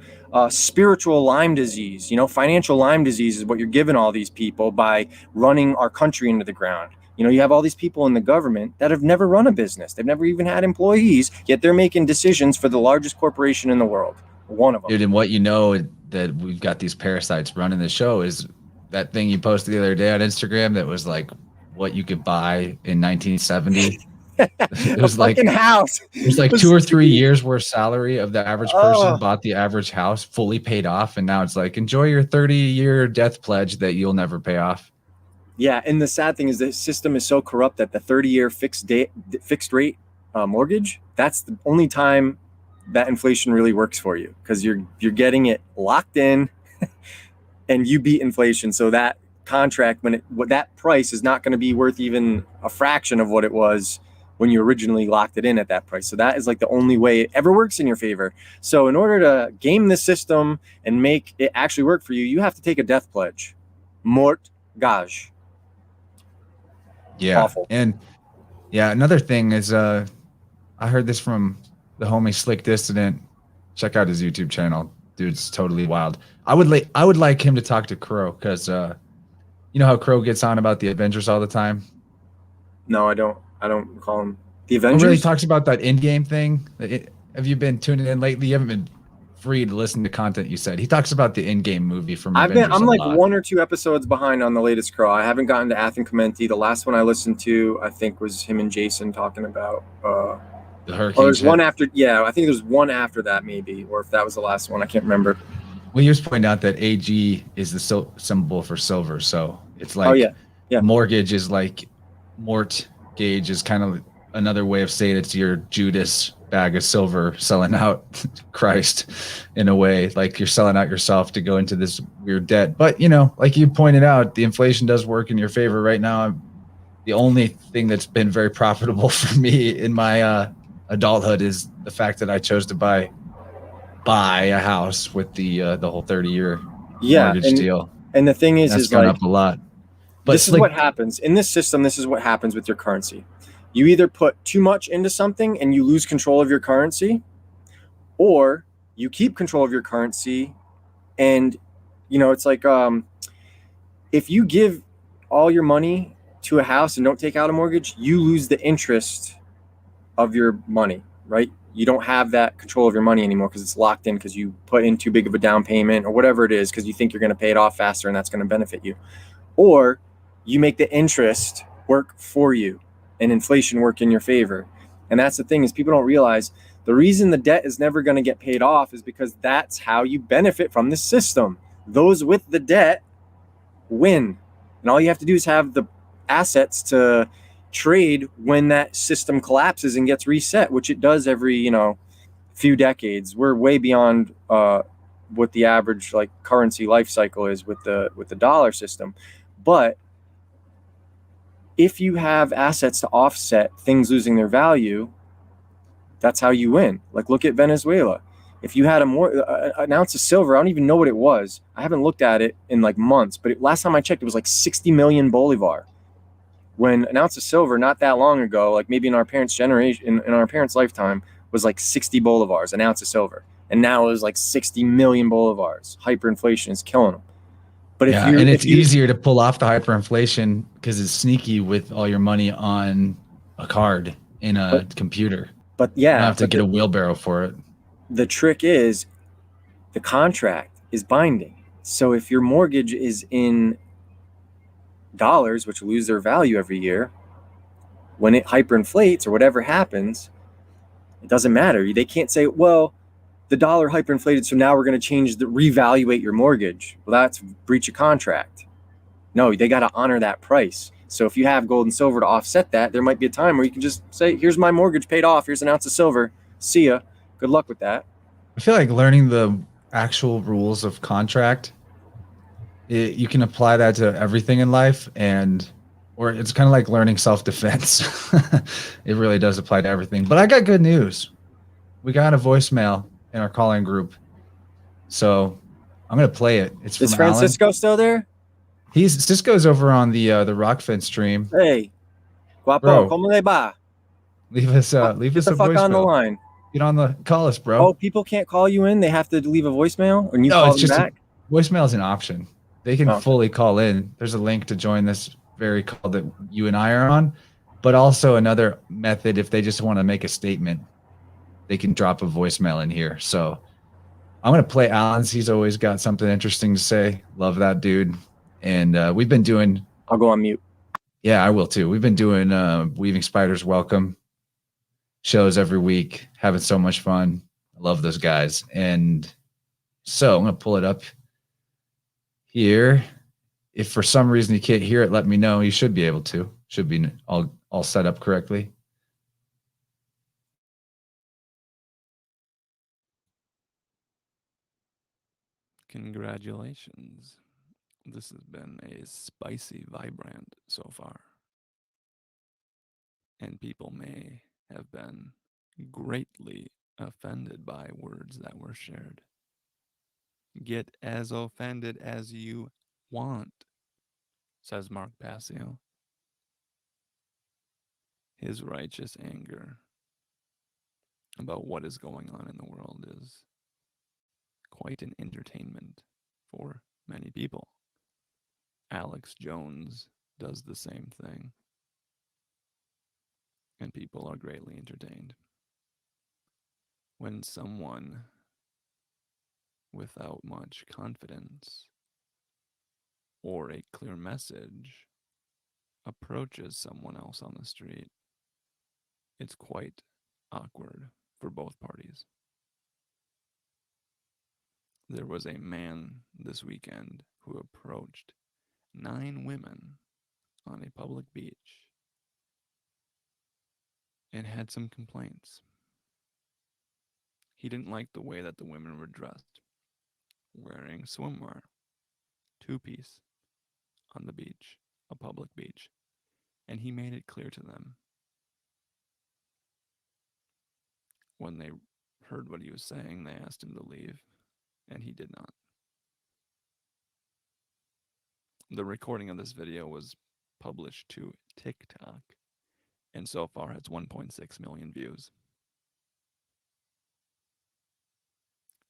spiritual Lyme disease. You know, financial Lyme disease is what you're giving all these people by running our country into the ground. You know, you have all these people in the government that have never run a business. They've never even had employees, yet they're making decisions for the largest corporation in the world. One of them. Dude, and what you know that we've got these parasites running the show is that thing you posted the other day on Instagram that was like what you could buy in 1970. It was like house. It was like 2 or 3 years worth salary of the average person bought the average house fully paid off, and now it's like enjoy your 30-year death pledge that you'll never pay off. Yeah, and the sad thing is the system is so corrupt that the 30-year fixed rate mortgage, that's the only time that inflation really works for you, because you're getting it locked in and you beat inflation. So that contract, that price is not going to be worth even a fraction of what it was when you originally locked it in at that price. So that is like the only way it ever works in your favor. So in order to game the system and make it actually work for you, you have to take a death pledge. Mort gage. Yeah. Awful. And yeah, another thing is I heard this from the homie Slick Dissident. Check out his YouTube channel. Dude's totally wild. I would like him to talk to Crow, because you know how Crow gets on about the Avengers all the time? No, I don't call him the Avengers. He really talks about that in-game thing. Have you been tuning in lately? You haven't been free to listen to content you said. He talks about the in-game movie from Avengers. I'm like 1 or 2 episodes behind on the latest Crow. I haven't gotten to Athen Commenti. The last one I listened to, I think, was him and Jason talking about the hurricane. There's one after, I think there's one after that maybe, or if that was the last one, I can't remember. Well, you just pointed out that AG is the symbol for silver, so it's like mortgage is like mortgage is kind of another way of saying it's your Judas bag of silver selling out Christ in a way, like you're selling out yourself to go into this weird debt. But you know, like you pointed out, the inflation does work in your favor right now. The only thing that's been very profitable for me in my adulthood is the fact that I chose to buy a house with the whole 30-year mortgage deal. And the thing is gone like, up a lot. But this is what happens in this system. This is what happens with your currency. You either put too much into something and you lose control of your currency, or you keep control of your currency. And, you know, it's like if you give all your money to a house and don't take out a mortgage, you lose the interest of your money, right? You don't have that control of your money anymore because it's locked in, because you put in too big of a down payment or whatever it is, because you think you're going to pay it off faster and that's going to benefit you. Or you make the interest work for you and inflation work in your favor. And that's the thing, is people don't realize the reason the debt is never going to get paid off is because that's how you benefit from the system. Those with the debt win. And all you have to do is have the assets to trade when that system collapses and gets reset, which it does every, you know, few decades. We're way beyond what the average like currency life cycle is with the dollar system. But if you have assets to offset things losing their value, that's how you win. Like look at Venezuela. if you had an ounce of silver, I don't even know what it was. I haven't looked at it in like months, but last time I checked, it was like 60 million bolivar. When an ounce of silver, not that long ago, like maybe in our parents' generation, in our parents' lifetime, was like 60 bolivars, an ounce of silver. And now it is like 60 million bolivars. Hyperinflation is killing them. But and it's easier to pull off the hyperinflation because it's sneaky with all your money on a card in a computer. But yeah, you don't have to get a wheelbarrow for it. The trick is the contract is binding. So if your mortgage is in dollars, which lose their value every year, when it hyperinflates or whatever happens, it doesn't matter. They can't say, well, the dollar hyperinflated, so now we're going to revaluate your mortgage. Well, that's breach of contract. No, they got to honor that price. So if you have gold and silver to offset that, there might be a time where you can just say, here's my mortgage paid off. Here's an ounce of silver. See ya. Good luck with that. I feel like learning the actual rules of contract, you can apply that to everything in life, or it's kind of like learning self-defense. It really does apply to everything. But I got good news. We got a voicemail in our calling group, so I'm gonna play it. It's from Is Francisco Alan. Still there? Cisco's over on the Rockfin stream. Hey, guapo, ¿cómo le va? Leave us Get the fuck on the line. Get on the call us, bro. Oh, people can't call you in. They have to leave a voicemail, and you call them back. Voicemail is an option. They can fully call in. There's a link to join this very call that you and I are on, but also another method if they just want to make a statement, they can drop a voicemail in here. So I'm gonna play Alan's. He's always got something interesting to say. Love that dude. And we've been doing. I'll go on mute. Yeah, I will too. We've been doing Weaving Spiders Welcome shows every week, having so much fun. I love those guys. And so I'm gonna pull it up here. If for some reason you can't hear it, let me know. You should be able to. Should be all set up correctly. Congratulations. This has been a spicy vibrant so far. And people may have been greatly offended by words that were shared. Get as offended as you want, says Mark Passio. His righteous anger about what is going on in the world is quite an entertainment for many people. Alex Jones does the same thing, and people are greatly entertained. When someone without much confidence or a clear message approaches someone else on the street, it's quite awkward for both parties. There was a man this weekend who approached 9 women on a public beach and had some complaints. He didn't like the way that the women were dressed, wearing swimwear, 2-piece, on the beach, a public beach, and he made it clear to them. When they heard what he was saying, they asked him to leave, and he did not. The recording of this video was published to TikTok, and so far has 1.6 million views.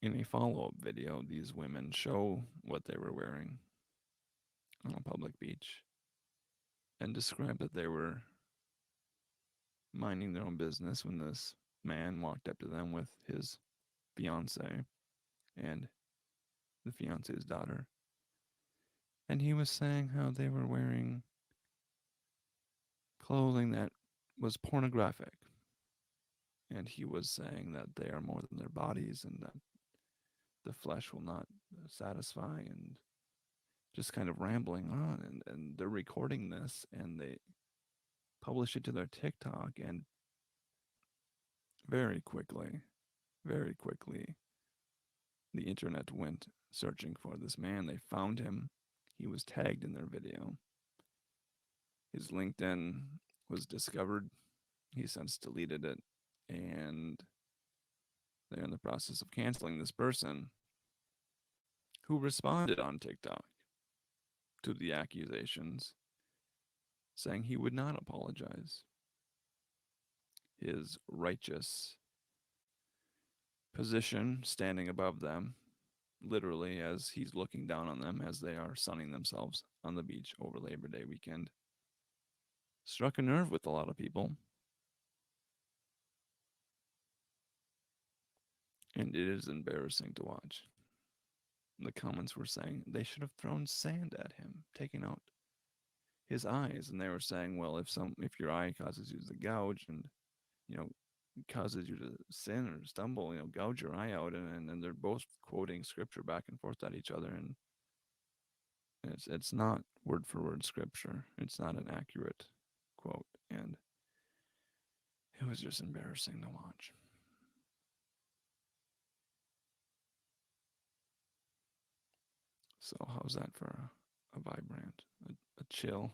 In a follow-up video, these women show what they were wearing on a public beach and describe that they were minding their own business when this man walked up to them with his fiancée and the fiance's daughter. And he was saying how they were wearing clothing that was pornographic. And he was saying that they are more than their bodies and that the flesh will not satisfy, and just kind of rambling on. And they're recording this and they publish it to their TikTok, and very quickly, the internet went searching for this man. They found him. He was tagged in their video. His LinkedIn was discovered. He since deleted it, and they're in the process of canceling this person who responded on TikTok to the accusations, saying he would not apologize. His righteous position standing above them, literally, as he's looking down on them as they are sunning themselves on the beach over Labor Day weekend, struck a nerve with a lot of people. And it is embarrassing to watch. The comments were saying they should have thrown sand at him, taking out his eyes. And they were saying, well, if your eye causes you to gouge and, causes you to sin or stumble, gouge your eye out. And they're both quoting scripture back and forth at each other. And it's not word for word scripture. It's not an accurate quote. And it was just embarrassing to watch. So how's that for a vibrant, a chill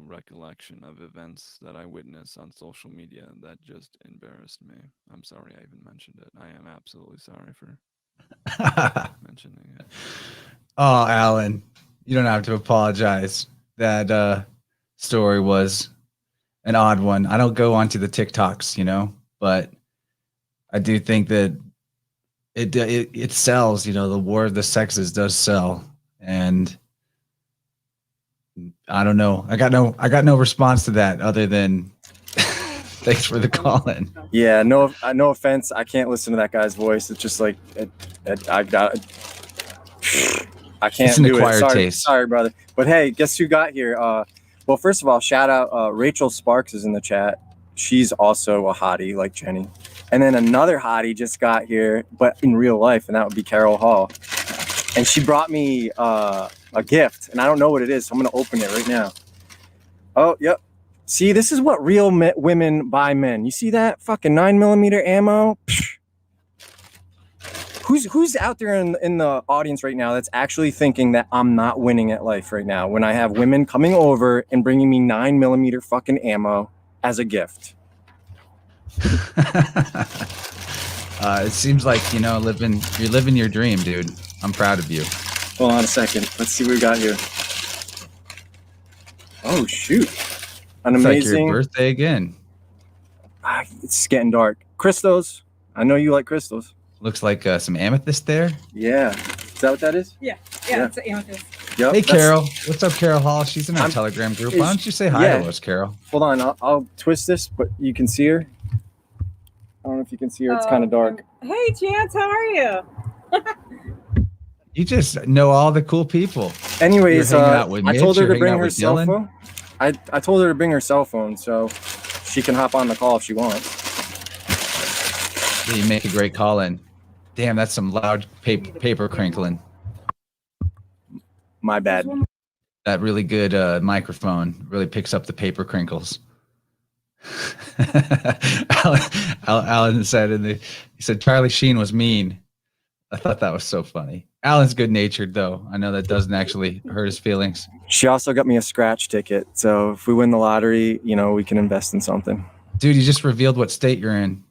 recollection of events that I witnessed on social media that just embarrassed me? I'm sorry I even mentioned it. I am absolutely sorry for mentioning it. Oh, Alan, you don't have to apologize. That story was an odd one. I don't go onto the TikToks, but I do think that it sells. The war of the sexes does sell, and I don't know. I got no response to that other than thanks for the call in. Yeah, no offense. I can't listen to that guy's voice. It's just like I can't do it. Sorry, brother. But hey, guess who got here? Well, first of all, shout out Rachel Sparks is in the chat. She's also a hottie like Jenny. And then another hottie just got here, but in real life, and that would be Carol Hall. And she brought me a gift, and I don't know what it is, so I'm going to open it right now. Oh, yep. See, this is what real women buy men. You see that? Fucking 9mm ammo? Psh. Who's out there in the audience right now that's actually thinking that I'm not winning at life right now when I have women coming over and bringing me 9mm fucking ammo as a gift? It seems like you're living your dream, dude. I'm proud of you. Hold on a second. Let's see what we got here. Oh shoot! An it's amazing like your birthday again. It's getting dark. Crystals. I know you like crystals. Looks like some amethyst there. Yeah. Is that what that is? Yeah, it's an amethyst. Yep, hey, Carol. What's up, Carol Hall? She's in our Telegram group. Why don't you say hi to us, Carol? Hold on. I'll twist this, but you can see her. I don't know if you can see her. It's kind of dark. Hey, Chance. How are you? You just know all the cool people. Anyways, I told her to bring her cell phone. I told her to bring her cell phone so she can hop on the call if she wants. Yeah, you make a great call in. Damn, that's some loud paper crinkling. My bad. That really good microphone really picks up the paper crinkles. Alan said he said Charlie Sheen was mean. I thought that was so funny. Alan's good-natured, though. I know that doesn't actually hurt his feelings. She also got me a scratch ticket. So if we win the lottery, we can invest in something. Dude, you just revealed what state you're in.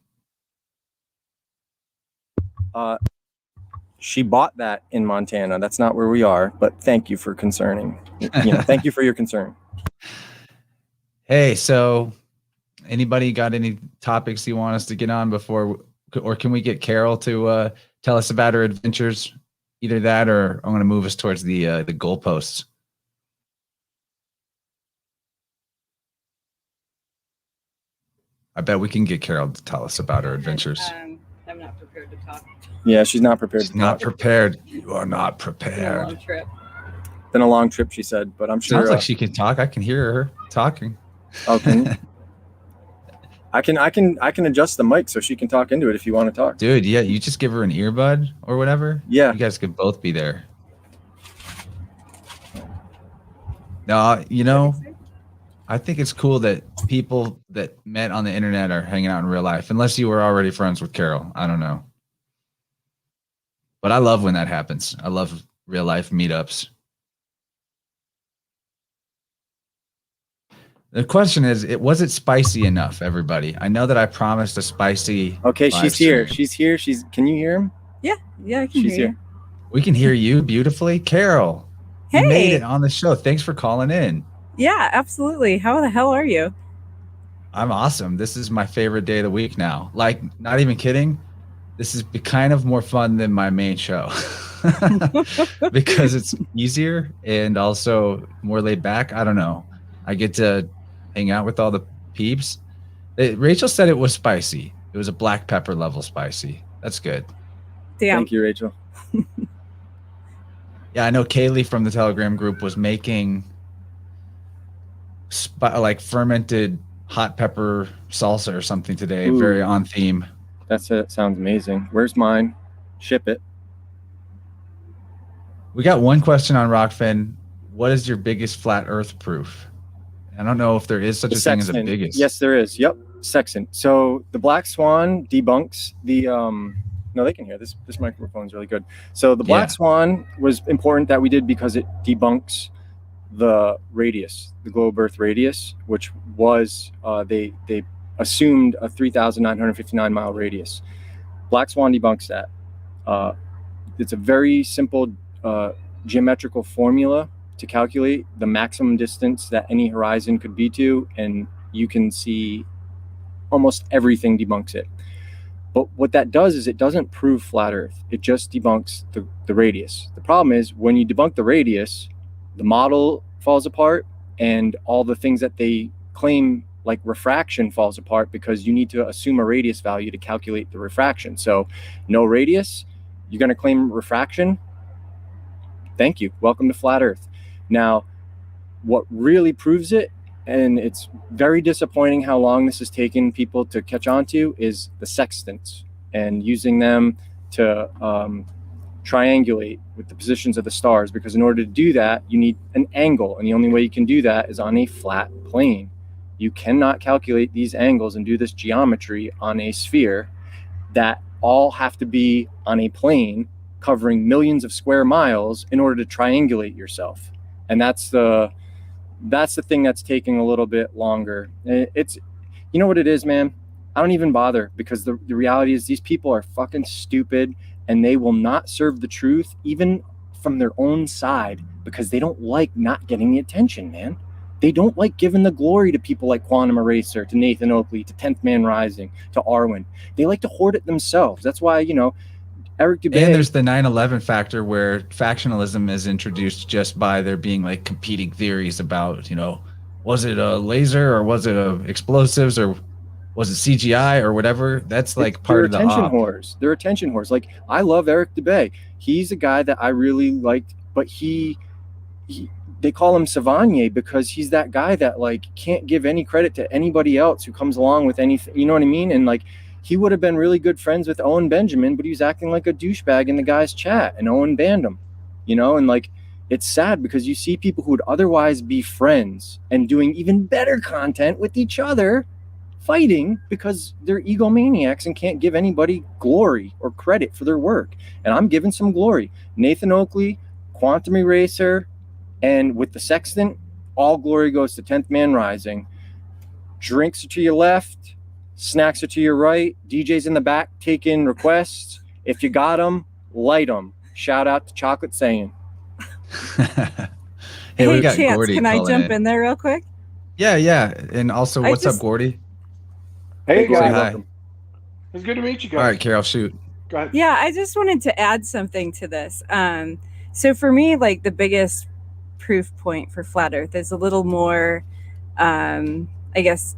She bought that in Montana. That's not where we are, but thank you for concerning. Thank you for your concern. Hey, so anybody got any topics you want us to get on before, or can we get Carol to tell us about her adventures? Either that, or I'm going to move us towards the goalposts. I bet we can get Carol to tell us about her adventures. I'm not prepared to talk. Yeah, she's not prepared. She's not prepared. You are not prepared. Been a long trip. Been a long trip, she said, but I'm sure. Sounds like she can talk. I can hear her talking. Okay. I can adjust the mic so she can talk into it if you want to talk. Dude, yeah, you just give her an earbud or whatever. Yeah. You guys could both be there. No, I think it's cool that people that met on the internet are hanging out in real life, unless you were already friends with Carol. I don't know. But I love when that happens. I love real life meetups. The question is, was it spicy enough, everybody? I know that I promised a spicy. Okay, she's here. stream. She's here. Can you hear him? Yeah, I can hear you. We can hear you beautifully. Carol, you made it on the show. Thanks for calling in. Yeah, absolutely. How the hell are you? I'm awesome. This is my favorite day of the week now. Like, not even kidding. This is kind of more fun than my main show because it's easier and also more laid back. I don't know. I get to hang out with all the peeps. Rachel said it was spicy. It was a black pepper level spicy. That's good. Damn. Thank you, Rachel. Yeah, I know Kaylee from the Telegram group was making like fermented hot pepper salsa or something today. Ooh. Very on theme. That sounds amazing. Where's mine? Ship it. We got one question on Rockfin. What is your biggest flat earth proof? I don't know if there is such a thing as a biggest. Yes, there is. Yep. Sextant. So the black swan debunks the no, they can hear this. This microphone's really good. So the black swan was important that we did because it debunks the radius, the globe Earth radius, which was they assumed a 3,959 mile radius. Black swan debunks that. It's a very simple geometrical formula to calculate the maximum distance that any horizon could be to, and you can see almost everything debunks it. But what that does is it doesn't prove flat Earth. It just debunks the radius. The problem is when you debunk the radius, the model falls apart and all the things that they claim like refraction falls apart because you need to assume a radius value to calculate the refraction. So no radius, you're going to claim refraction. Thank you. Welcome to flat Earth. Now, what really proves it, and it's very disappointing how long this has taken people to catch on to, is the sextants and using them to triangulate with the positions of the stars, because in order to do that, you need an angle. And the only way you can do that is on a flat plane. You cannot calculate these angles and do this geometry on a sphere that all have to be on a plane covering millions of square miles in order to triangulate yourself. And that's the thing that's taking a little bit longer. It's, you know what it is, man? I don't even bother, because the reality is these people are fucking stupid and they will not serve the truth even from their own side because they don't like not getting the attention, man. They don't like giving the glory to people like Quantum Eraser, to Nathan Oakley, to 10th Man Rising, to Arwen. They like to hoard it themselves. That's why, you know, Eric Dubé. And there's the 9/11 factor where factionalism is introduced just by there being like competing theories about, you know, was it a laser or was it explosives or was it CGI or whatever? That's like part of the attention whores. They're attention whores. Like, I love Eric Dubé. He's a guy that I really liked, but they call him Savanier because he's that guy that like can't give any credit to anybody else who comes along with anything. You know what I mean? And like, he would have been really good friends with Owen Benjamin, but he was acting like a douchebag in the guy's chat, and Owen banned him, you know? And like, it's sad because you see people who would otherwise be friends and doing even better content with each other fighting because they're egomaniacs and can't give anybody glory or credit for their work. And I'm giving some glory. Nathan Oakley, Quantum Eraser, and with the sextant, all glory goes to 10th Man Rising. Drinks are to your left, snacks are to your right, DJs in the back taking requests. If you got them, light them. Shout out to Chocolate Saying. Hey, we got Chance, Gordy. Can I jump in there real quick? Yeah. And also, what's up, Gordy? Hey, guys. Hi. It's good to meet you guys. All right, Carol, shoot. Go ahead. Yeah, I just wanted to add something to this. So for me, like the biggest proof point for flat Earth is a little more, I guess,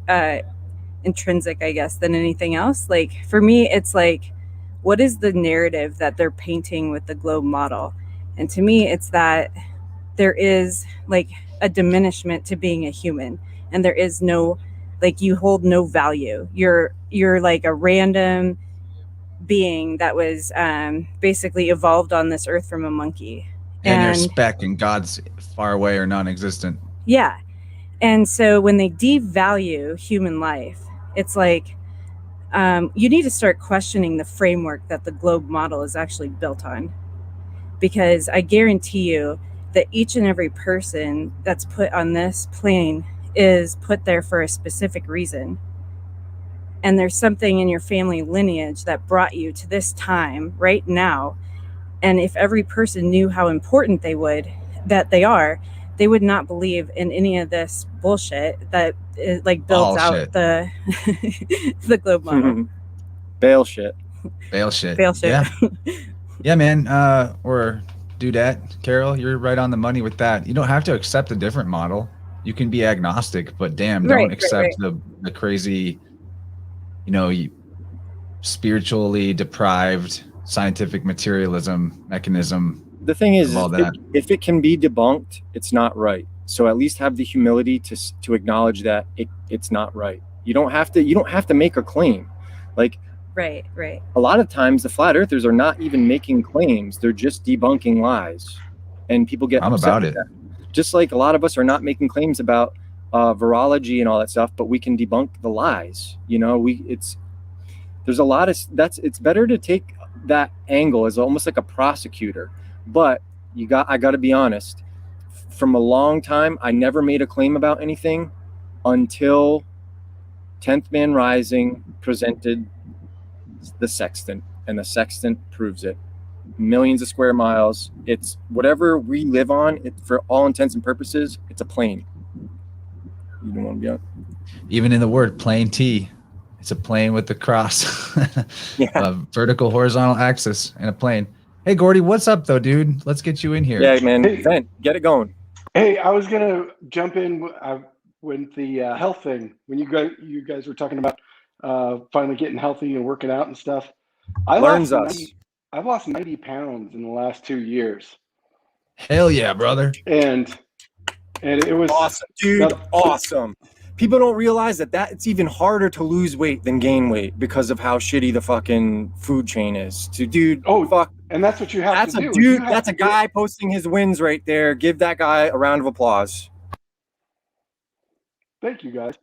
intrinsic, I guess, than anything else. Like for me, it's like, what is the narrative that they're painting with the globe model? And to me, it's that there is like a diminishment to being a human, and there is no, like, you hold no value. You're like a random being that was basically evolved on this earth from a monkey. And you're a speck and God's far away or non-existent. Yeah. And so when they devalue human life, it's like you need to start questioning the framework that the globe model is actually built on. Because I guarantee you that each and every person that's put on this plane is put there for a specific reason. And there's something in your family lineage that brought you to this time right now. And if every person knew how important they are, they would not believe in any of this bullshit that like builds out the the globe model. Bail shit. Bail shit. Yeah. Yeah, man. Or Dudette, Carol, you're right on the money with that. You don't have to accept a different model. You can be agnostic, but damn, don't accept the crazy, spiritually deprived scientific materialism mechanism. The thing is, all that. If it can be debunked, it's not right. So at least have the humility to acknowledge that it's not right. You don't have to make a claim. Like, right. A lot of times the flat earthers are not even making claims. They're just debunking lies. And people get upset about it. That. Just like a lot of us are not making claims about virology and all that stuff, but we can debunk the lies. There's a lot of it's better to take that angle as almost like a prosecutor. But I got to be honest, from a long time, I never made a claim about anything until 10th Man Rising presented the sextant, and the sextant proves it. Millions of square miles. It's whatever we live on. For all intents and purposes, it's a plane. You don't want to be on. Even in the word plane T, it's a plane with the cross, a vertical, horizontal axis, and a plane. Hey, Gordy, what's up, though, dude? Let's get you in here. Yeah, man. Vent, get it going. Hey, I was gonna jump in with the health thing when you guys were talking about finally getting healthy and working out and stuff. I've lost 90 pounds in the last 2 years. Hell yeah, brother! And it was awesome, dude. Awesome. People don't realize that it's even harder to lose weight than gain weight because of how shitty the fucking food chain is. Fuck. And that's what you have to do. Dude, that's a guy posting his wins right there. Give that guy a round of applause. Thank you, guys.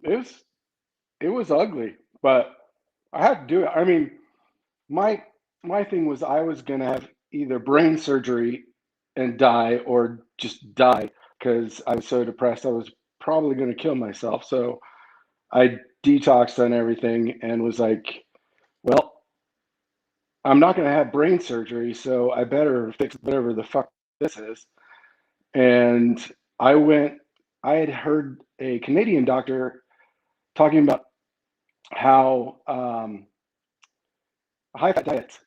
It was ugly, but I had to do it. I mean, my thing was I was gonna have either brain surgery and die or just die because I was so depressed. I was probably going to kill myself. So I detoxed on everything and was like, well, I'm not going to have brain surgery, so I better fix whatever the fuck this is. And I had heard a Canadian doctor talking about how high-fat diets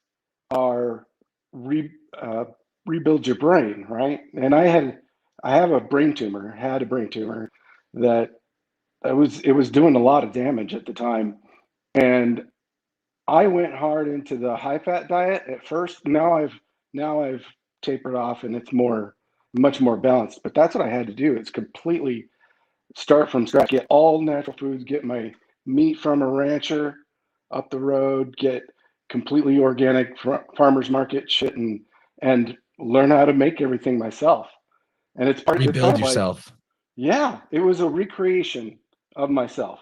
are rebuild your brain, right? And I had a brain tumor that it was doing a lot of damage at the time. And I went hard into the high fat diet at first. Now I've tapered off and it's much more balanced. But that's what I had to do. It's completely start from scratch, get all natural foods, get my meat from a rancher up the road, get completely organic farmers market shit and learn how to make everything myself. And it's part rebuild yourself. It was a recreation of myself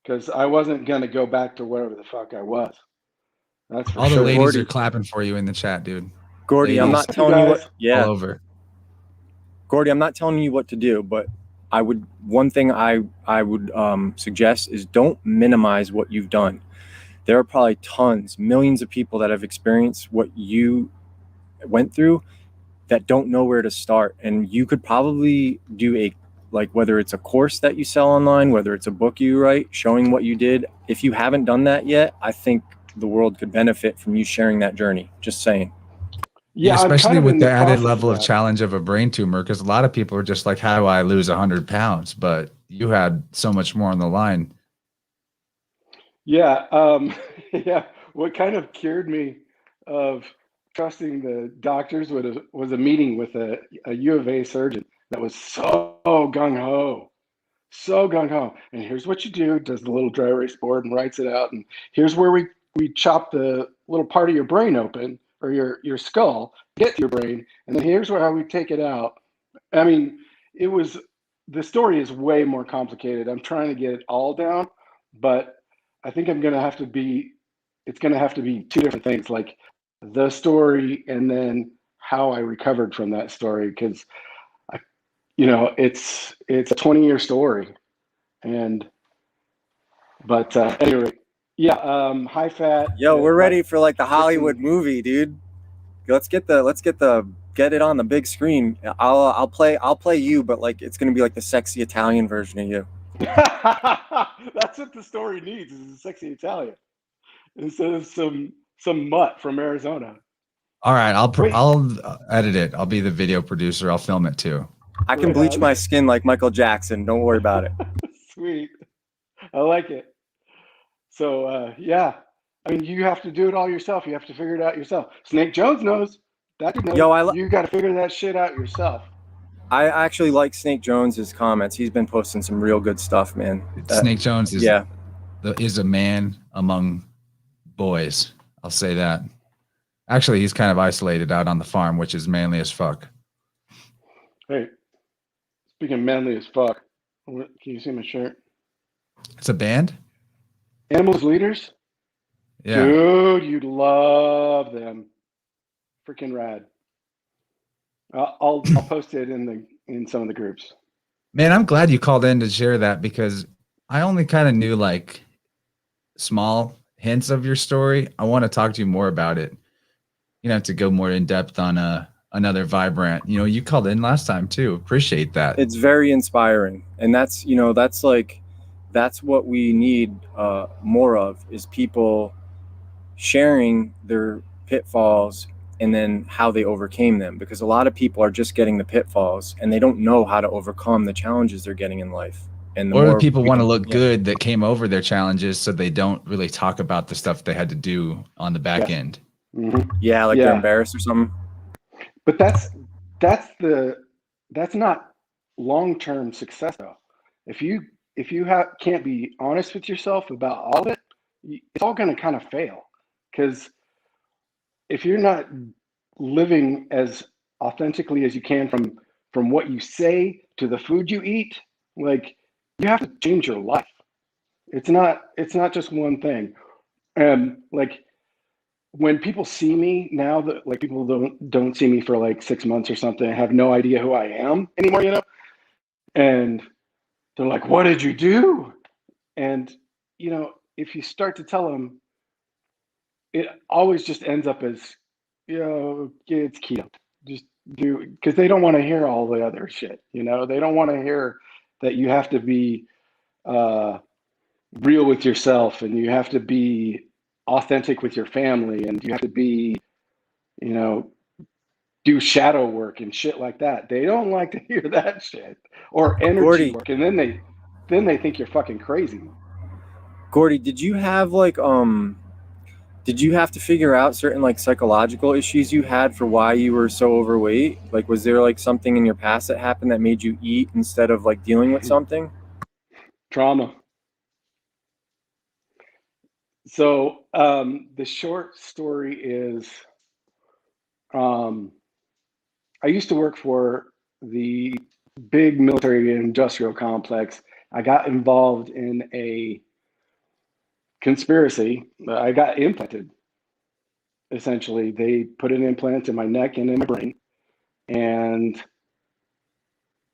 because I wasn't going to go back to wherever the fuck I was. That's for all sure. The ladies Gordy are clapping for you in the chat, dude. Gordy, ladies. I'm not telling you what. Yeah. All over. Gordy, I'm not telling you what to do, but one thing I would suggest is don't minimize what you've done. There are probably millions of people that have experienced what you went through that don't know where to start. And you could probably do whether it's a course that you sell online, whether it's a book you write, showing what you did. If you haven't done that yet, I think the world could benefit from you sharing that journey. Just saying. Yeah, especially with the added level of challenge of a brain tumor, because a lot of people are just like, how do I lose 100 pounds? But you had so much more on the line. Yeah. What kind of cured me of trusting the doctors was a meeting with a U of A surgeon that was so gung-ho. And here's what you do, does the little dry erase board and writes it out. And here's where we chop the little part of your brain open, or your skull, get to your brain. And then here's how we take it out. I mean, the story is way more complicated. I'm trying to get it all down, but I think it's going to have to be two different things, like the story and then how I recovered from that story. Because it's a 20-year story. But anyway, yeah, high fat. Yo, we're ready for like the Hollywood movie, dude. Let's get it on the big screen. I'll play you, but like it's gonna be like the sexy Italian version of you. That's what the story needs, is a sexy Italian instead of some mutt from Arizona. All right, I'll edit it. I'll be the video producer. I'll film it too. I can bleach my skin like Michael Jackson. Don't worry about it. Sweet. I like it. So, yeah. I mean, you have to do it all yourself. You have to figure it out yourself. Snake Jones knows. That dude knows. Yo, you got to figure that shit out yourself. I actually like Snake Jones's comments. He's been posting some real good stuff, man. Snake Jones is a man among boys. I'll say that. Actually, he's kind of isolated out on the farm, which is manly as fuck. Hey, speaking of manly as fuck, can you see my shirt? It's a band? Animals Leaders? Yeah. Dude, you'd love them. Freaking rad. I'll post it in some of the groups. Man, I'm glad you called in to share that, because I only kind of knew like small hints of your story. I want to talk to you more about it. You have to go more in depth on another Vibrant. You called in last time too. Appreciate that. It's very inspiring, and that's what we need more of, is people sharing their pitfalls and then how they overcame them, because a lot of people are just getting the pitfalls and they don't know how to overcome the challenges they're getting in life. And or people want to look good that came over their challenges, so they don't really talk about the stuff they had to do on the back end. Mm-hmm. Yeah, like they're embarrassed or something. But that's not long-term success though. If you can't be honest with yourself about all of it, it's all going to kind of fail. Because if you're not living as authentically as you can from what you say to the food you eat, like, you have to change your life. It's not just one thing. Like, when people see me now, that like people don't see me for like 6 months or something, have no idea who I am anymore, and they're like, "What did you do?" And if you start to tell them, it always just ends up as, it's keto. Just do, because they don't want to hear all the other shit. They don't want to hear that you have to be real with yourself, and you have to be authentic with your family, and you have to be, do shadow work and shit like that. They don't like to hear that shit, or energy work, and then they think you're fucking crazy. Gordy, did you have like did you have to figure out certain like psychological issues you had for why you were so overweight? Like, was there like something in your past that happened that made you eat instead of like dealing with something? Trauma. So the short story is, I used to work for the big military industrial complex. I got involved in a conspiracy. I got implanted. Essentially, they put an implant in my neck and in my brain, and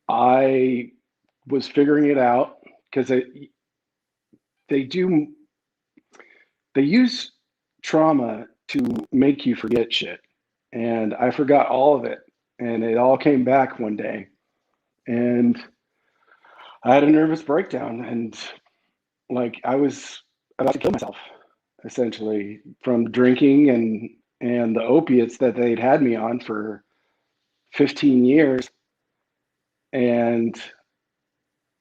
I was figuring it out, because they use trauma to make you forget shit. And I forgot all of it. And it all came back one day. And I had a nervous breakdown. And like, I was about to kill myself, essentially, from drinking and the opiates that they'd had me on for 15 years. And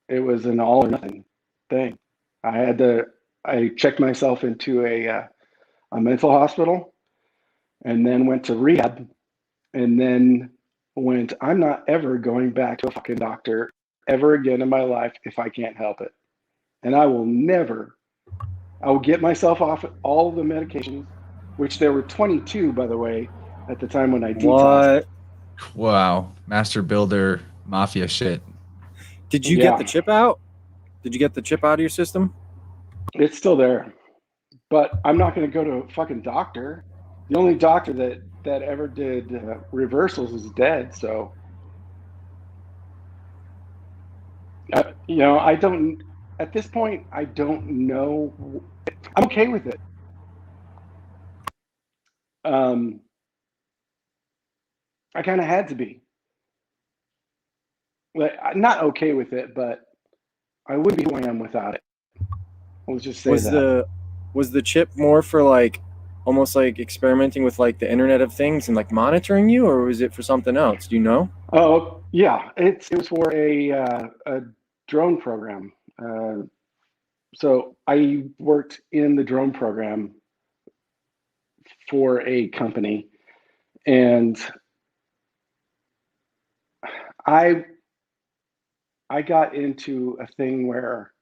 it was an all or nothing thing. I checked myself into a mental hospital, and then went to rehab, and then I'm not ever going back to a fucking doctor ever again in my life if I can't help it. And I will get myself off all the medications, which there were 22, by the way, at the time when I detoxed. What? Wow. Master builder mafia shit. Did you get the chip out? Did you get the chip out of your system? It's still there, but I'm not going to go to a fucking doctor. The only doctor that ever did reversals is dead. So You know, at this point, I don't know. I'm okay with it. I kind of had to be. Like, I'm not okay with it, but I wouldn't be who I am without it. Let's just say Was the chip more for like almost like experimenting with like the Internet of Things and like monitoring you, or was it for something else? Do you know? Oh yeah, it was for a drone program. So I worked in the drone program for a company, and I got into a thing where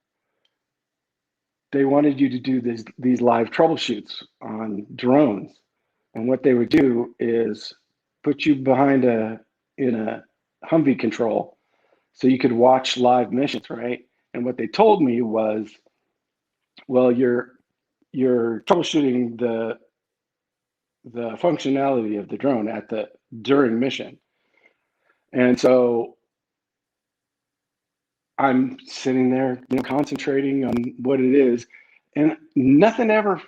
they wanted you to do these live troubleshoots on drones, and what they would do is put you in a Humvee control, so you could watch live missions, right? And what they told me was, well, you're troubleshooting the functionality of the drone during mission, and so I'm sitting there, concentrating on what it is, and nothing ever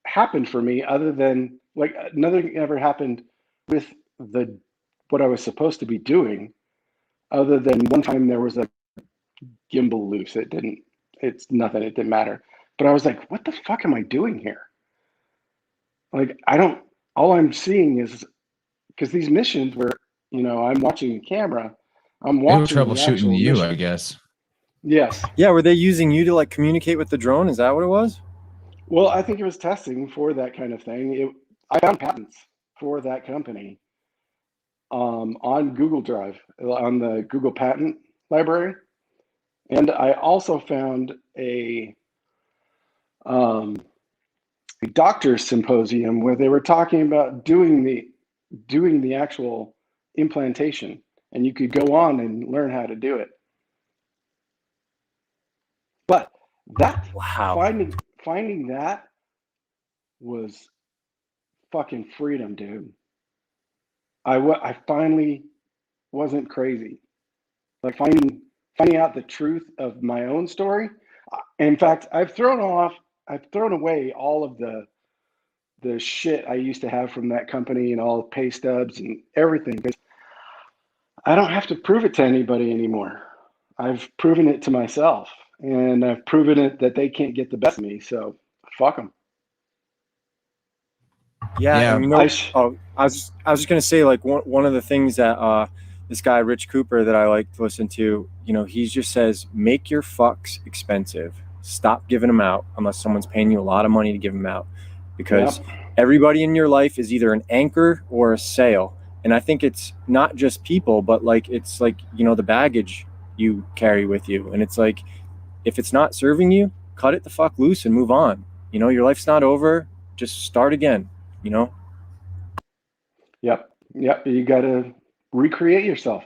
happened for me other than like nothing ever happened with what I was supposed to be doing, other than one time there was a gimbal loose. It's nothing. It didn't matter. But I was like, what the fuck am I doing here? Like, all I'm seeing is, because these missions were, I'm watching the camera, I'm They were watching the troubleshooting actual you, mission. I guess. Yes. Yeah, were they using you to like communicate with the drone? Is that what it was? Well, I think it was testing for that kind of thing. I found patents for that company on Google Drive, on the Google Patent Library. And I also found a doctor's symposium where they were talking about doing the actual implantation, and you could go on and learn how to do it. But that Wow. finding that was fucking freedom, dude. I finally wasn't crazy. Like finding out the truth of my own story. In fact, I've thrown away all of the shit I used to have from that company and all the pay stubs and everything, because I don't have to prove it to anybody anymore. I've proven it to myself, and I've proven it that they can't get the best of me. So fuck them. Yeah, and I was just gonna say, like, one of the things that this guy Rich Cooper that I like to listen to, he just says, make your fucks expensive. Stop giving them out unless someone's paying you a lot of money to give them out, because everybody in your life is either an anchor or a sail. And I think it's not just people, but like it's like, the baggage you carry with you. And it's like, if it's not serving you, cut it the fuck loose and move on. Your life's not over. Just start again. Yep. You got to recreate yourself.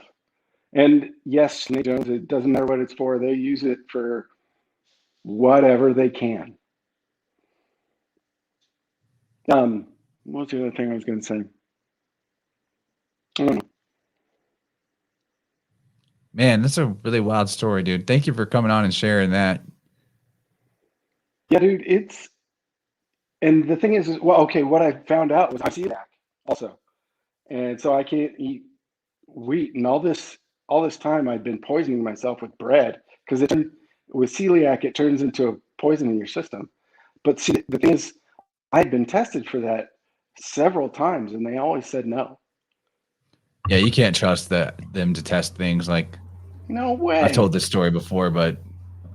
And yes, Snake Jones, it doesn't matter what it's for. They use it for whatever they can. What's the other thing I was going to say? I don't know. Man, that's a really wild story, dude. Thank you for coming on and sharing that. Yeah, dude, and the thing is, well, okay, what I found out was I'm celiac also. And so I can't eat wheat, and all this time I've been poisoning myself with bread, because with celiac it turns into a poison in your system. But see, the thing is, I'd been tested for that several times, and they always said no. Yeah, you can't trust them to test things. Like, no way. I've told this story before, but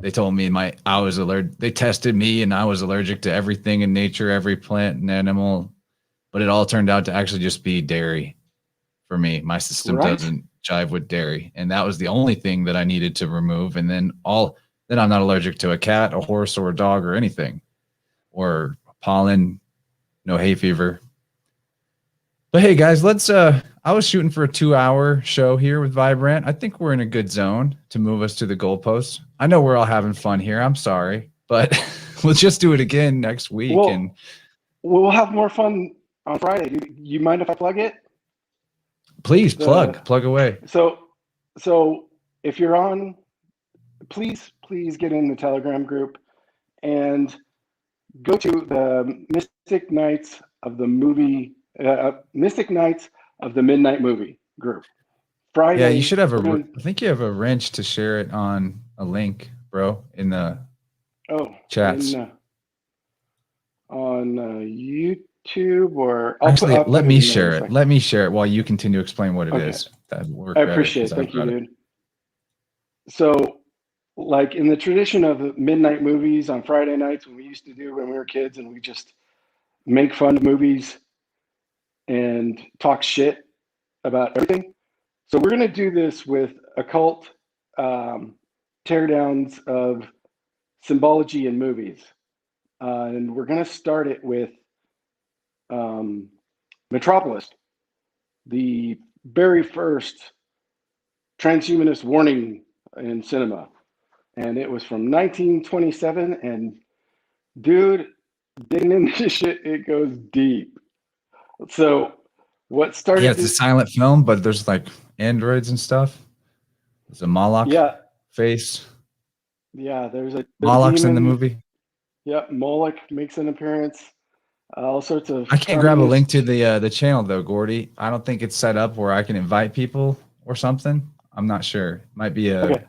they told me I was allergic. They tested me, and I was allergic to everything in nature, every plant and animal. But it all turned out to actually just be dairy for me. My system doesn't jive with dairy, and that was the only thing that I needed to remove. And then I'm not allergic to a cat, a horse, or a dog, or anything, or pollen, no hay fever. But hey, guys, let's. I was shooting for a 2-hour show here with Vibrant. I think we're in a good zone to move us to the goalposts. I know we're all having fun here. I'm sorry, but we'll just do it again next week. Well, and we'll have more fun on Friday. You mind if I plug it? Please plug away. So if you're on please get in the Telegram group and go to the Mystic Nights of the Midnight Movie group. Friday. Yeah, you should have I think you have a wrench to share it on a link, bro, in the chats. On YouTube, or actually, let me share it. Let me share it while you continue to explain what it is. That'd work. I appreciate it. Thank you, dude. So, like in the tradition of midnight movies on Friday nights, when we used to do when we were kids, and we just make fun of movies and talk shit about everything. So we're going to do this with occult teardowns of symbology in movies. And we're going to start it with Metropolis, the very first transhumanist warning in cinema. And it was from 1927. And dude, digging into this shit, it goes deep. So what started... Yeah, it's a silent film, but there's like androids and stuff. There's a Moloch face. Yeah, there's a Moloch's in the movie. Yep, Moloch makes an appearance. All sorts of... I can't grab a link to the channel though, Gordy. I don't think it's set up where I can invite people or something. I'm not sure. Might be the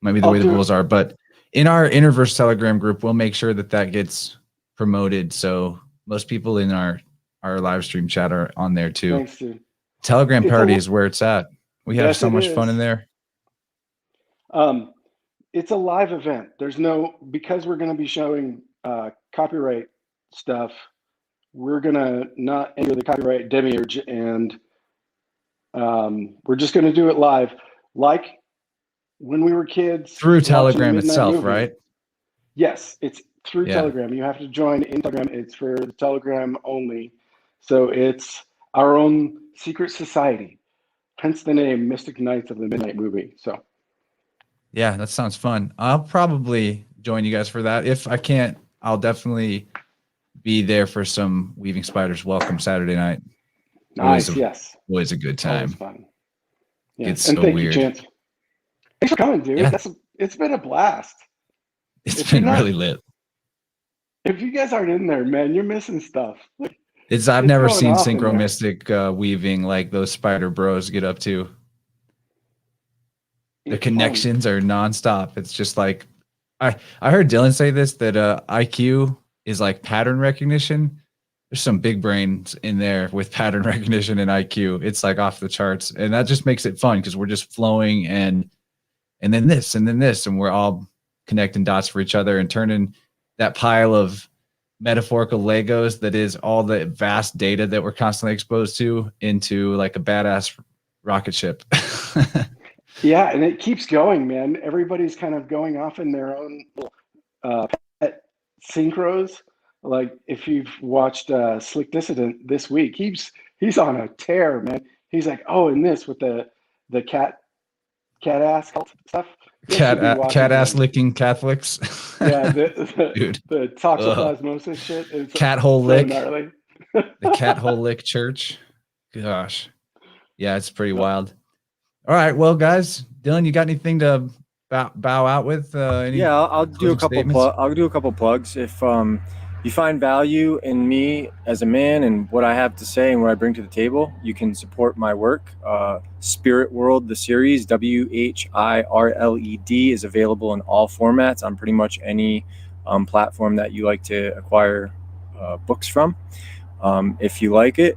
way the rules are. But in our InnerVerse Telegram group, we'll make sure that gets promoted. So most people in our live stream chat are on there too. Thanks, dude. Telegram party is where it's at. We have so much fun in there. It's a live event. There's because we're going to be showing copyright stuff, we're going to not enter the copyright demiurge, and we're just going to do it live. Like when we were kids. Through Telegram itself, right? Yes, it's through Telegram. You have to join in Telegram. It's for the Telegram only. So it's our own secret society. Hence the name Mystic Nights of the Midnight Movie. So. Yeah, that sounds fun. I'll probably join you guys for that. If I can't, I'll definitely be there for some Weaving Spiders Welcome Saturday night. Nice, Always a good time. Always fun. Yeah. It's so weird. You, Chance. Thanks for coming, dude. Yeah. It's been a blast. It's been really lit. If you guys aren't in there, man, you're missing stuff. I've never seen synchromistic weaving like those spider bros get up to. The connections are nonstop. It's just like I heard Dylan say this, that IQ is like pattern recognition. There's some big brains in there with pattern recognition and IQ. It's like off the charts, and that just makes it fun because we're just flowing and then this and then this, and we're all connecting dots for each other and turning that pile of metaphorical Legos that is all the vast data that we're constantly exposed to into like a badass rocket ship. Yeah, and it keeps going, man. Everybody's kind of going off in their own pet synchros. Like if you've watched Slick Dissident this week, he's on a tear, man. He's like, oh, and this with the cat ass stuff. Cat ass licking Catholics. Yeah, the toxoplasmosis shit. It's cat hole lick. Gnarly. The cat hole lick church. Gosh, yeah, it's pretty wild. All right, well, guys, Dylan, you got anything to bow out with? I'll do a couple plugs. If you find value in me as a man and what I have to say and what I bring to the table, you can support my work. Spirit Whirled, the series, WHIRLED, is available in all formats on pretty much any platform that you like to acquire books from. If you like it,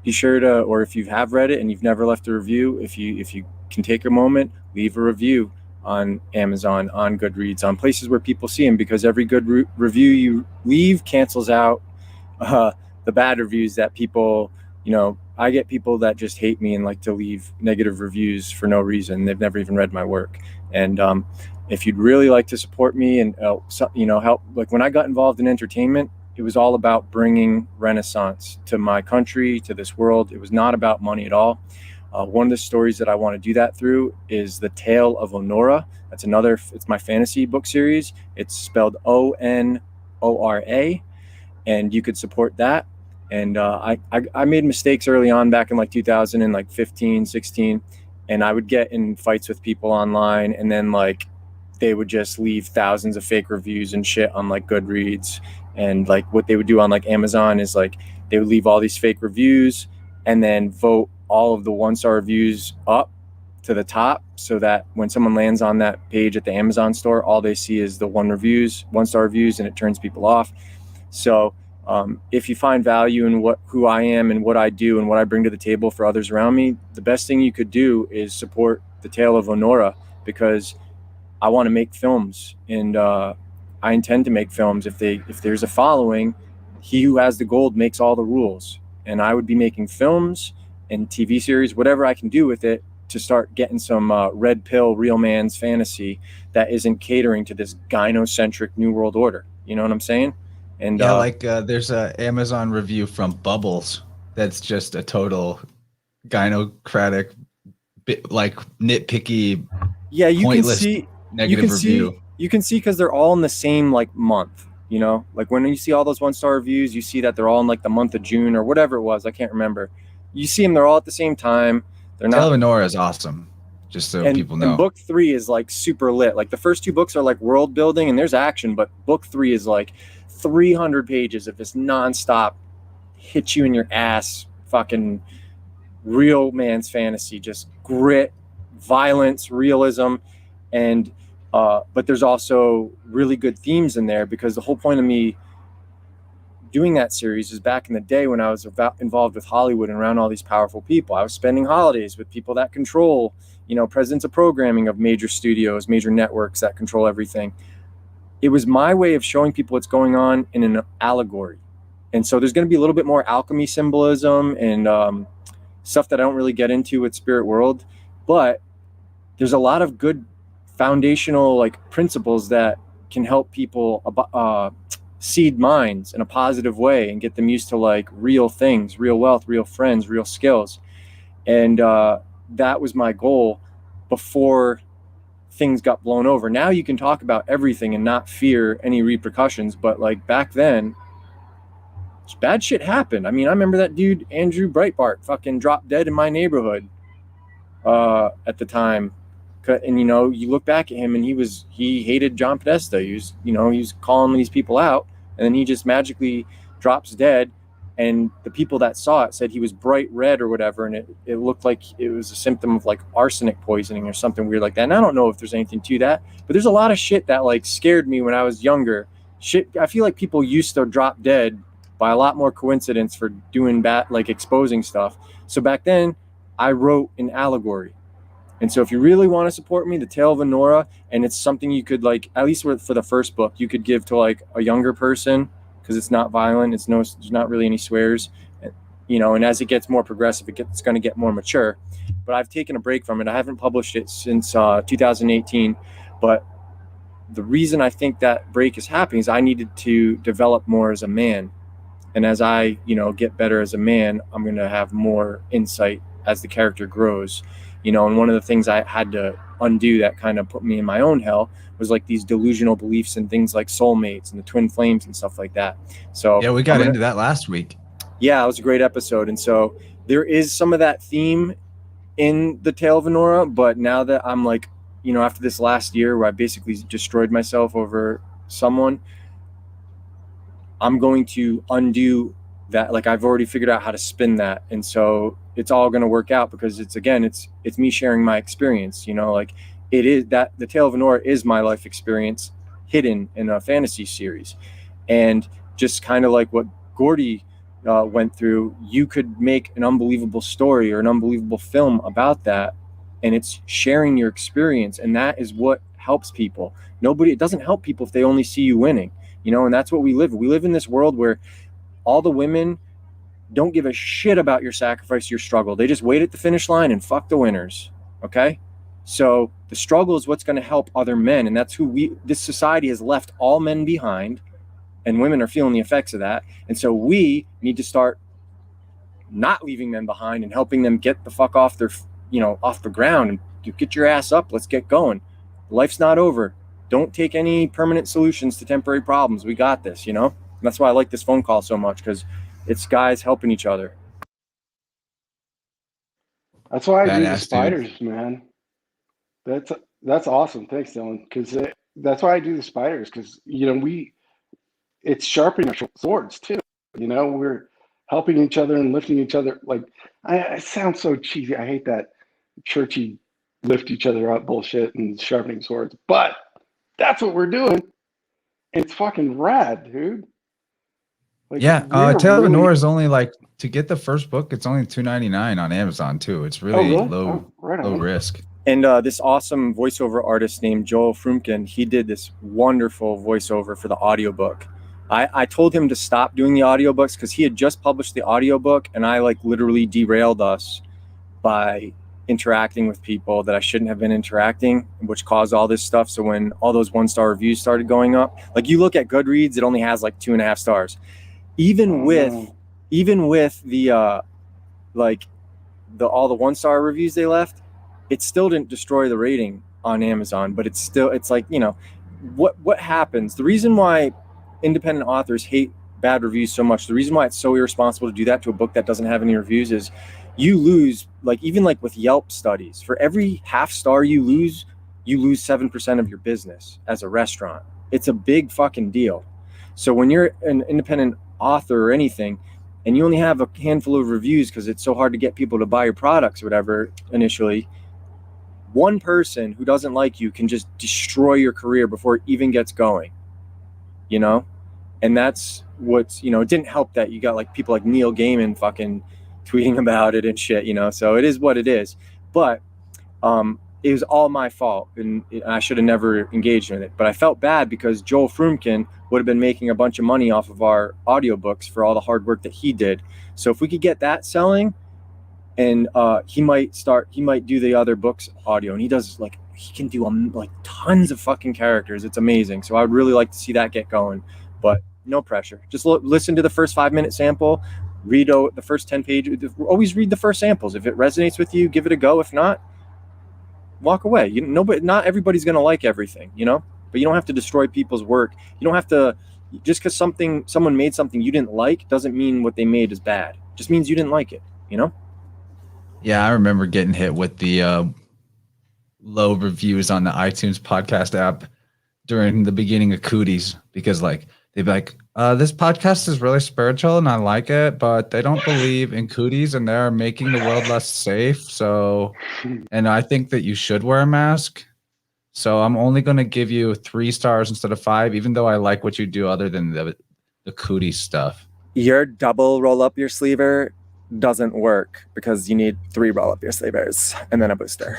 be sure to, or if you have read it and you've never left a review, if you can take a moment, leave a review on Amazon, on Goodreads, on places where people see them, because every good review you leave cancels out the bad reviews that people, I get people that just hate me and like to leave negative reviews for no reason. They've never even read my work. And if you'd really like to support me and help, like when I got involved in entertainment, it was all about bringing Renaissance to my country, to this world. It was not about money at all. One of the stories that I want to do that through is The Tale of Onora. It's my fantasy book series. It's spelled Onora, and you could support that. And I made mistakes early on back in like 2015, 16. and I would get in fights with people online, and then like they would just leave thousands of fake reviews and shit on like Goodreads. And like what they would do on like Amazon is like they would leave all these fake reviews and then vote all of the 1-star reviews up to the top, so that when someone lands on that page at the Amazon store, all they see is the 1-star reviews, and it turns people off. So if you find value in who I am and what I do and what I bring to the table for others around me, the best thing you could do is support The Tale of Honora, because I want to make films, and I intend to make films. If there's a following, he who has the gold makes all the rules. And I would be making films and TV series, whatever I can do with it, to start getting some red pill, real man's fantasy that isn't catering to this gynocentric New World Order. You know what I'm saying? And yeah, there's a Amazon review from Bubbles that's just a total gynocratic, like nitpicky, yeah, you pointless, can see negative review. You can see because they're all in the same like month. You know, like when you see all those 1-star reviews, you see that they're all in like the month of June or whatever it was. I can't remember. You see them; they're all at the same time. They're not. Tale of Honora is awesome, just so people know. And book 3 is like super lit. Like the first 2 books are like world building and there's action, but book 3 is like 300 pages of this nonstop hit you in your ass fucking real man's fantasy, just grit, violence, realism, and but there's also really good themes in there, because the whole point of me doing that series is back in the day when I was involved with Hollywood and around all these powerful people. I was spending holidays with people that control, you know, presidents of programming of major studios, major networks that control everything. It was my way of showing people what's going on in an allegory. And so there's going to be a little bit more alchemy symbolism and stuff that I don't really get into with Spirit World, but there's a lot of good foundational like principles that can help people seed minds in a positive way and get them used to like real things, real wealth, real friends, real skills. And that was my goal before things got blown over. Now you can talk about everything and not fear any repercussions, but like back then, bad shit happened. I mean, I remember that dude Andrew Breitbart fucking dropped dead in my neighborhood at the time. And you know, you look back at him and he hated John Podesta. He was calling these people out, and then he just magically drops dead. And the people that saw it said he was bright red or whatever, and it looked like it was a symptom of like arsenic poisoning or something weird like that. And I don't know if there's anything to that, but there's a lot of shit that like scared me when I was younger. Shit, I feel like people used to drop dead by a lot more coincidence for doing bad, like exposing stuff. So back then, I wrote an allegory. And so if you really want to support me, The Tale of Honora, and it's something you could like, at least for the first book, you could give to like a younger person, because it's not violent. There's not really any swears, you know, and as it gets more progressive, it's going to get more mature. But I've taken a break from it. I haven't published it since 2018. But the reason I think that break is happening is I needed to develop more as a man. And as I, you know, get better as a man, I'm going to have more insight as the character grows. You know, and one of the things I had to undo that kind of put me in my own hell was like these delusional beliefs in things like soulmates and the twin flames and stuff like that. So yeah, we got into that last week. Yeah, it was a great episode. And so there is some of that theme in The Tale of Honora, but now that I'm like, you know, after this last year where I basically destroyed myself over someone, I'm going to undo that. Like I've already figured out how to spin that. And so it's all going to work out, because it's me sharing my experience, you know, like it is that The Tale of Honora is my life experience hidden in a fantasy series. And just kind of like what Gordy went through, you could make an unbelievable story or an unbelievable film about that. And it's sharing your experience. And that is what helps people. It doesn't help people if they only see you winning, you know, and that's what we live in. We live in this world where all the women don't give a shit about your sacrifice, your struggle. They just wait at the finish line and fuck the winners. Okay. So the struggle is what's going to help other men. And that's this society has left all men behind, and women are feeling the effects of that. And so we need to start not leaving them behind and helping them get the fuck off off the ground and you get your ass up. Let's get going. Life's not over. Don't take any permanent solutions to temporary problems. We got this, you know? And that's why I like this phone call so much, because it's guys helping each other. That's why I do the Badass, dude. spiders, man. That's awesome. Thanks, Dylan. Because that's why I do the spiders. Because it's sharpening our swords too. We're helping each other and lifting each other. Like I sound so cheesy. I hate that churchy lift each other up bullshit and sharpening swords. But that's what we're doing. It's fucking rad, dude. Like, Yeah, we're Tale of really... Anora is only like, to get the first book, it's only $2.99 on Amazon too. It's really low risk. And this awesome voiceover artist named Joel Frumkin, he did this wonderful voiceover for the audiobook. I told him to stop doing the audiobooks because he had just published the audiobook, and I like literally derailed us by interacting with people that I shouldn't have been interacting, which caused all this stuff. So when all those 1-star reviews started going up, like you look at Goodreads, it only has like 2.5 stars. Even with the all the 1-star reviews they left, it still didn't destroy the rating on Amazon. But it's like, what happens? The reason why independent authors hate bad reviews so much, the reason why it's so irresponsible to do that to a book that doesn't have any reviews, is you lose, like even like with Yelp studies, for every half star you lose 7% of your business as a restaurant. It's a big fucking deal. So when you're an independent author or anything, and you only have a handful of reviews because it's so hard to get people to buy your products or whatever initially, one person who doesn't like you can just destroy your career before it even gets going, and that's what's, it didn't help that you got like people like Neil Gaiman fucking tweeting about it and shit, so it is what it is. But it was all my fault, and I should have never engaged in it. But I felt bad because Joel Frumkin would have been making a bunch of money off of our audiobooks for all the hard work that he did. So if we could get that selling, and he might do the other books audio, and he can do like tons of fucking characters. It's amazing. So I would really like to see that get going, but no pressure. Just listen to the first 5-minute sample, read the first 10 pages. Always read the first samples. If it resonates with you, give it a go. If not, walk away. Not everybody's going to like everything, but you don't have to destroy people's work. You don't have to, just because someone made something you didn't like doesn't mean what they made is bad. It just means you didn't like it, Yeah, I remember getting hit with the low reviews on the iTunes podcast app during the beginning of Cooties, because like they'd be like, this podcast is really spiritual and I like it, but they don't believe in cooties and they're making the world less safe. So, and I think that you should wear a mask. So I'm only going to give you 3 stars instead of 5, even though I like what you do other than the cootie stuff. Your double roll up your sleever doesn't work because you need 3 roll up your sleevers and then a booster.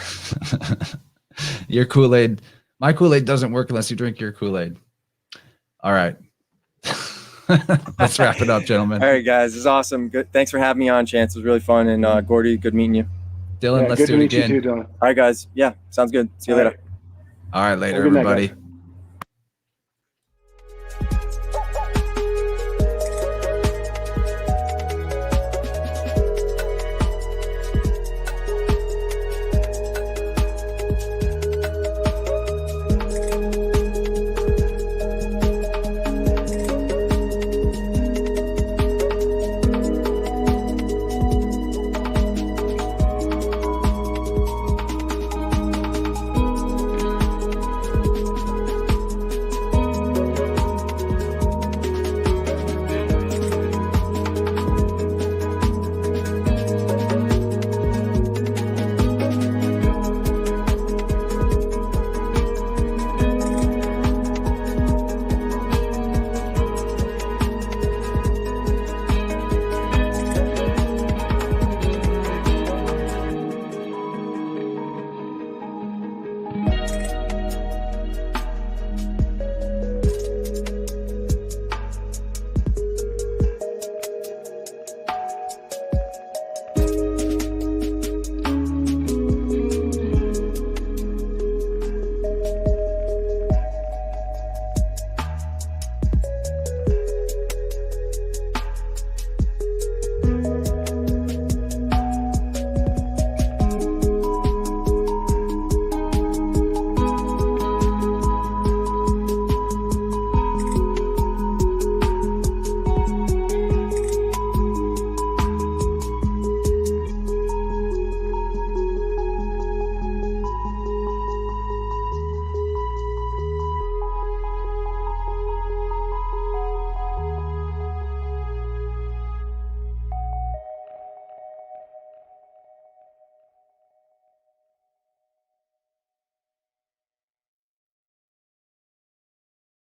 Your Kool-Aid, my Kool-Aid doesn't work unless you drink your Kool-Aid. All right. Let's wrap it up, gentlemen. All right, guys. This is awesome. Good. Thanks for having me on, Chance. It was really fun. And Gordy, good meeting you. Dylan, let's do it again. You too, Dylan. All right, guys. Yeah, sounds good. See you later. All right, later, everybody.